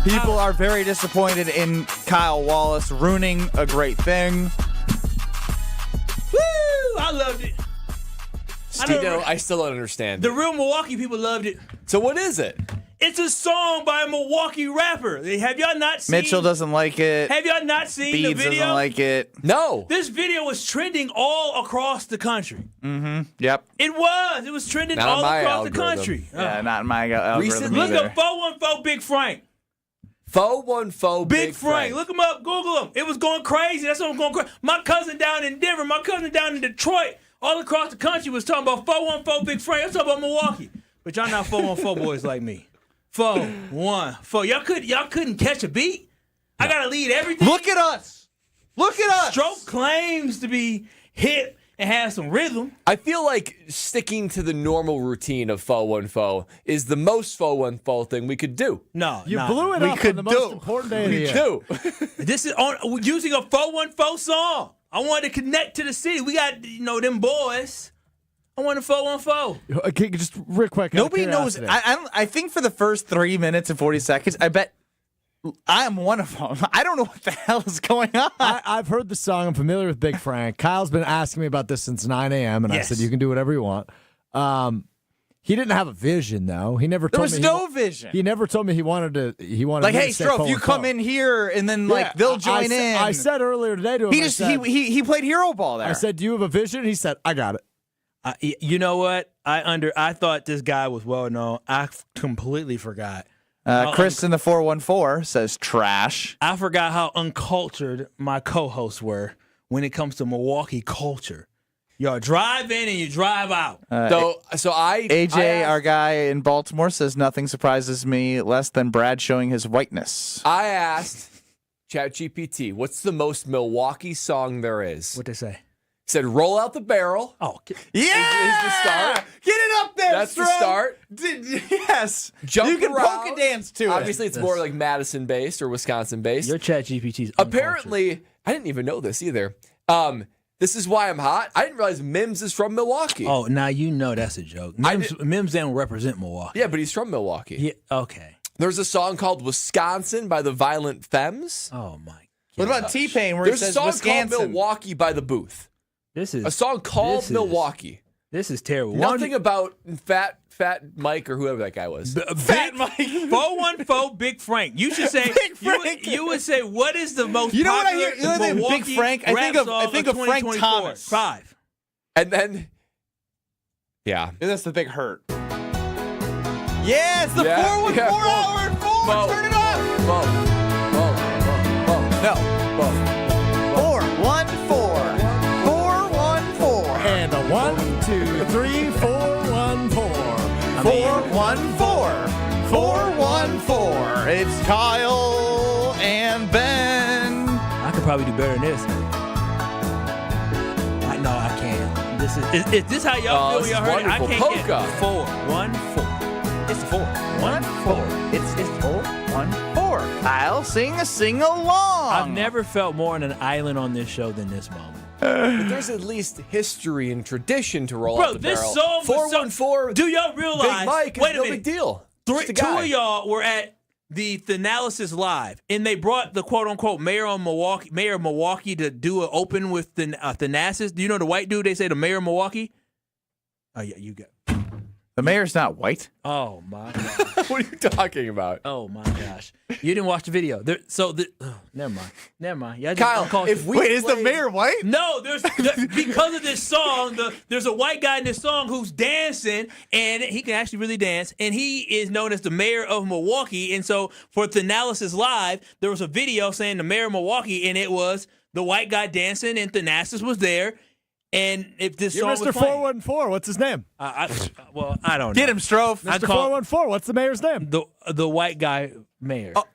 People are very disappointed in Kyle Wallace ruining a great thing. Woo! I loved it. I still don't understand. The real Milwaukee people loved it. So what is it? It's a song by a Milwaukee rapper. Have y'all not seen? Mitchell doesn't like it. Have y'all not seen Beads the video? doesn't like it. No. This video was trending all across the country. Mm-hmm. Yep. It was trending all across the country. Yeah, not in my algorithm Look either. up 414 Big Frank. 414 Big Frank. Look him up. Google him. It was going crazy. That's what was going crazy. My cousin down in Denver, my cousin down in Detroit, all across the country was talking about 414 Big Frank. I'm talking about Milwaukee. But y'all not 414 boys like me. 414. Y'all couldn't catch a beat? I got to lead everything. Look at us. Look at us. Stroke claims to be hip and have some rhythm. I feel like sticking to the normal routine of 414 is the most 414 thing we could do. No, You blew it up on the most important day of the year. This is using a 414 song. I wanted to connect to the city. We got, them boys. I want a 414. Okay, just real quick. Nobody knows. I think for the first 3 minutes and 40 seconds, I bet I am one of them. I don't know what the hell is going on. I've heard the song. I'm familiar with Big Frank. Kyle's been asking me about this since 9 a.m., and Yes. I said, you can do whatever you want. He didn't have a vision, though. He never There told was me no vision. He never told me he wanted to. He wanted Like, me hey, to say Strofe, you 414. come in here, and then they'll join in. I said earlier today to him. He played hero ball there. I said, do you have a vision? He said, I got it. You know what? I thought this guy was well known. I completely forgot. Chris in the 414 says trash. I forgot how uncultured my co-hosts were when it comes to Milwaukee culture. Y'all drive in and you drive out. AJ, our guy in Baltimore, says nothing surprises me less than Brad showing his whiteness. I asked ChatGPT, what's the most Milwaukee song there is? What'd they say? He said, roll out the barrel. Oh, yeah! Is the start. Get it up there, That's the Strofe. start. Yes. Jump you can around. polka dance to it. Obviously, it's more like Madison-based or Wisconsin-based. Your ChatGPT's Apparently, I didn't even know this either. This is why I'm hot. I didn't realize Mims is from Milwaukee. Oh, now you know that's a joke. Mims don't represent Milwaukee. Yeah, but he's from Milwaukee. Yeah, okay. There's a song called Wisconsin by the Violent Femmes. Oh, my God. What about T-Pain where There's he a says song Wisconsin? called Milwaukee by the Booth. This is a song called Milwaukee. This is terrible. Nothing about Fat Mike or whoever that guy was. Fat Mike. 414 Big Frank. You should say Big Frank. You would say what is the most You know what I popular hear? You know what I think of Milwaukee Big Frank? I rap think song of Frank 2024? Thomas. 5. And then, yeah. That's the big hurt. Yeah, it's the 414 hour and 4. Turn it up. No. 414. 414. And a 1, 2, 3, 4, 1, 4. 414. 414. It's Kyle and Ben. I could probably do better than this. No, I can't. Is this how y'all feel? Y'all heard it? I can't polka. get 414. It's 414. It's 414. Kyle, sing along. I've never felt more on an island on this show than this moment. But there's at least history and tradition to roll out the barrel. This song 414. Do y'all realize? Big Mike is wait a no minute. big deal. Two of y'all were at the Thanalysis Live, and they brought the quote-unquote mayor of Milwaukee to do an open with the Thanasis. Do you know the white dude? They say the mayor of Milwaukee. Oh yeah, you got. The mayor's not white. Oh my God. What are you talking about? Oh my gosh. You didn't watch the video. Never mind. Y'all just Kyle, uncultured. is the mayor white? No, because of this song, there's a white guy in this song who's dancing, and he can actually really dance, and he is known as the mayor of Milwaukee. And so for Thanalysis Live, there was a video saying the mayor of Milwaukee, and it was the white guy dancing, and Thanasis was there. And if this You're song Mr. was playing, 414. What's his name? I don't know. Get him, Strofe. Mr. 414. What's the mayor's name? The white guy mayor. Oh.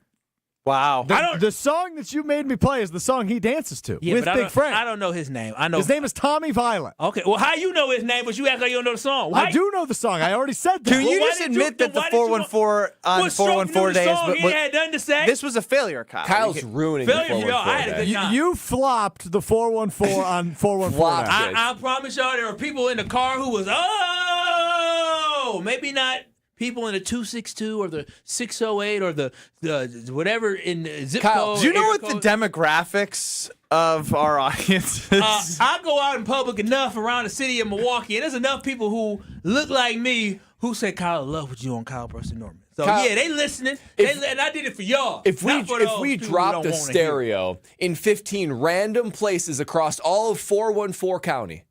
Wow. The song that you made me play is the song he dances to with but Big Frank. I don't know his name. I know his name is Tommy Violent. Okay, well, how you know his name, but you act like you don't know the song? I do know the song. I already said that. Can you just admit that the 414 on 414 days? He had nothing to say. This was a failure, Kyle. Kyle's ruining the 414 I had a good time. You flopped the 414 on 414. I promise y'all, there were people in the car who was maybe not. People in the 262 or the 608 or the whatever in the zip Kyle, code. do you know what the demographics of our audience is? I go out in public enough around the city of Milwaukee, and there's enough people who look like me who say, Kyle, I love what you on Kyle Brust Nortman. So, Kyle, yeah, they listening, and I did it for y'all. If we drop the stereo in 15 random places across all of 414 County.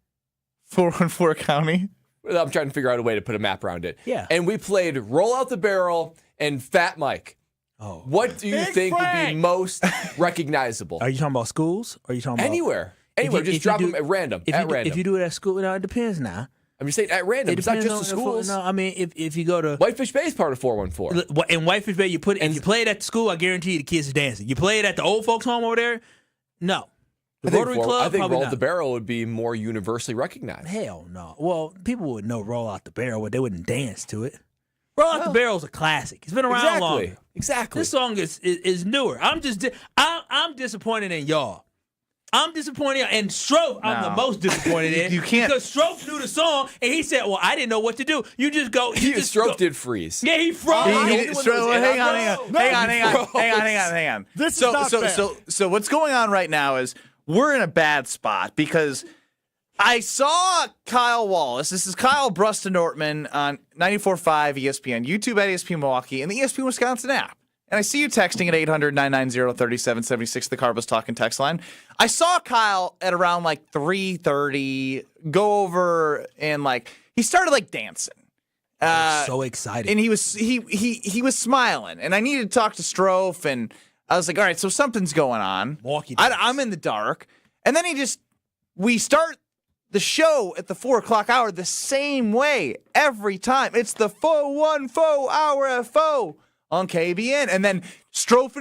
414 County? I'm trying to figure out a way to put a map around it. Yeah. And we played Roll Out the Barrel and Fat Mike. Oh. What do you think would be most recognizable? Are you talking about schools? Or are you talking about Anywhere? Just drop them at random. If you do it at school, it depends now. I'm just saying at random. It's not just the schools. No, I mean if you go to Whitefish Bay is part of 414. In Whitefish Bay, if you play it at the school, I guarantee you the kids are dancing. You play it at the old folks' home over there, no. The Rotary Club, I think probably Roll not. the Barrel would be more universally recognized. Hell no. Well, people would know Roll Out the Barrel, but they wouldn't dance to it. Roll Out the Barrel is a classic. It's been around long. Exactly. This song is newer. I'm disappointed in y'all. I'm disappointed, and Strofe, I'm the most disappointed in. You can't. Because Strofe knew the song, and he said, well, I didn't know what to do. You just go. Strofe did freeze. Yeah, he froze. Hang on. This is not fair. So what's going on right now is we're in a bad spot because I saw Kyle Wallace. This is Kyle Brust Nortman on 94.5 ESPN, YouTube at ESPN Milwaukee, and the ESPN Wisconsin app. And I see you texting at 800-990-3776, the Carbos Talking text line. I saw Kyle at around like 3:30 go over and he started dancing. I was so excited. And he was smiling. And I needed to talk to Strofe, and I was like, all right, so something's going on. I'm in the dark. And then we start the show at the 4 o'clock hour the same way every time. It's the 4-1-4 hour FO on KBN. And then Strofe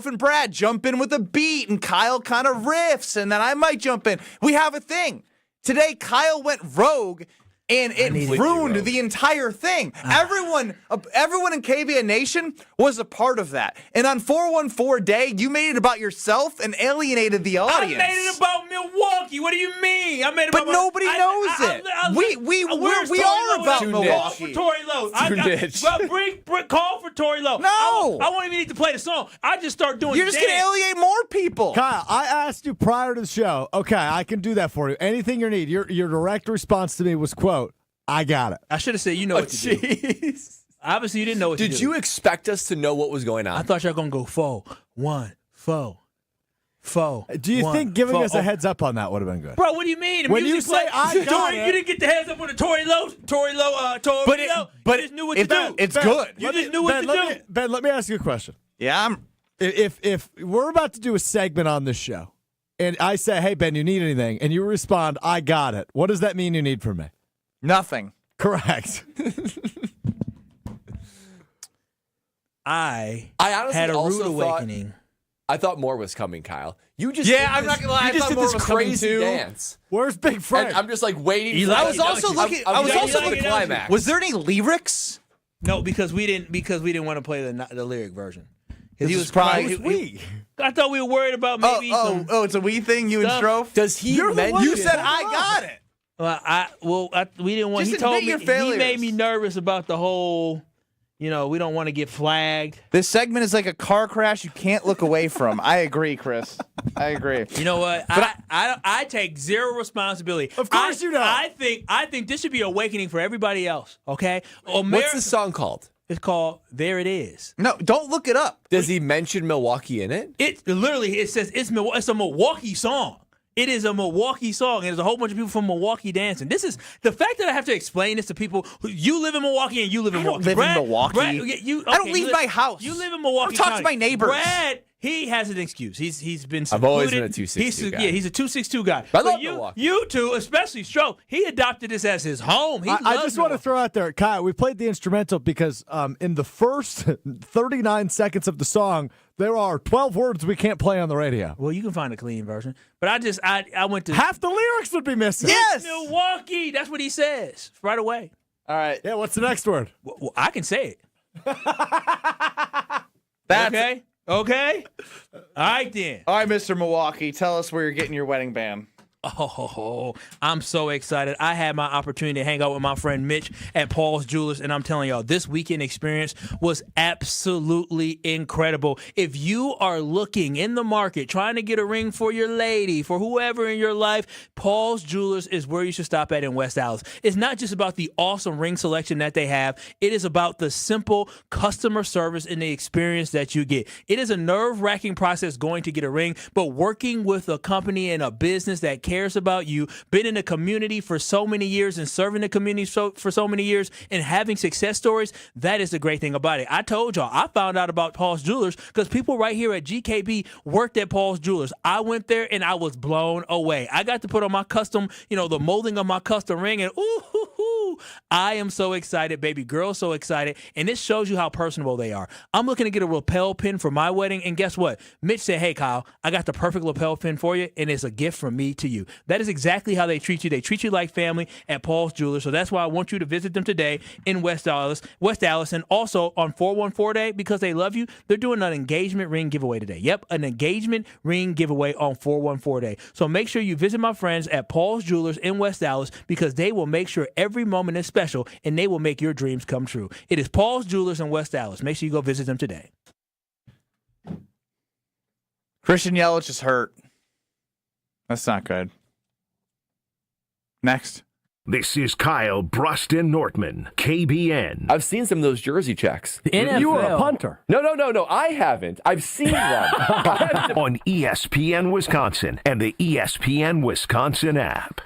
and Brad jump in with a beat, and Kyle kind of riffs, and then I might jump in. We have a thing. Today, Kyle went rogue, and it ruined the entire thing. Everyone in KBN Nation was a part of that. And on 414 Day, you made it about yourself and alienated the audience. I made it about Milwaukee. What do you mean? I made it but about nobody knows it. We are about Milwaukee. Call for Tory Lowe. Call for Tory Lowe. No. I won't even need to play the song. I just start doing You're just going to alienate more people. Kyle, I asked you prior to the show, okay, I can do that for you. Anything you need. Your direct response to me was, quote, I got it. I should have said, you know what to do. Obviously, you didn't know what to do. Did you expect us to know what was going on? I thought y'all going to go 4-1-4. Do you think giving us a heads up on that would have been good? Bro, what do you mean? When you say I got it. You didn't get the heads up on the Tory Lowe. But you just knew what to do. It's good. You just knew what to do. Ben, let me ask you a question. Yeah, If we're about to do a segment on this show, and I say, hey, Ben, you need anything, and you respond, I got it, what does that mean you need from me? Nothing. Correct. I honestly had a rude also awakening. I thought more was coming, Kyle. You just I'm not gonna lie. You just did this crazy coming dance. Where's Big Frank? And I'm just waiting. I was also looking. I was also for the climax. Was there any lyrics? No, because we didn't want to play the lyric version. He was probably. I thought we were worried about maybe. It's a we thing. You and Strofe. Does he? You said I got it. We didn't want. Just he told me. your failures. He made me nervous about the whole. We don't want to get flagged. This segment is like a car crash you can't look away from. I agree, Chris. I agree. You know what? I take zero responsibility. Of course you don't. I think this should be awakening for everybody else. Okay. What's the song called? It's called "There It Is." No, don't look it up. Does he mention Milwaukee in it? It says it's a Milwaukee song. It is a Milwaukee song, and there's a whole bunch of people from Milwaukee dancing. This is the fact that I have to explain this to people. You live in Milwaukee, and you live in Milwaukee. I don't live in Milwaukee. I don't leave my house. You live in Milwaukee. I don't talk to my neighbors. Brad, he has an excuse. He's been secluded. I've always been a 262 guy. Yeah, he's a 262 guy. I love Milwaukee. You two, especially Stroke, he adopted this as his home. I just want to throw out there, Kyle, we played the instrumental because in the first 39 seconds of the song, there are 12 words we can't play on the radio. Well, you can find a clean version. But I went to... Half the lyrics would be missing. Yes! Milwaukee. That's what he says right away. All right. Yeah, what's the next word? Well, I can say it. That's okay? Okay? All right, then. All right, Mr. Milwaukee, tell us where you're getting your wedding band. Oh, I'm so excited. I had my opportunity to hang out with my friend Mitch at Paul's Jewelers, and I'm telling y'all, this weekend experience was absolutely incredible. If you are looking in the market, trying to get a ring for your lady, for whoever in your life, Paul's Jewelers is where you should stop at in West Dallas. It's not just about the awesome ring selection that they have. It is about the simple customer service and the experience that you get. It is a nerve-wracking process going to get a ring, but working with a company and a business that cares about you, been in the community for so many years and serving the community for so many years and having success stories. That is the great thing about it. I told y'all, I found out about Paul's Jewelers because people right here at GKB worked at Paul's Jewelers. I went there and I was blown away. I got to put on my custom, the molding of my custom ring, and I am so excited, baby girl, so excited. And this shows you how personable they are. I'm looking to get a lapel pin for my wedding, and guess what? Mitch said, hey, Kyle, I got the perfect lapel pin for you, and it's a gift from me to you. That is exactly how they treat you. They treat you like family at Paul's Jewelers, so that's why I want you to visit them today in West Dallas, and also on 414 Day, because they love you, they're doing an engagement ring giveaway today. Yep, an engagement ring giveaway on 414 Day. So make sure you visit my friends at Paul's Jewelers in West Dallas, because they will make sure every moment is special, and they will make your dreams come true. It is Paul's Jewelers in West Dallas. Make sure you go visit them today. Christian Yelich is hurt. That's not good. Next. This is Kyle Brust Nortman, KBN. I've seen some of those jersey checks. You were a punter. No. I haven't. I've seen them. On ESPN Wisconsin and the ESPN Wisconsin app.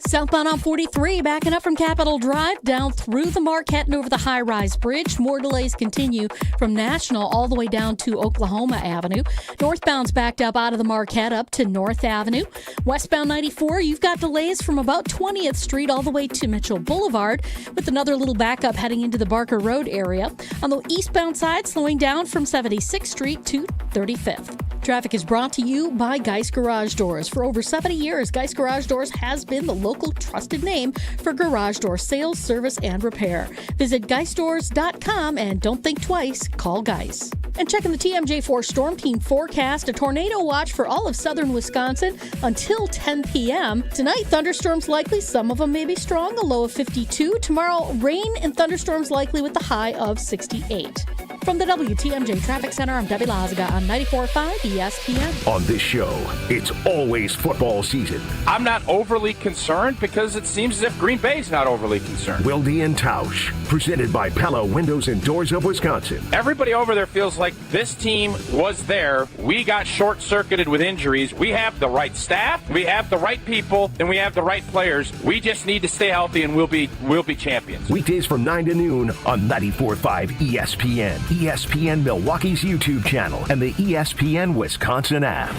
Southbound on 43, backing up from Capitol Drive, down through the Marquette and over the high-rise bridge. More delays continue from National all the way down to Oklahoma Avenue. Northbound's backed up out of the Marquette up to North Avenue. Westbound 94, you've got delays from about 20th Street all the way to Mitchell Boulevard, with another little backup heading into the Barker Road area. On the eastbound side, slowing down from 76th Street to 35th. Traffic is brought to you by Geist Garage Doors. For over 70 years, Geist Garage Doors has been the local trusted name for garage door sales, service, and repair. Visit geistdoors.com and don't think twice, call Geist. And checking the TMJ4 Storm Team forecast, a tornado watch for all of southern Wisconsin until 10 p.m. Tonight, thunderstorms likely. Some of them may be strong, a low of 52. Tomorrow, rain and thunderstorms likely with the high of 68. From the WTMJ Traffic Center, I'm Debbie Lazaga on 94.5 ESPN. On this show, it's always football season. I'm not overly concerned because it seems as if Green Bay's not overly concerned. Wilde and Tausch, presented by Pella Windows and Doors of Wisconsin. Everybody over there feels like this team was there. We got short-circuited with injuries. We have the right staff, we have the right people, and we have the right players. We just need to stay healthy, and we'll be champions. Weekdays from 9 to noon on 94.5 ESPN. ESPN Milwaukee's YouTube channel and the ESPN Wisconsin app.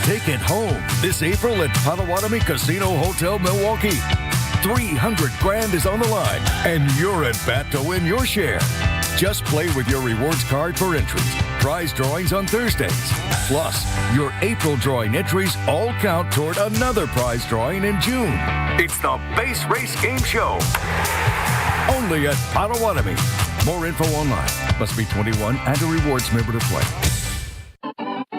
Take it home this April at Potawatomi Casino Hotel Milwaukee. $300,000 is on the line, and you're at bat to win your share. Just play with your rewards card for entries. Prize drawings on Thursdays. Plus, your April drawing entries all count toward another prize drawing in June. It's the Base Race Game Show. Only at Potawatomi. More info online. Must be 21 and a rewards member to play.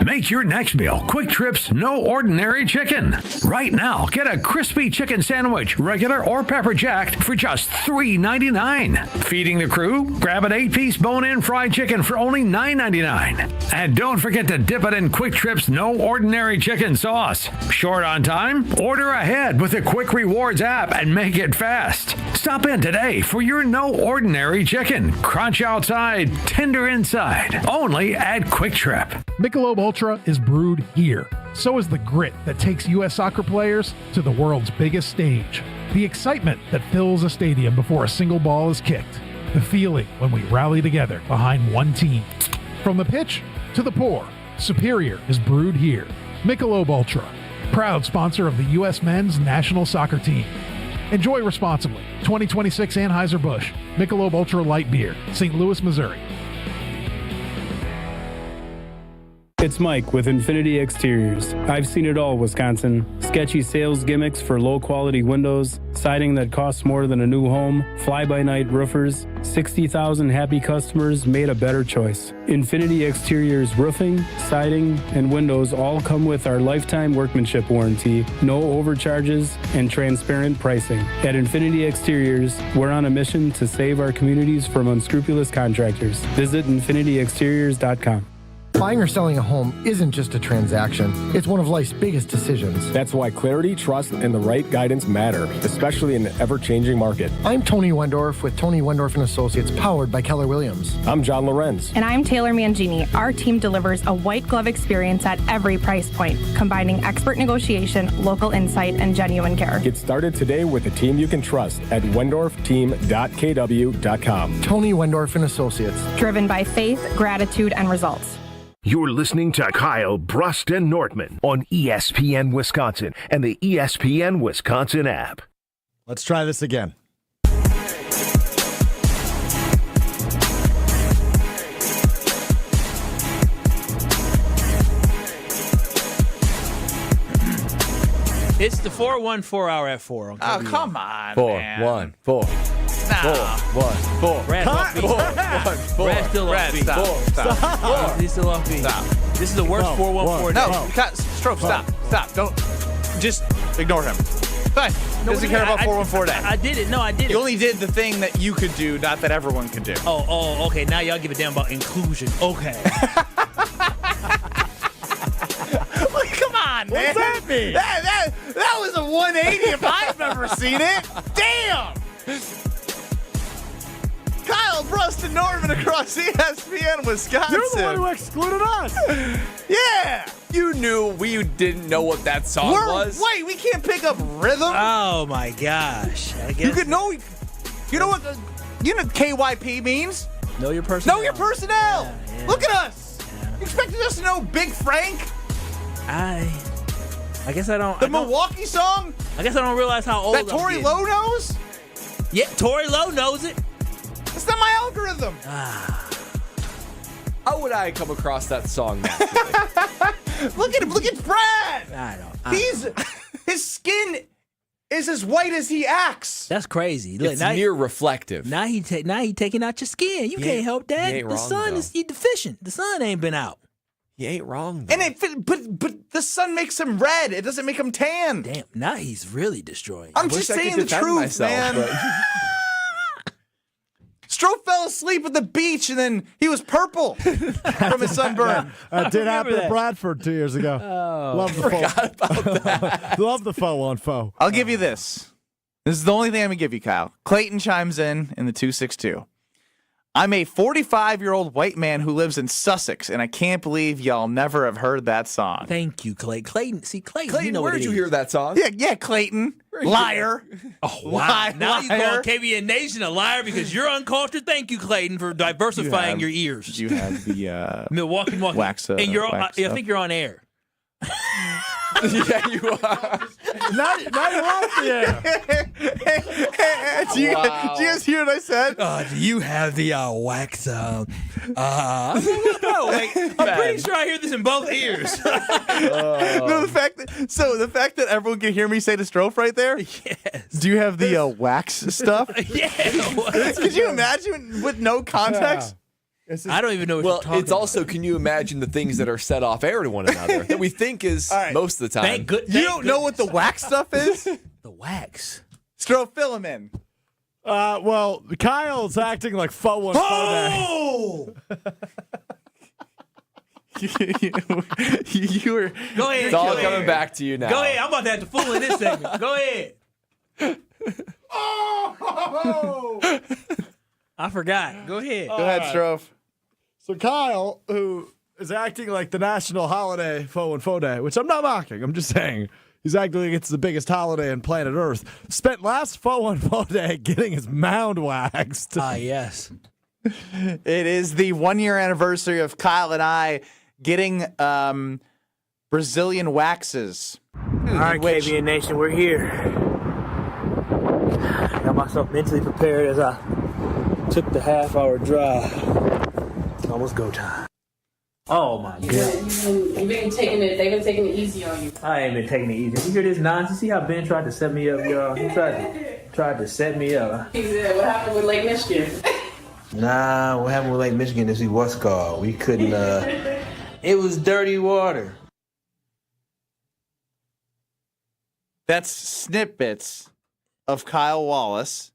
Make your next meal Quick Trip's No Ordinary Chicken. Right now, get a crispy chicken sandwich, regular or pepper jacked, for just $3.99. Feeding the crew? Grab an 8-piece bone-in fried chicken for only $9.99. And don't forget to dip it in Quick Trip's No Ordinary Chicken sauce. Short on time? Order ahead with the Quick Rewards app and make it fast. Stop in today for your No Ordinary Chicken. Crunch outside, tender inside. Only at Quick Trip. Michelob Ultra is brewed here. So is the grit that takes U.S. soccer players to the world's biggest stage. The excitement that fills a stadium before a single ball is kicked. The feeling when we rally together behind one team. From the pitch to the pour, Superior is brewed here. Michelob Ultra, proud sponsor of the U.S. men's national soccer team. Enjoy responsibly. 2026 Anheuser-Busch, Michelob Ultra Light Beer, St. Louis, Missouri. It's Mike with Infinity Exteriors. I've seen it all, Wisconsin. Sketchy sales gimmicks for low-quality windows, siding that costs more than a new home, fly-by-night roofers. 60,000 happy customers made a better choice. Infinity Exteriors roofing, siding, and windows all come with our lifetime workmanship warranty, no overcharges, and transparent pricing. At Infinity Exteriors, we're on a mission to save our communities from unscrupulous contractors. Visit infinityexteriors.com. Buying or selling a home isn't just a transaction. It's one of life's biggest decisions. That's why clarity, trust, and the right guidance matter, especially in an ever-changing market. I'm Tony Wendorf with Tony Wendorf & Associates, powered by Keller Williams. I'm John Lorenz. And I'm Taylor Mangini. Our team delivers a white glove experience at every price point, combining expert negotiation, local insight, and genuine care. Get started today with a team you can trust at wendorfteam.kw.com. Tony Wendorf & Associates. Driven by faith, gratitude, and results. You're listening to Kyle, Brust, and Nortman on ESPN Wisconsin and the ESPN Wisconsin app. Let's try this again. It's the 414 hour at 4. Okay? Oh, come on, 4, man. 1, 4. No. 4, 1, 4. Brad's off beat. 4, 1, 4. Brad's still off beat. Stop. He's still off beat. Stop. This is the worst 414. No, Strope, stop. Don't. Just ignore him. Fine. Doesn't care about 414 day. I did it. No, I did it. You only did the thing that you could do, not that everyone could do. Oh, okay. Now y'all give a damn about inclusion. Okay. Come on, man. What's that mean? That was a 180 if I've ever seen it. Damn. Kyle, Brust, and Norman across ESPN Wisconsin. You're the one who excluded us. Yeah. You knew we didn't know what that song was. Wait, we can't pick up rhythm? Oh, my gosh. I guess. You could know. You know what? You know what KYP means? Know your personnel. Know your personnel. Yeah. Look at us. You expected us to know Big Frank? I guess I don't. The Milwaukee song? I guess I don't realize how old that Tory Lowe knows? Yeah, Tory Lowe knows it. That's not my algorithm. How would I come across that song naturally? Look at him. Look at Brad. I don't. His skin is as white as he acts. That's crazy. Look, It's near reflective. Now he taking out your skin. You can't help that. He ain't The wrong, sun though. is deficient. The sun ain't been out. You ain't wrong, though. And but the sun makes him red. It doesn't make him tan. Damn. Now he's really destroying. I'm just saying the truth, man. Stroh fell asleep at the beach, and then he was purple from his sunburn. That did happen at Bradford 2 years ago. Love the forgot about that. Love the faux on faux. I'll give you this. This is the only thing I'm going to give you, Kyle. Clayton chimes in the 262. I'm a 45-year-old white man who lives in Sussex, and I can't believe y'all never have heard that song. Thank you, Clayton. Clayton, you know where what did you it hear is. that song? Yeah, Clayton. Liar. Oh, wow. Now you call KBN Nation a liar because you're uncultured. Thank you, Clayton, for diversifying your ears. You have the Milwaukee wax. And you're I think you're on air. Yeah, you are. Now you're off the air. Did you guys hear what I said? Do you have the wax? No, wait. I'm pretty sure I hear this in both ears. No, the fact that everyone can hear me say the strophe right there. Yes. Do you have the wax stuff? Yeah. Could you imagine with no context? I don't even know what you're talking it's also, can you imagine the things that are set off air to one another that we think is most of the time? You don't know what the wax stuff is? The wax. Stroh, fill him in. Well, Kyle's acting like faux one. Oh! You were. Go ahead. It's all coming back to you now. Go ahead. I'm about to have to fool in this segment. Go ahead. Oh! I forgot. Go ahead. Go ahead, Stroh. So Kyle, who is acting like the national holiday faux and faux day, which I'm not mocking, I'm just saying he's acting like it's the biggest holiday on planet Earth, spent last faux and faux day getting his mound waxed. Yes. It is the 1-year anniversary of Kyle and I getting Brazilian waxes. All right, KBN Nation, we're here. Got myself mentally prepared as I took the half-hour drive. It's almost go time. Oh my God! You've been taking it. They've been taking it easy on you. I ain't been taking it easy. You hear this nonsense? See how Ben tried to set me up, y'all? He tried to set me up. He said, "What happened with Lake Michigan?" Nah, what happened with Lake Michigan is what's called. We couldn't. It was dirty water. That's snippets of Kyle Wallace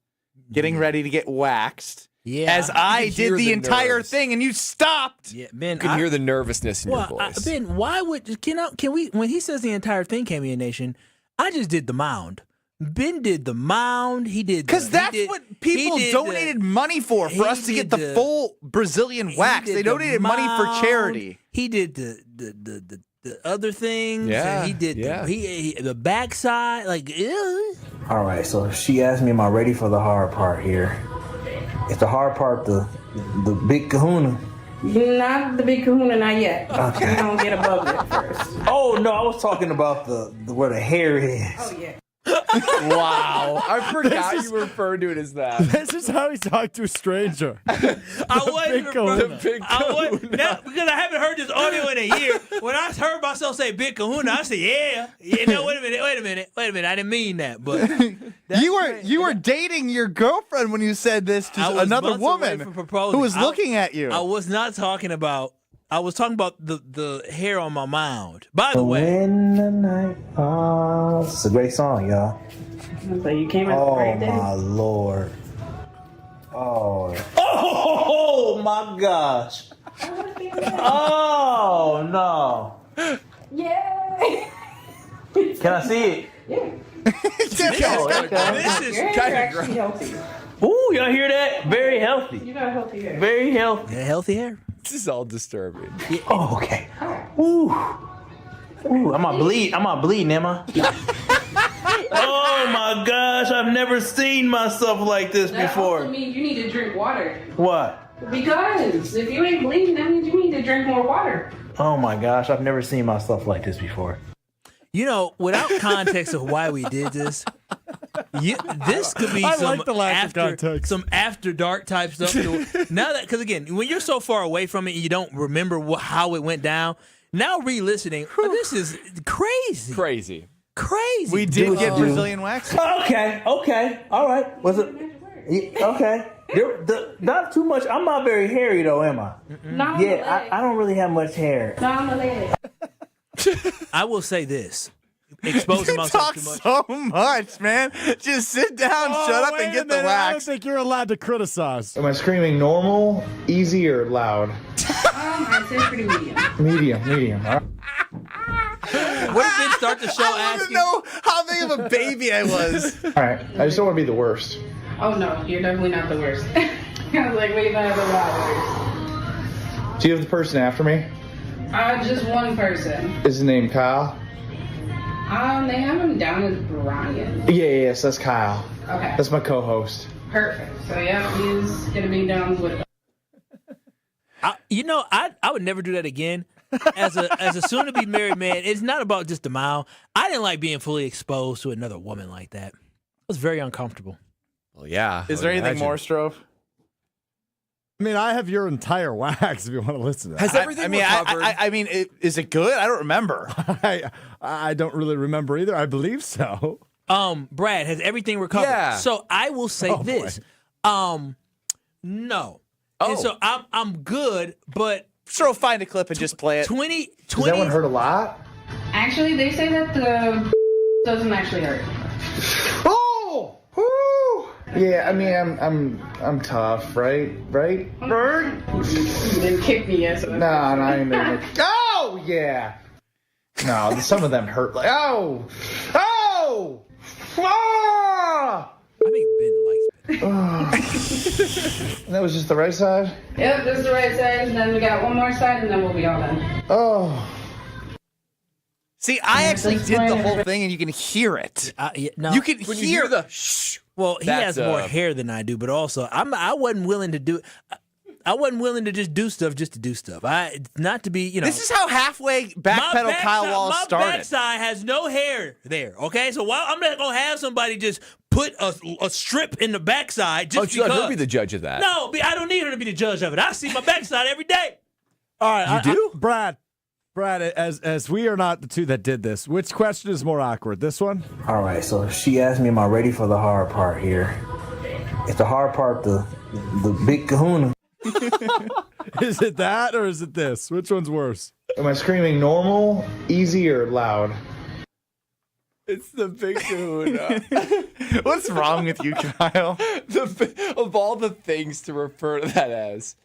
getting ready to get waxed. as I did the entire thing, and you stopped. Yeah, Ben, You can hear the nervousness in your voice. Ben, why would can we? When he says the entire thing, KBN Nation, I just did the mound. Ben did the mound. He did because that's what people donated money for us to get the full Brazilian wax. They donated money for charity. He did the other things. Yeah, he did the backside. Like, ew. All right, so she asked me, am I ready for the hard part here? Is the hard part the big kahuna? Not the big kahuna, not yet. Okay. We're going to get above it first. Oh, no, I was talking about the where the hair is. Oh, yeah. Wow. I forgot you referred to it as that. This is how he talked to a stranger. I wasn't referring because I haven't heard this audio in a year. When I heard myself say big kahuna, I said, yeah. No, wait a minute. I didn't mean that. But you were dating your girlfriend when you said this to another woman who was looking at you. I was not talking about. I was talking about the hair on my mound. By the way, When the night falls. It's a great song, y'all. So you came at the right day? Oh, my Lord. Oh, my gosh. Oh, no. Yay! Can I see it? This is kind of healthy. Ooh, y'all hear that? Very healthy. You got healthy hair. Very healthy. Healthy hair. This is all disturbing. Oh, okay. Ooh. Ooh, I'm not bleeding, am I? Oh my gosh, I've never seen myself like this before. That also means you need to drink water. What? Because if you ain't bleeding, that means you need to drink more water. Oh my gosh, I've never seen myself like this before. You know, without context of why we did this, this could be some after dark type stuff. Now that, because again, when you're so far away from it and you don't remember how it went down, now re-listening, this is crazy. Crazy. We did get Brazilian wax. Okay, all right. Was it? Okay. Not too much. I'm not very hairy though, am I? Not on the leg. I don't really have much hair. Not on the leg. I will say this. Exposing You myself talk too much. so much, man. Just sit down, shut up, and get the I don't wax. think you're allowed to criticize. Am I screaming normal, easy, or loud? I'd say pretty medium. Medium. All right. What if they start the show I want to asking? know how big of a baby I was. All right. I just don't want to be the worst. Oh, no, you're definitely not the worst. I was like, wait, not the lot worse. Do you have the person after me? Just one person. Is his name Kyle? They have him down as Brian. Yes, that's Kyle. Okay. That's my co-host. Perfect. So, yeah, he's going to be down with I would never do that again. As a soon-to-be married man, it's not about just the mile. I didn't like being fully exposed to another woman like that. It was very uncomfortable. Well, yeah. Is there anything more, Strove? I mean, I have your entire wax if you want to listen to that. Has everything recovered? I mean, is it good? I don't remember. I don't really remember either. I believe so. Brad, has everything recovered? Yeah. So I will say this. No. Oh. And so I'm good, but Strove, find a clip and just play it. 20 Does that one hurt a lot? Actually, they say that the doesn't actually hurt. Oh! Woo! Yeah, I mean, I'm tough, right? Bird? You didn't kick me yet. So No, I ain't never. Oh, yeah. No, some of them hurt. Like, oh! Ah! I think Ben likes it. That was just the right side? Yep, this is the right side, and then we got one more side, and then we'll be all done. Oh. See, I actually did the whole thing, and you can hear it. No. You can When you hear the shh. Well, he has more hair than I do, but also I wasn't willing to do. I wasn't willing to just do stuff just to do stuff. Not to be, This is how halfway backpedal Kyle Wallace started. My backside has no hair there. Okay, so I'm not gonna have somebody just put a strip in the backside just because. Let her be the judge of that. No, I don't need her to be the judge of it. I see my backside every day. All right, You do? Brad, as we are not the two that did this, which question is more awkward? This one? All right, so she asked me, am I ready for the hard part here? Is the hard part the big kahuna? Is it that or is it this? Which one's worse? Am I screaming normal, easy, or loud? It's the Big Kahuna. What's wrong with you, Kyle? Of all the things to refer to that as.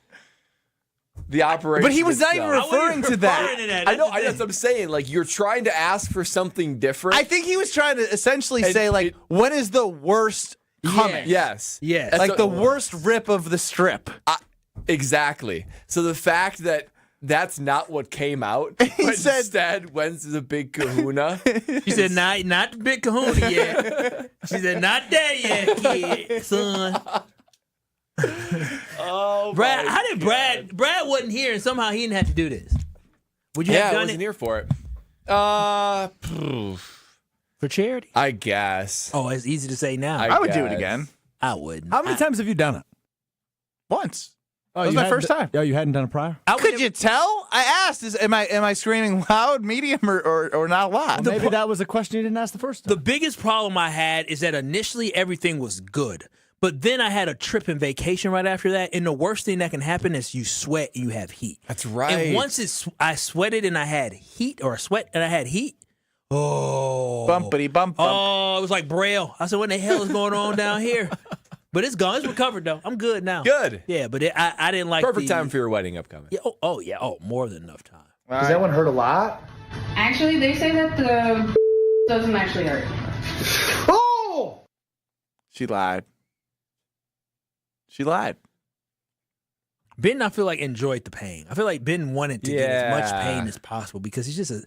The operation. But he was not even itself. referring to that. I know. That's what I'm saying. Like, you're trying to ask for something different. I think he was trying to essentially say, like, when is the worst coming? Yes. Like the worst rip of the strip. Exactly. So the fact that that's not what came out, but instead, when's the Big Kahuna? She said, not the Big Kahuna yet. She said, not there yet, kid, son. Oh, Brad, how did Brad wasn't here and somehow he didn't have to do this? Would you have I done wasn't it? here for it. For charity? I guess. Oh, it's easy to say now. I would do it again. I wouldn't. How many times have you done it? Once. Oh, that was my first time. Oh, you hadn't done it prior? Could you tell? I asked, am I screaming loud, medium, or not loud? Well, maybe that was a question you didn't ask the first time. The biggest problem I had is that initially everything was good. But then I had a trip and vacation right after that, and the worst thing that can happen is you sweat and you have heat. That's right. And once I sweated and I had heat, or I sweat and I had heat, bumpity bump. Oh, it was like Braille. I said, what the hell is going on down here? But it's gone. It's recovered, though. I'm good now. Good. Yeah, but I didn't like Perfect time for your wedding upcoming. Yeah. Oh, more than enough time. Does that one hurt a lot? Actually, they say that the doesn't actually hurt. Oh! She lied. She lied. Ben, I feel like, enjoyed the pain. I feel like Ben wanted to get as much pain as possible because he's just a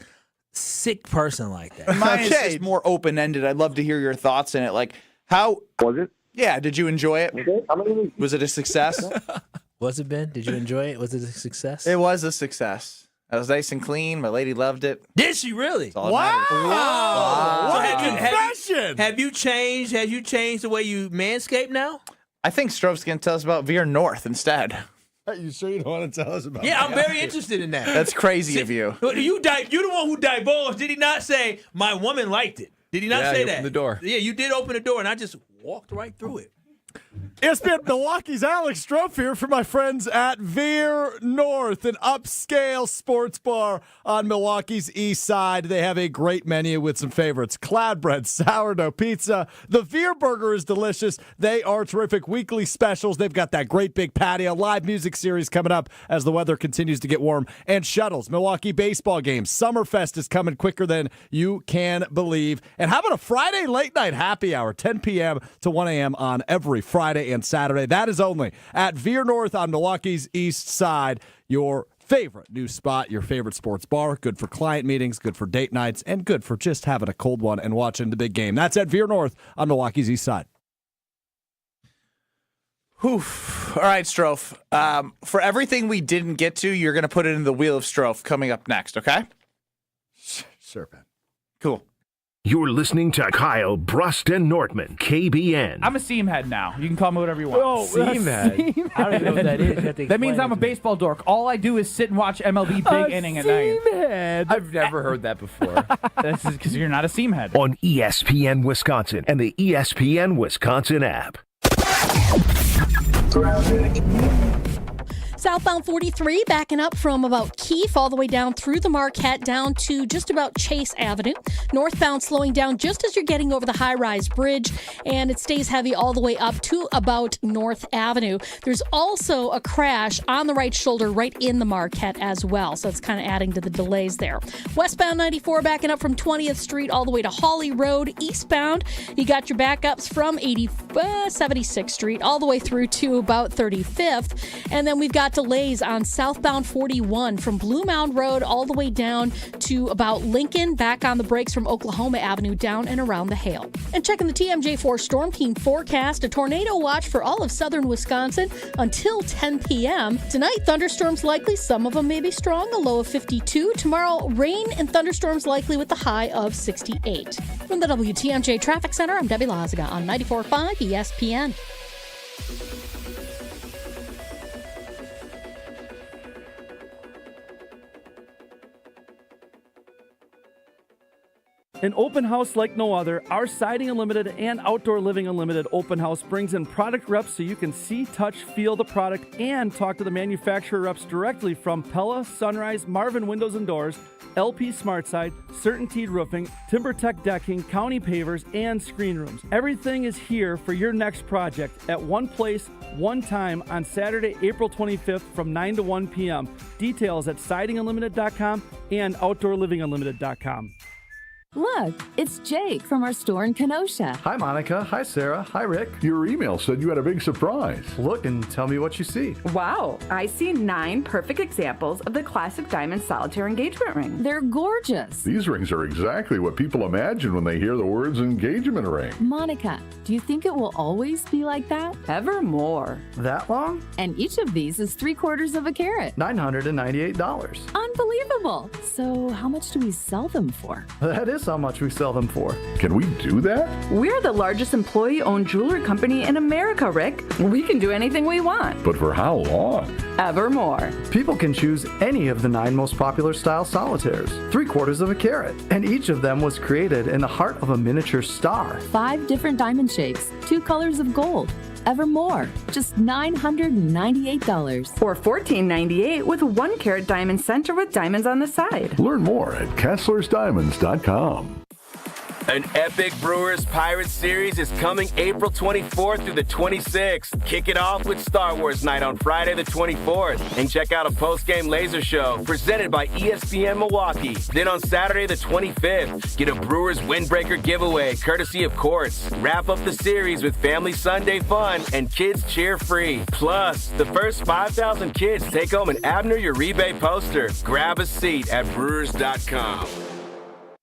sick person like that. Mine is just more open-ended. I'd love to hear your thoughts in it. Like, how was it? Yeah, did you enjoy it? Was it a success? Was it, Ben? Did you enjoy it? Was it a success? It was a success. It was nice and clean. My lady loved it. Did she really? Wow! What a confession! Have you changed? Have you changed the way you manscape now? I think Strove's going to tell us about Veer North instead. Are you sure you don't want to tell us about Yeah, I'm very interested in that. That's crazy of you. You're the one who divulged. Did he not say, my woman liked it? Did he not say that? Opened the door. Yeah, you did open the door, and I just walked right through it. ESPN Milwaukee's Alex Strofe here for my friends at Veer North, an upscale sports bar on Milwaukee's east side. They have a great menu with some favorites: cloud bread, sourdough pizza. The Veer burger is delicious. They are terrific weekly specials. They've got that great big patio, live music series coming up as the weather continues to get warm, and shuttles, Milwaukee baseball games. Summerfest is coming quicker than you can believe. And how about a Friday late night happy hour, 10 p.m. to 1 a.m. on every Friday and Saturday. That is only at Veer North on Milwaukee's east side. Your favorite new spot, your favorite sports bar. Good for client meetings, good for date nights, and good for just having a cold one and watching the big game. That's at Veer North on Milwaukee's east side. All right, Strofe. For everything we didn't get to, you're going to put it in the Wheel of Strofe coming up next, okay? Sure, Ben. Cool. You're listening to Kyle, Brust, and Nortman, KBN. I'm a seam head now. You can call me whatever you want. Oh, seam head. I don't even know what that is. That means I'm a baseball dork. All I do is sit and watch MLB big inning at night. Head. I've never heard that before. This is because you're not a seam head. On ESPN Wisconsin and the ESPN Wisconsin app. Southbound 43 backing up from about Keefe all the way down through the Marquette down to just about Chase Avenue. Northbound slowing down just as you're getting over the high-rise bridge, and it stays heavy all the way up to about North Avenue. There's also a crash on the right shoulder right in the Marquette as well, so it's kind of adding to the delays there. Westbound 94 backing up from 20th Street all the way to Hawley Road. Eastbound, you got your backups from 76th Street all the way through to about 35th, and then we've got delays on southbound 41 from Blue Mound Road all the way down to about Lincoln, back on the brakes from Oklahoma Avenue down and around the Hale. And checking the TMJ4 Storm Team forecast, a tornado watch for all of southern Wisconsin until 10 p.m. Tonight, thunderstorms likely, some of them may be strong, a low of 52. Tomorrow, rain and thunderstorms likely with a high of 68. From the WTMJ Traffic Center, I'm Debbie Lazaga on 94.5 ESPN. An open house like no other, our Siding Unlimited and Outdoor Living Unlimited open house brings in product reps so you can see, touch, feel the product, and talk to the manufacturer reps directly from Pella, Sunrise, Marvin Windows and Doors, LP SmartSide, CertainTeed Roofing, TimberTech Decking, County Pavers, and Screen Rooms. Everything is here for your next project at one place, one time on Saturday, April 25th from 9 to 1 p.m. Details at sidingunlimited.com and outdoorlivingunlimited.com. Look, it's Jake from our store in Kenosha. Hi, Monica. Hi, Sarah. Hi, Rick. Your email said you had a big surprise. Look and tell me what you see. Wow, I see 9 perfect examples of the classic diamond solitaire engagement ring. They're gorgeous. These rings are exactly what people imagine when they hear the words engagement ring. Monica, do you think it will always be like that? Ever more. That long? And each of these is 3/4 of a carat. $998. Unbelievable. So how much do we sell them for? That is how much we sell them for. Can we do that? We're the largest employee-owned jewelry company in America, Rick. We can do anything we want. But for how long? Evermore. People can choose any of the 9 most popular style solitaires, 3/4 of a carat, and each of them was created in the heart of a miniature star. 5 different diamond shapes, 2 colors of gold. Evermore, just $998. Or $1498 with a 1-carat diamond center with diamonds on the side. Learn more at KesslersDiamonds.com. An epic Brewers Pirates series is coming April 24th through the 26th. Kick it off with Star Wars Night on Friday the 24th. And check out a post-game laser show presented by ESPN Milwaukee. Then on Saturday the 25th, get a Brewers Windbreaker giveaway courtesy of Quartz. Wrap up the series with Family Sunday fun and kids cheer free. Plus, the first 5,000 kids take home an Abner Uribe poster. Grab a seat at Brewers.com.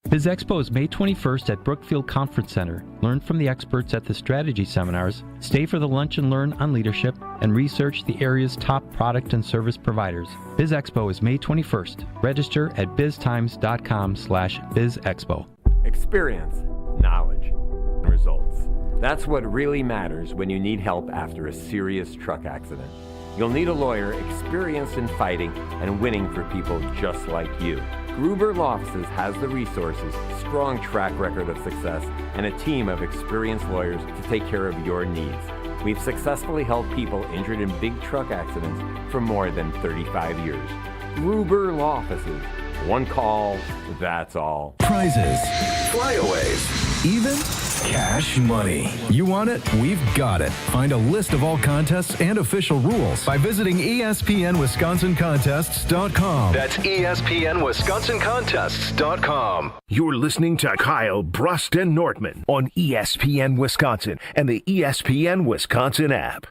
Biz Expo is May 21st at Brookfield Conference Center. Learn from the experts at the strategy seminars, stay for the lunch and learn on leadership, and research the area's top product and service providers. Biz Expo is May 21st. Register at biztimes.com/bizexpo. Experience, knowledge, and results. That's what really matters when you need help after a serious truck accident. You'll need a lawyer experienced in fighting and winning for people just like you. Gruber Law Offices has the resources, strong track record of success, and a team of experienced lawyers to take care of your needs. We've successfully helped people injured in big truck accidents for more than 35 years. Gruber Law Offices. One call, that's all. Prizes, flyaways, even cash money. You want it? We've got it. Find a list of all contests and official rules by visiting ESPNWisconsinContests.com. That's ESPNWisconsinContests.com. You're listening to Kyle, Brust, and Nortman on ESPN Wisconsin and the ESPN Wisconsin app.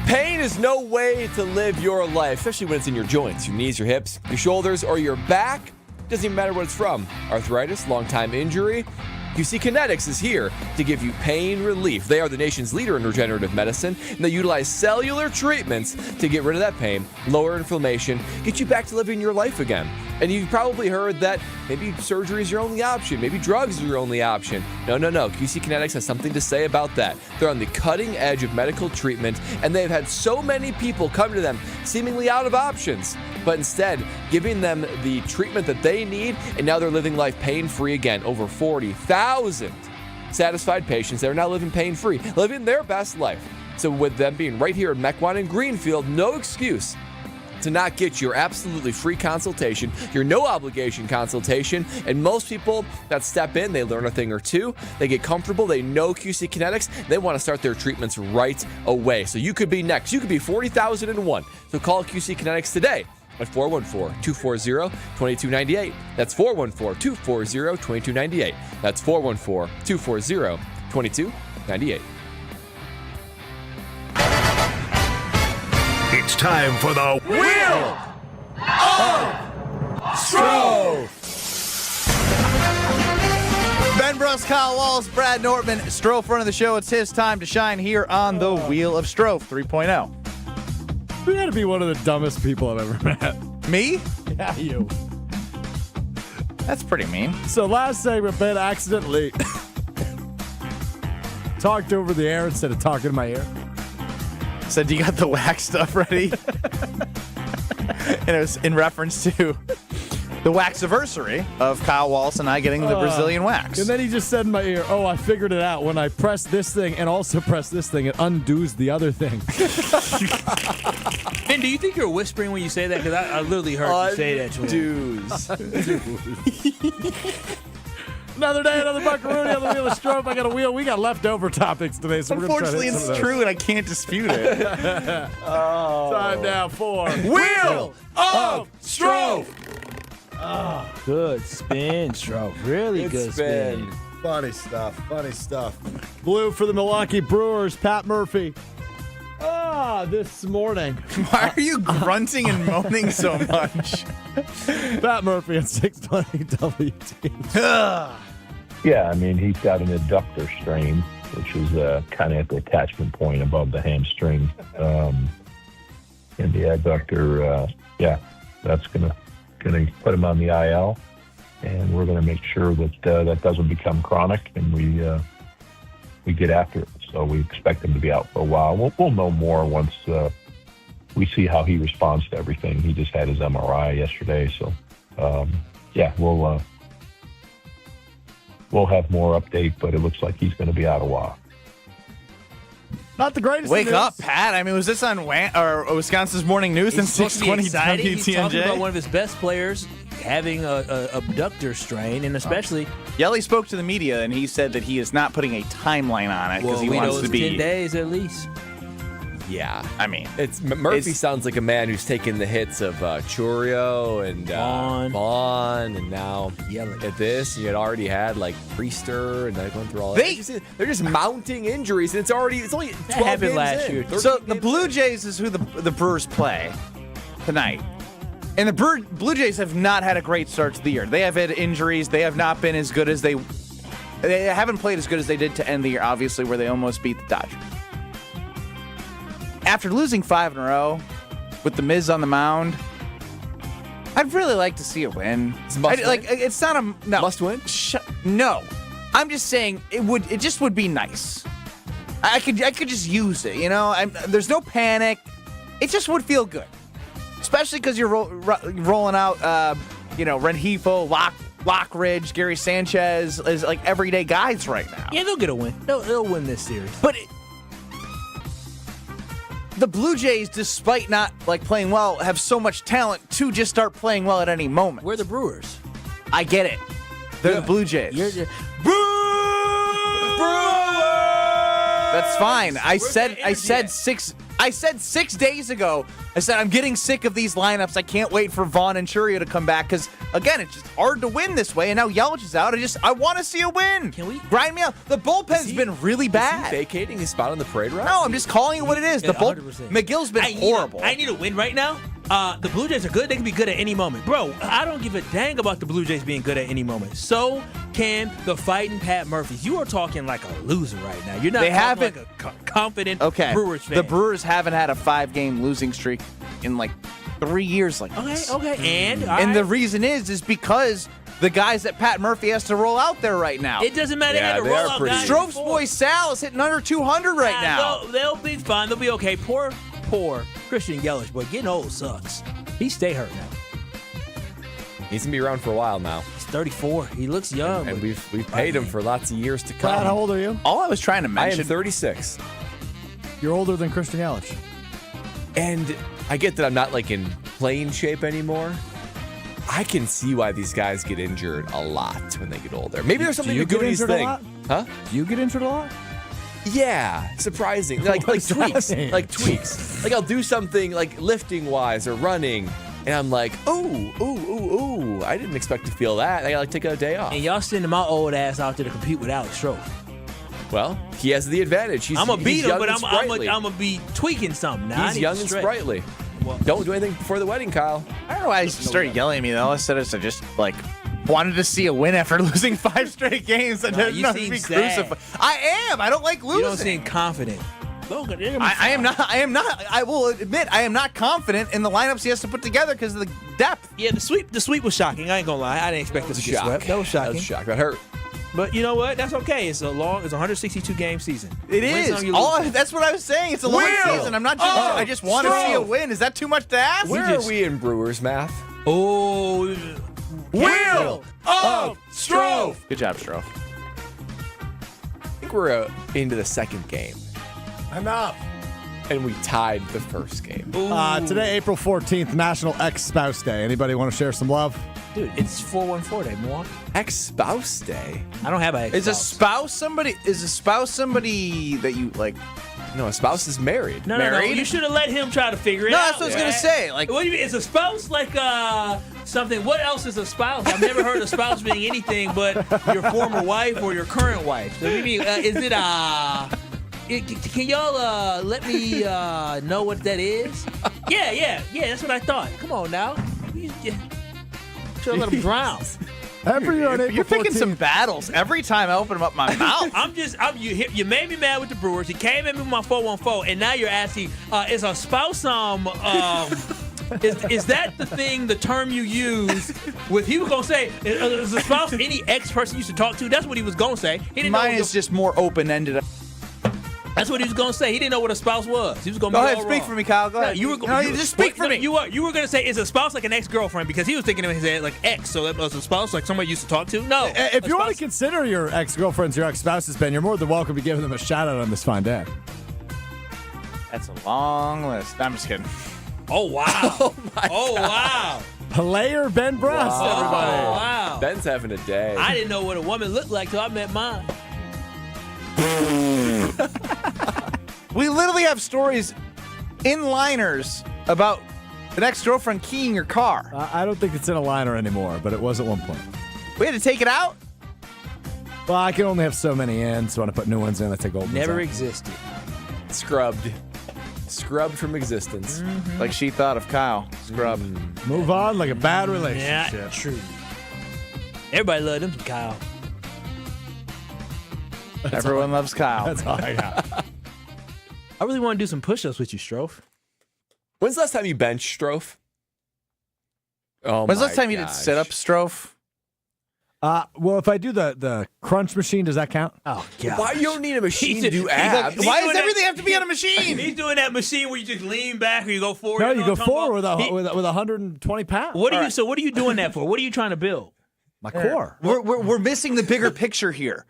Pain is no way to live your life, especially when it's in your joints, your knees, your hips, your shoulders, or your back. Doesn't even matter what it's from. Arthritis, long-time injury. QC Kinetics is here to give you pain relief. They are the nation's leader in regenerative medicine, and they utilize cellular treatments to get rid of that pain, lower inflammation, get you back to living your life again. And you've probably heard that maybe surgery is your only option, maybe drugs are your only option. No. QC Kinetics has something to say about that. They're on the cutting edge of medical treatment, and they've had so many people come to them seemingly out of options, but instead giving them the treatment that they need, and now they're living life pain-free again. Over 40,000 satisfied patients that are now living pain-free, living their best life. So with them being right here in Mequon and Greenfield, no excuse to not get your absolutely free consultation, your no obligation consultation. And most people that step in, they learn a thing or two, they get comfortable, they know QC Kinetics, they want to start their treatments right away. So you could be next. You could be 40,001. So call QC Kinetics today at 414-240-2298. That's 414-240-2298. That's 414-240-2298. It's time for the Wheel of Stro. Ben Brust, Kyle Wallace, Brad Nortman, Stro front of the show. It's his time to shine here on the Wheel of Stro 3.0. You gotta be one of the dumbest people I've ever met. Me? Yeah, you. That's pretty mean. So last segment, Ben accidentally talked over the air instead of talking to my ear. said, "Do you got the wax stuff ready?" And it was in reference to the wax-iversary of Kyle Wallace and I getting the Brazilian wax. And then he just said in my ear, "Oh, I figured it out. When I press this thing and also press this thing, it undoes the other thing." And do you think you're whispering when you say that? Because I literally heard you say that to him. Another day, another buckaroo, another wheel of strobe. I got a wheel. We got leftover topics today, so we're going to try to hit some of those. Unfortunately, it's true, and I can't dispute it. Time now for Wheel of Strobe. Good spin, Strobe. Really good spin. Funny stuff. Blue for the Milwaukee Brewers, Pat Murphy. This morning. Why are you grunting and moaning so much? Pat Murphy at 620 WT. Yeah, I mean, he's got an adductor strain, which is kind of at the attachment point above the hamstring. And the adductor, that's gonna put him on the IL, and we're gonna make sure that that doesn't become chronic, and we get after it. So we expect him to be out for a while. We'll know more once we see how he responds to everything. He just had his MRI yesterday, so we'll have more update, but it looks like he's going to be out a while. Not the greatest. Wake up, Pat. I mean, was this on Wisconsin's Morning News in 620 He's talking about WTNJ? one of his best players having a abductor strain, and especially Yelich spoke to the media, and he said that he is not putting a timeline on it because he wants to be 10 days at least. Yeah, I mean, Murphy sounds like a man who's taken the hits of Churio and Vaughn, and now at this. You had already had like Priester, and they're going through all that. They're just mounting injuries, and it's only 12 games last in. year. So the Blue Jays is who the Brewers play tonight. And the Blue Jays have not had a great start to the year. They have had injuries. They have not been as good as they haven't played as good as they did to end the year, obviously, where they almost beat the Dodgers. After losing 5 in a row with the Miz on the mound, I'd really like to see a win. It's not a must win. No, I'm just saying it just would be nice. I could just use it. You know, there's no panic. It just would feel good. Especially because you're rolling out, Rengifo, Lockridge, Gary Sanchez as like everyday guys right now. Yeah, they'll get a win. They'll win this series. But the Blue Jays, despite not playing well, have so much talent to just start playing well at any moment. We're the Brewers. I get it. They're the Blue Jays. That's fine. I said 6 days ago, I said I'm getting sick of these lineups. I can't wait for Vaughn and Churio to come back because, again, it's just hard to win this way. And now Yelich is out. I want to see a win. Can we grind me out? The bullpen's been really bad. Is he vacating his spot on the parade route? No, I'm just calling it what it is. The McGill's been horrible. I need a win right now. The Blue Jays are good. They can be good at any moment. Bro, I don't give a dang about the Blue Jays being good at any moment. So can the fighting Pat Murphys. You are talking like a loser right now. You're not like a confident Brewers fan. The Brewers haven't had a 5-game losing streak in 3 years. Okay. And the reason is because the guys that Pat Murphy has to roll out there right now. It doesn't matter. Yeah, they roll out guys. Strove's boy Sal is hitting under 200 right now. They'll be fine. They'll be okay. Poor Christian Yelich, boy. Getting old sucks. He stay hurt now. He's going to be around for a while now. He's 34. He looks young. And we've paid him for lots of years to come. Brad, how old are you? All I was trying to mention. I am 36. You're older than Christian Yelich. And I get that I'm not in playing shape anymore. I can see why these guys get injured a lot when they get older. Maybe there's something to Goody's thing. Huh? Do you get injured a lot? Yeah, surprising. Like tweaks. Like tweaks. Like I'll do something lifting wise or running, and I'm like, ooh, I didn't expect to feel that. I gotta take a day off. And y'all sending my old ass out there to compete with Alex Stroh. Well, he has the advantage. I'm gonna beat him, but I'm gonna be tweaking something. Now, he's young and sprightly. Well, don't do anything before the wedding, Kyle. I don't know why he started yelling at me though. I said I just wanted to see a win after losing 5 straight games. I didn't know to be crucified. I am. I don't like losing. You don't seem confident. I am not. I will admit I am not confident in the lineups he has to put together because of the depth. Yeah, the sweep was shocking. I ain't gonna lie. I didn't expect this to get swept. That was shocking. That hurt. But you know what? That's okay. It's a 162 game season. It is. That's what I was saying. It's a long season. I'm not just. I just want to see a win. Is that too much to ask? Where are we in Brewers math? Oh, Wheel of Strofe. Good job, Strofe. I think we're into the second game. Enough. And we tied the first game. Today, April 14th, National Ex-Spouse Day. Anybody want to share some love? Dude, it's 414 Day, Milwaukee. Ex-Spouse Day? I don't have an ex-spouse. Is a spouse somebody that you like? No, a spouse is married. No. You should have let him try to figure it No, out. that's what I was going to say. Like, what do you mean? Is a spouse like something? What else is a spouse? I've never heard a spouse being anything but your former wife or your current wife. So what do you mean? Is it can y'all let me know what that is? Yeah. That's what I thought. Come on now. Should let him drown. Every year on April You're picking 14th. some battles every time I open up my mouth. You made me mad with the Brewers. You came at me with my 414, and now you're asking, is a spouse is that the term you use? With he was gonna say, is a spouse any ex person you used to talk to? That's what he was gonna say. He didn't Mine know is just more open ended. That's what he was gonna say. He didn't know what a spouse was. He was gonna Go be ahead, all speak wrong. for me, Kyle. Go ahead. You just speak for me. You were gonna say, is a spouse like an ex-girlfriend? Because he was thinking of his head like ex. So that was a spouse like somebody used to talk to. No. If you want to consider your ex-girlfriends your ex-spouses, Ben, you're more than welcome to give them a shout-out on this fine day. That's a long list. I'm just kidding. Oh wow. Wow. Player Ben Brust, everybody. Oh, wow. Ben's having a day. I didn't know what a woman looked like till I met mine. We literally have stories in liners about an ex-girlfriend keying your car. I don't think it's in a liner anymore, but it was at one point. We had to take it out? Well, I can only have so many in, so when I put new ones in, I take old ones Never out. existed. Scrubbed from existence. Mm-hmm. Like she thought of Kyle. Scrubbed. Move on like a bad relationship. Yeah, true. Everybody loved him, Kyle. Everyone loves Kyle. That's all I got. I really want to do some push-ups with you, Strofe. When's the last time you benched, Strofe? When's the last time you did sit-ups, Strofe? Well, if I do the crunch machine, does that count? Oh, God. Why you don't need a machine to do abs? Why does everything have to be on a machine? He's doing that machine where you just lean back or you go forward. No, you know go what I'm talking forward about? with 120 pounds. What are So what are you doing that for? What are you trying to build? My core. We're missing the bigger picture here.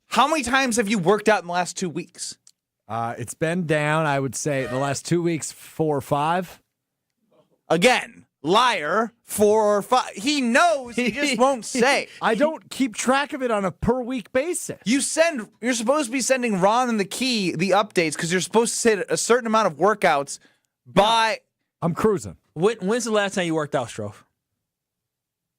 How many times have you worked out in the last 2 weeks? It's been down, I would say, the last 2 weeks, 4 or 5. Again, liar, 4 or 5. He knows, he just won't say. I don't keep track of it on a per-week basis. You're supposed to be sending Ron and the Key the updates because you're supposed to say a certain amount of workouts by... I'm cruising. When's the last time you worked out, Strofe?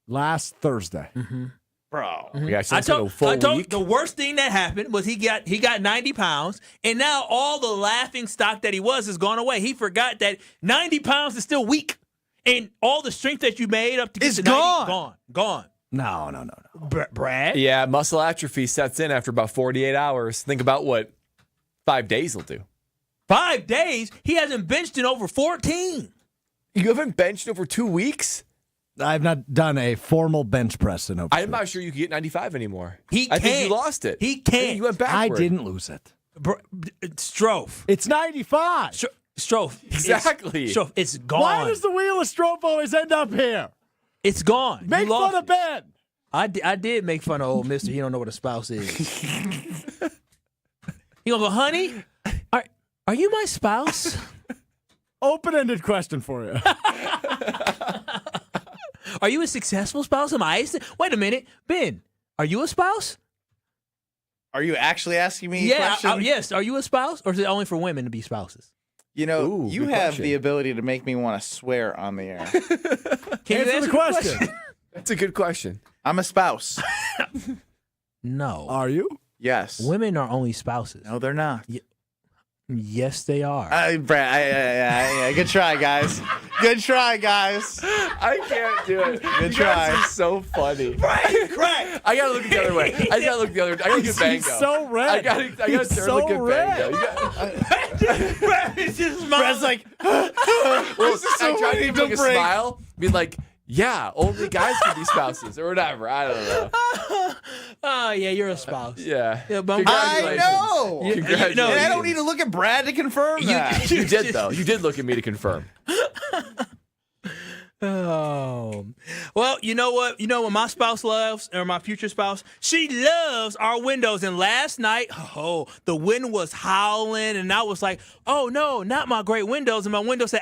Last Thursday. Mm-hmm. Bro. Yeah, I told the worst thing that happened was he got 90 pounds, and now all the laughing stock that he was has gone away. He forgot that 90 pounds is still weak, and all the strength that you made up to get to 90 gone. No. Brad? Yeah, muscle atrophy sets in after about 48 hours. Think about what 5 days will do. 5 days? He hasn't benched in over 14. You haven't benched over 2 weeks? I've not done a formal bench press in over. I'm not sure you can get 95 anymore. I think you lost it. He can't. You went backward. I didn't lose it. Strofe. It's 95. Strofe. Exactly. Strofe, it's gone. Why does the wheel of Strofe always end up here? It's gone. Make fun of Ben. I did make fun of old mister. He don't know what a spouse is. He gonna go, honey, are you my spouse? Open-ended question for you. Are you a successful spouse? Am I? Wait a minute, Ben. Are you a spouse? Are you actually asking me a question? Yes. Are you a spouse, or is it only for women to be spouses? You know, Ooh, you have the ability to make me want to swear on the air. Can you answer the question? That's a good question. I'm a spouse. No. Are you? Yes. Women are only spouses. No, they're not. Yes, they are. Brad, good try, guys. Good try, guys. I can't do it. Good You try. guys are so funny. Right. I gotta look the other way. I gotta look the other way. I gotta get Bango. He's so red. I gotta turn so look at red. Bango. Brad's like, Well, this is so I tried to funny. give like a Don't break. smile, be like, Yeah, only guys can be spouses or whatever. I don't know. Oh, yeah, you're a spouse. Yeah. I know. Congratulations. And I don't need to look at Brad to confirm that. You did, though. You did look at me to confirm. Oh, well, you know what? You know what my spouse loves, or my future spouse? She loves our windows. And last night, the wind was howling, and I was like, oh, no, not my great windows. And my window said,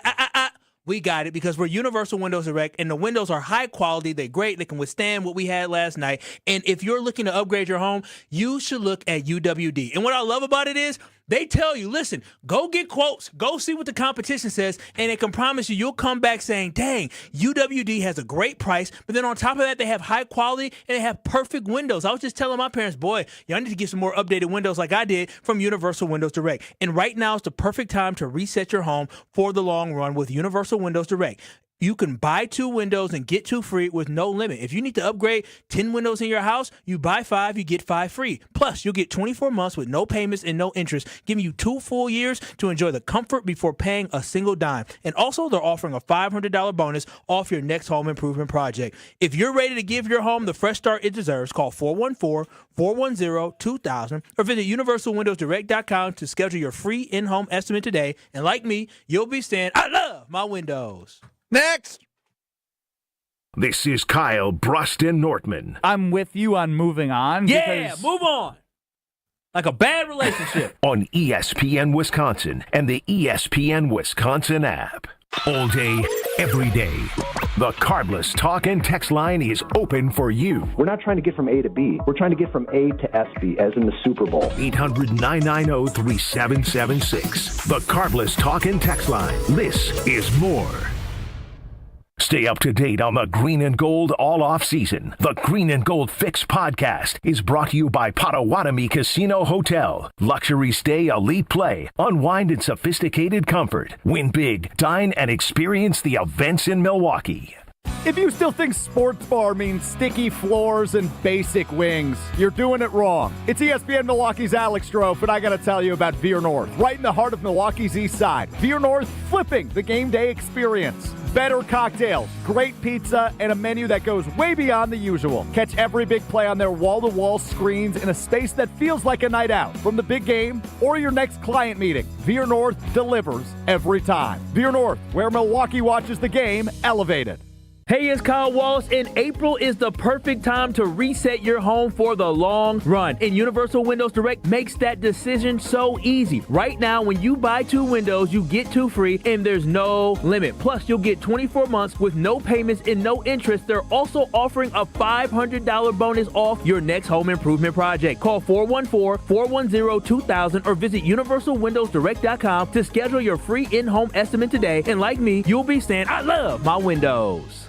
we got it, because we're Universal Windows Direct, and the windows are high quality. They're great. They can withstand what we had last night. And if you're looking to upgrade your home, you should look at UWD. And what I love about it is they tell you, listen, go get quotes, go see what the competition says, and they can promise you you'll come back saying, dang, UWD has a great price. But then on top of that, they have high quality and they have perfect windows. I was just telling my parents, boy, y'all need to get some more updated windows like I did from Universal Windows Direct. And right now is the perfect time to reset your home for the long run with Universal Windows Direct. You can buy 2 windows and get 2 free with no limit. If you need to upgrade 10 windows in your house, you buy 5, you get 5 free. Plus, you'll get 24 months with no payments and no interest, giving you 2 full years to enjoy the comfort before paying a single dime. And also, they're offering a $500 bonus off your next home improvement project. If you're ready to give your home the fresh start it deserves, call 414-410-2000 or visit universalwindowsdirect.com to schedule your free in-home estimate today. And like me, you'll be saying, I love my windows. Next. This is Kyle Brust Nortman. I'm with you on moving on. Yeah, move on. Like a bad relationship. On ESPN Wisconsin and the ESPN Wisconsin app. All day, every day. The Cardless talk and text line is open for you. We're not trying to get from A to B. We're trying to get from A to SB, as in the Super Bowl. 800-990-3776. The Cardless talk and text line. This is more. Stay up to date on the Green and Gold all off season. The Green and Gold Fix podcast is brought to you by Potawatomi Casino Hotel. Luxury stay, elite play, unwind in sophisticated comfort. Win big, dine, and experience the events in Milwaukee. If you still think sports bar means sticky floors and basic wings, you're doing it wrong. It's ESPN Milwaukee's Alex Strofe, and I got to tell you about Veer North, right in the heart of Milwaukee's East Side. Veer North, flipping the game day experience. Better cocktails, great pizza, and a menu that goes way beyond the usual. Catch every big play on their wall-to-wall screens in a space that feels like a night out. From the big game or your next client meeting, Veer North delivers every time. Veer North, where Milwaukee watches the game elevated. Hey, it's Kyle Wallace, and April is the perfect time to reset your home for the long run. And Universal Windows Direct makes that decision so easy. Right now, when you buy 2 windows, you get 2 free, and there's no limit. Plus, you'll get 24 months with no payments and no interest. They're also offering a $500 bonus off your next home improvement project. Call 414-410-2000 or visit universalwindowsdirect.com to schedule your free in-home estimate today. And like me, you'll be saying, I love my windows.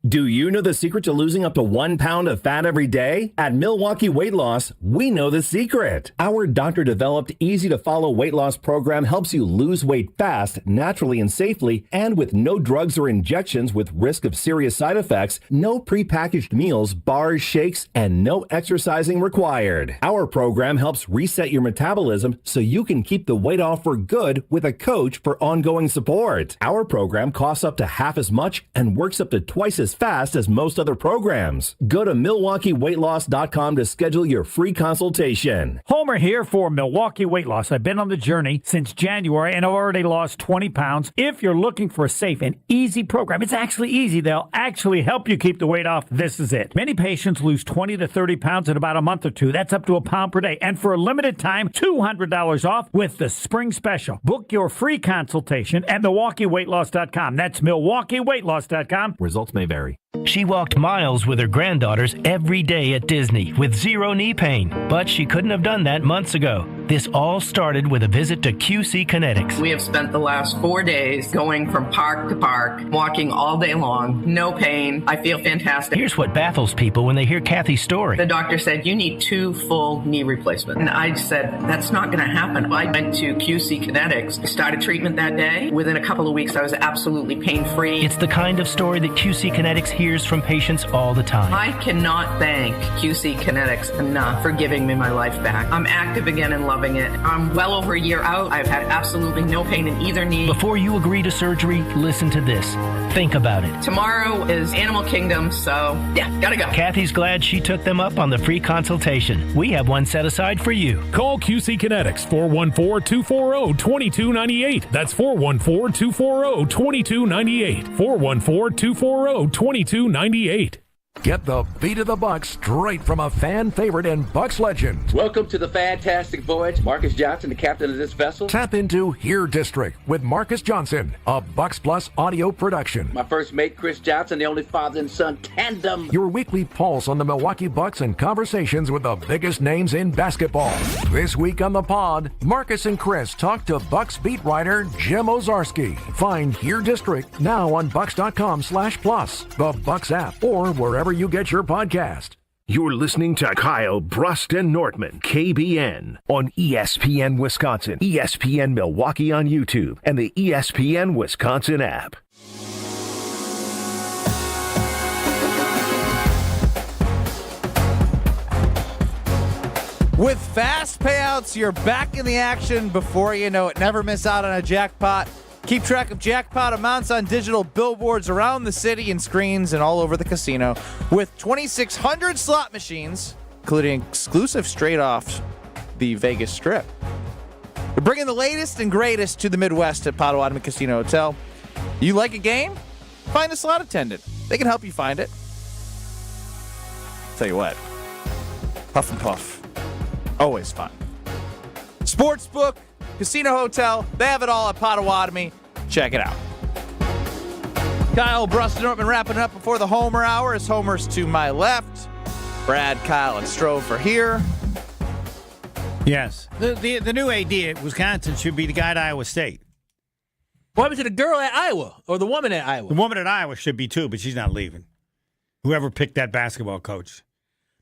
Do you know the secret to losing up to 1 pound of fat every day? At Milwaukee Weight Loss, we know the secret. Our doctor-developed, easy-to-follow weight loss program helps you lose weight fast, naturally and safely, and with no drugs or injections with risk of serious side effects, no prepackaged meals, bars, shakes, and no exercising required. Our program helps reset your metabolism so you can keep the weight off for good with a coach for ongoing support. Our program costs up to half as much and works up to twice as fast as most other programs. Go to MilwaukeeWeightLoss.com to schedule your free consultation. Homer here for Milwaukee Weight Loss. I've been on the journey since January and I've already lost 20 pounds. If you're looking for a safe and easy program, it's actually easy. They'll actually help you keep the weight off. This is it. Many patients lose 20 to 30 pounds in about a month or 2. That's up to a pound per day. And for a limited time, $200 off with the spring special. Book your free consultation at MilwaukeeWeightLoss.com. That's MilwaukeeWeightLoss.com. Results may vary. She walked miles with her granddaughters every day at Disney with zero knee pain, but she couldn't have done that months ago. This all started with a visit to QC Kinetics. We have spent the last 4 days going from park to park, walking all day long, no pain. I feel fantastic. Here's what baffles people when they hear Kathy's story. The doctor said, you need 2 full knee replacements. And I said, that's not going to happen. I went to QC Kinetics, started treatment that day. Within a couple of weeks, I was absolutely pain-free. It's the kind of story that QC Kinetics hears from patients all the time. I cannot thank QC Kinetics enough for giving me my life back. I'm active again and loving it. I'm well over a year out. I've had absolutely no pain in either knee. Before you agree to surgery, listen to this. Think about it. Tomorrow is Animal Kingdom, so yeah, gotta go. Kathy's glad she took them up on the free consultation. We have one set aside for you. Call QC Kinetics 414-240-2298. That's 414-240-2298. 414-240-2298. Get the beat of the Bucks straight from a fan favorite and Bucks legend. Welcome to the fantastic voyage. Marcus Johnson, the captain of this vessel. Tap into Here District with Marcus Johnson, a Bucks Plus audio production. My first mate, Chris Johnson, the only father and son tandem. Your weekly pulse on the Milwaukee Bucks and conversations with the biggest names in basketball. This week on the pod, Marcus and Chris talk to Bucks beat writer Jim Ozarski. Find Here District now on Bucks.com/plus, the Bucks app, or wherever you get your podcast. You're listening to Kyle, Brust, and Nortman, KBN, on ESPN Wisconsin, ESPN Milwaukee on YouTube, and the ESPN Wisconsin app. With fast payouts, you're back in the action before you know it. Never miss out on a jackpot. Keep track of jackpot amounts on digital billboards around the city and screens and all over the casino. With 2,600 slot machines, including exclusive straight off the Vegas Strip. We're bringing the latest and greatest to the Midwest at Potawatomi Casino Hotel. You like a game? Find a slot attendant. They can help you find it. Tell you what, Puff and Puff, always fun. Sportsbook, Casino Hotel, they have it all at Potawatomi. Check it out. Kyle, Brust, Nortman wrapping up before the Homer Hour. As Homer's to my left. Brad, Kyle, and Strove are here. Yes. The new AD at Wisconsin should be the guy at Iowa State. What happened to the girl at Iowa or the woman at Iowa? The woman at Iowa should be too, but she's not leaving. Whoever picked that basketball coach.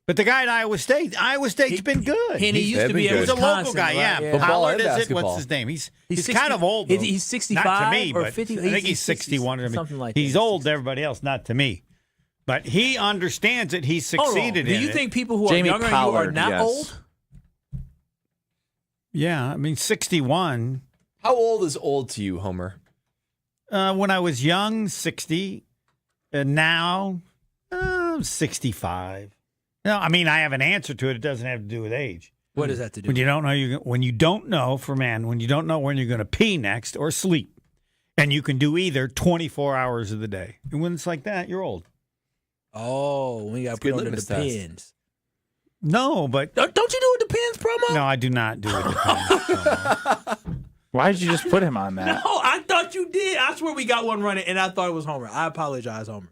But the guy at Iowa State's been good. And he used to be a local guy, right? yeah. Howard is it? What's his name? He's 60, kind of old. Though. He's 65 not to me, or but 50. I think he's 61. Something like he's that. old to everybody else, not to me. But he understands it. He's succeeded in it. Do you think people who are Jamie younger Pollard, than you are not yes. old? Yeah, I mean 61. How old is old to you, Homer? When I was young, 60. Now, 65. No, I mean I have an answer to it. It doesn't have to do with age. What does that to do? When you don't know when you don't know when you don't know when you're going to pee next or sleep, and you can do either 24 hours of the day. And when it's like that, you're old. Oh, we got to put on the Depends. No, but don't you do a Depends promo? No, I do not do a Depends promo. Why did you just put him on that? No, I thought you did. I swear we got one running, and I thought it was Homer. I apologize, Homer.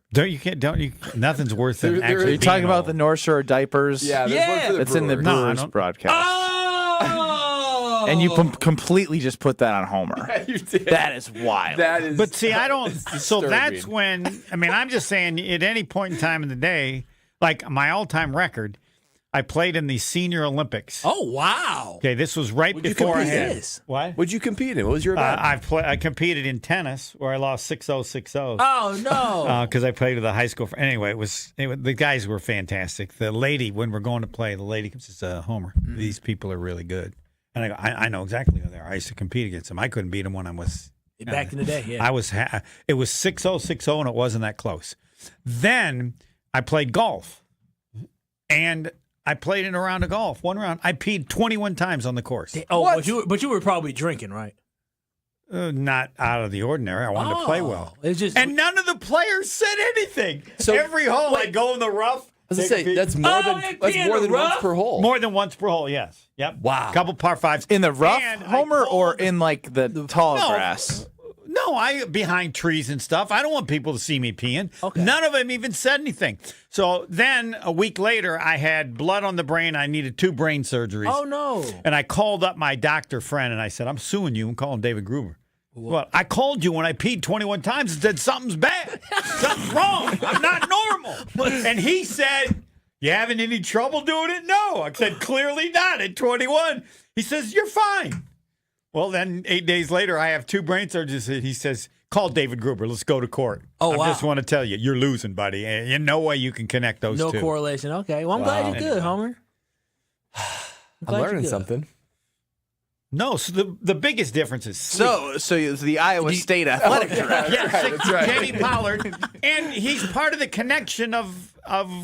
Nothing's worse than actually. Are you talking about the North Shore diapers? Yeah, that's in the Brewers broadcast. Oh! And you completely just put that on Homer. Yeah, you did. That is wild. That is. But see, I don't. So that's when. I mean, I'm just saying. At any point in time in the day, like my all-time record, I played in the Senior Olympics. Oh wow! Okay, this was right before I had. What? What'd you compete in? What was your event? I competed in tennis where I lost 6-0, 6-0. Oh no! Because I played with a high school. Anyway, the guys were fantastic. The lady, when we're going to play, the lady says, "Homer, these people are really good." And I go, I know exactly who they are. I used to compete against them. I couldn't beat them when I was back in the day. Yeah, it was 6-0, 6-0, and it wasn't that close. Then I played golf, and I played in a round of golf. One round, I peed 21 times on the course. Oh, but you were probably drinking, right? Not out of the ordinary. I wanted to play well. It's just, and none of the players said anything. So every hole I'd go in the rough. I was gonna say that's more than once per hole. More than once per hole, yes. Yep. Wow. Couple par fives in the rough, Homer, or in like the tall grass. No, I behind trees and stuff. I don't want people to see me peeing. Okay. None of them even said anything. So then a week later, I had blood on the brain. I needed 2 brain surgeries. Oh no! And I called up my doctor friend and I said, "I'm suing you." I'm calling David Gruber. Well, I called you when I peed 21 times and said something's bad. Something's wrong. I'm not normal. And he said, "You having any trouble doing it?" No. I said, "Clearly not at 21. He says, "You're fine." Well, then 8 days later, I have 2 brain surgeries. He says, "Call David Gruber. Let's go to court." Oh, wow. I just want to tell you, you're losing, buddy. And no way you can connect those two. No correlation. Okay. Well, I'm glad you're good, Homer. I'm learning something. No, so the biggest difference is So it's the Iowa State athletic director. Yes, That's right. Jamie Pollard, and he's part of the connection of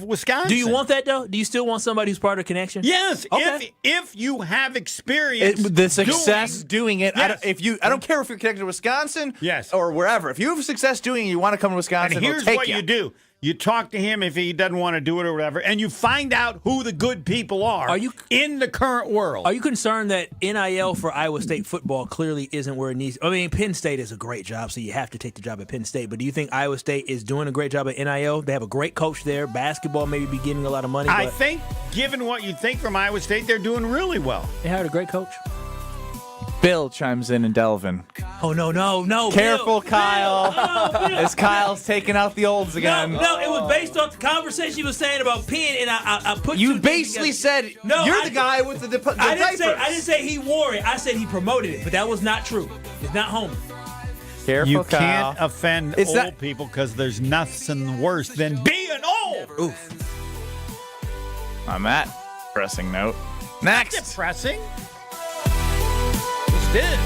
Wisconsin. Do you want that though? Do you still want somebody who's part of the connection? Yes. Okay. If you have experience, The success doing it. Yes. I don't care if you're connected to Wisconsin, Yes. or wherever. If you have success doing it, you want to come to Wisconsin. And here's we'll take what you do. You talk to him if he doesn't want to do it or whatever, and you find out who the good people are in the current world. Are you concerned that NIL for Iowa State football clearly isn't where it needs? I mean, Penn State is a great job, so you have to take the job at Penn State. But do you think Iowa State is doing a great job at NIL? They have a great coach there. Basketball maybe be getting a lot of money. I think, given what you think from Iowa State, they're doing really well. They hired a great coach. Bill chimes in and Delvin. Oh, no. Careful, Bill. Kyle. Bill. Oh, Bill. As Kyle's taking out the olds again. No, it was based off the conversation you were saying about Penn, and I put You basically said you're the guy with the diapers. I didn't say he wore it. I said he promoted it, but that was not true. It's not homie. Careful, You Kyle. can't offend old people because there's nothing worse than being old. Oof. On that pressing note. Next. Depressing. This.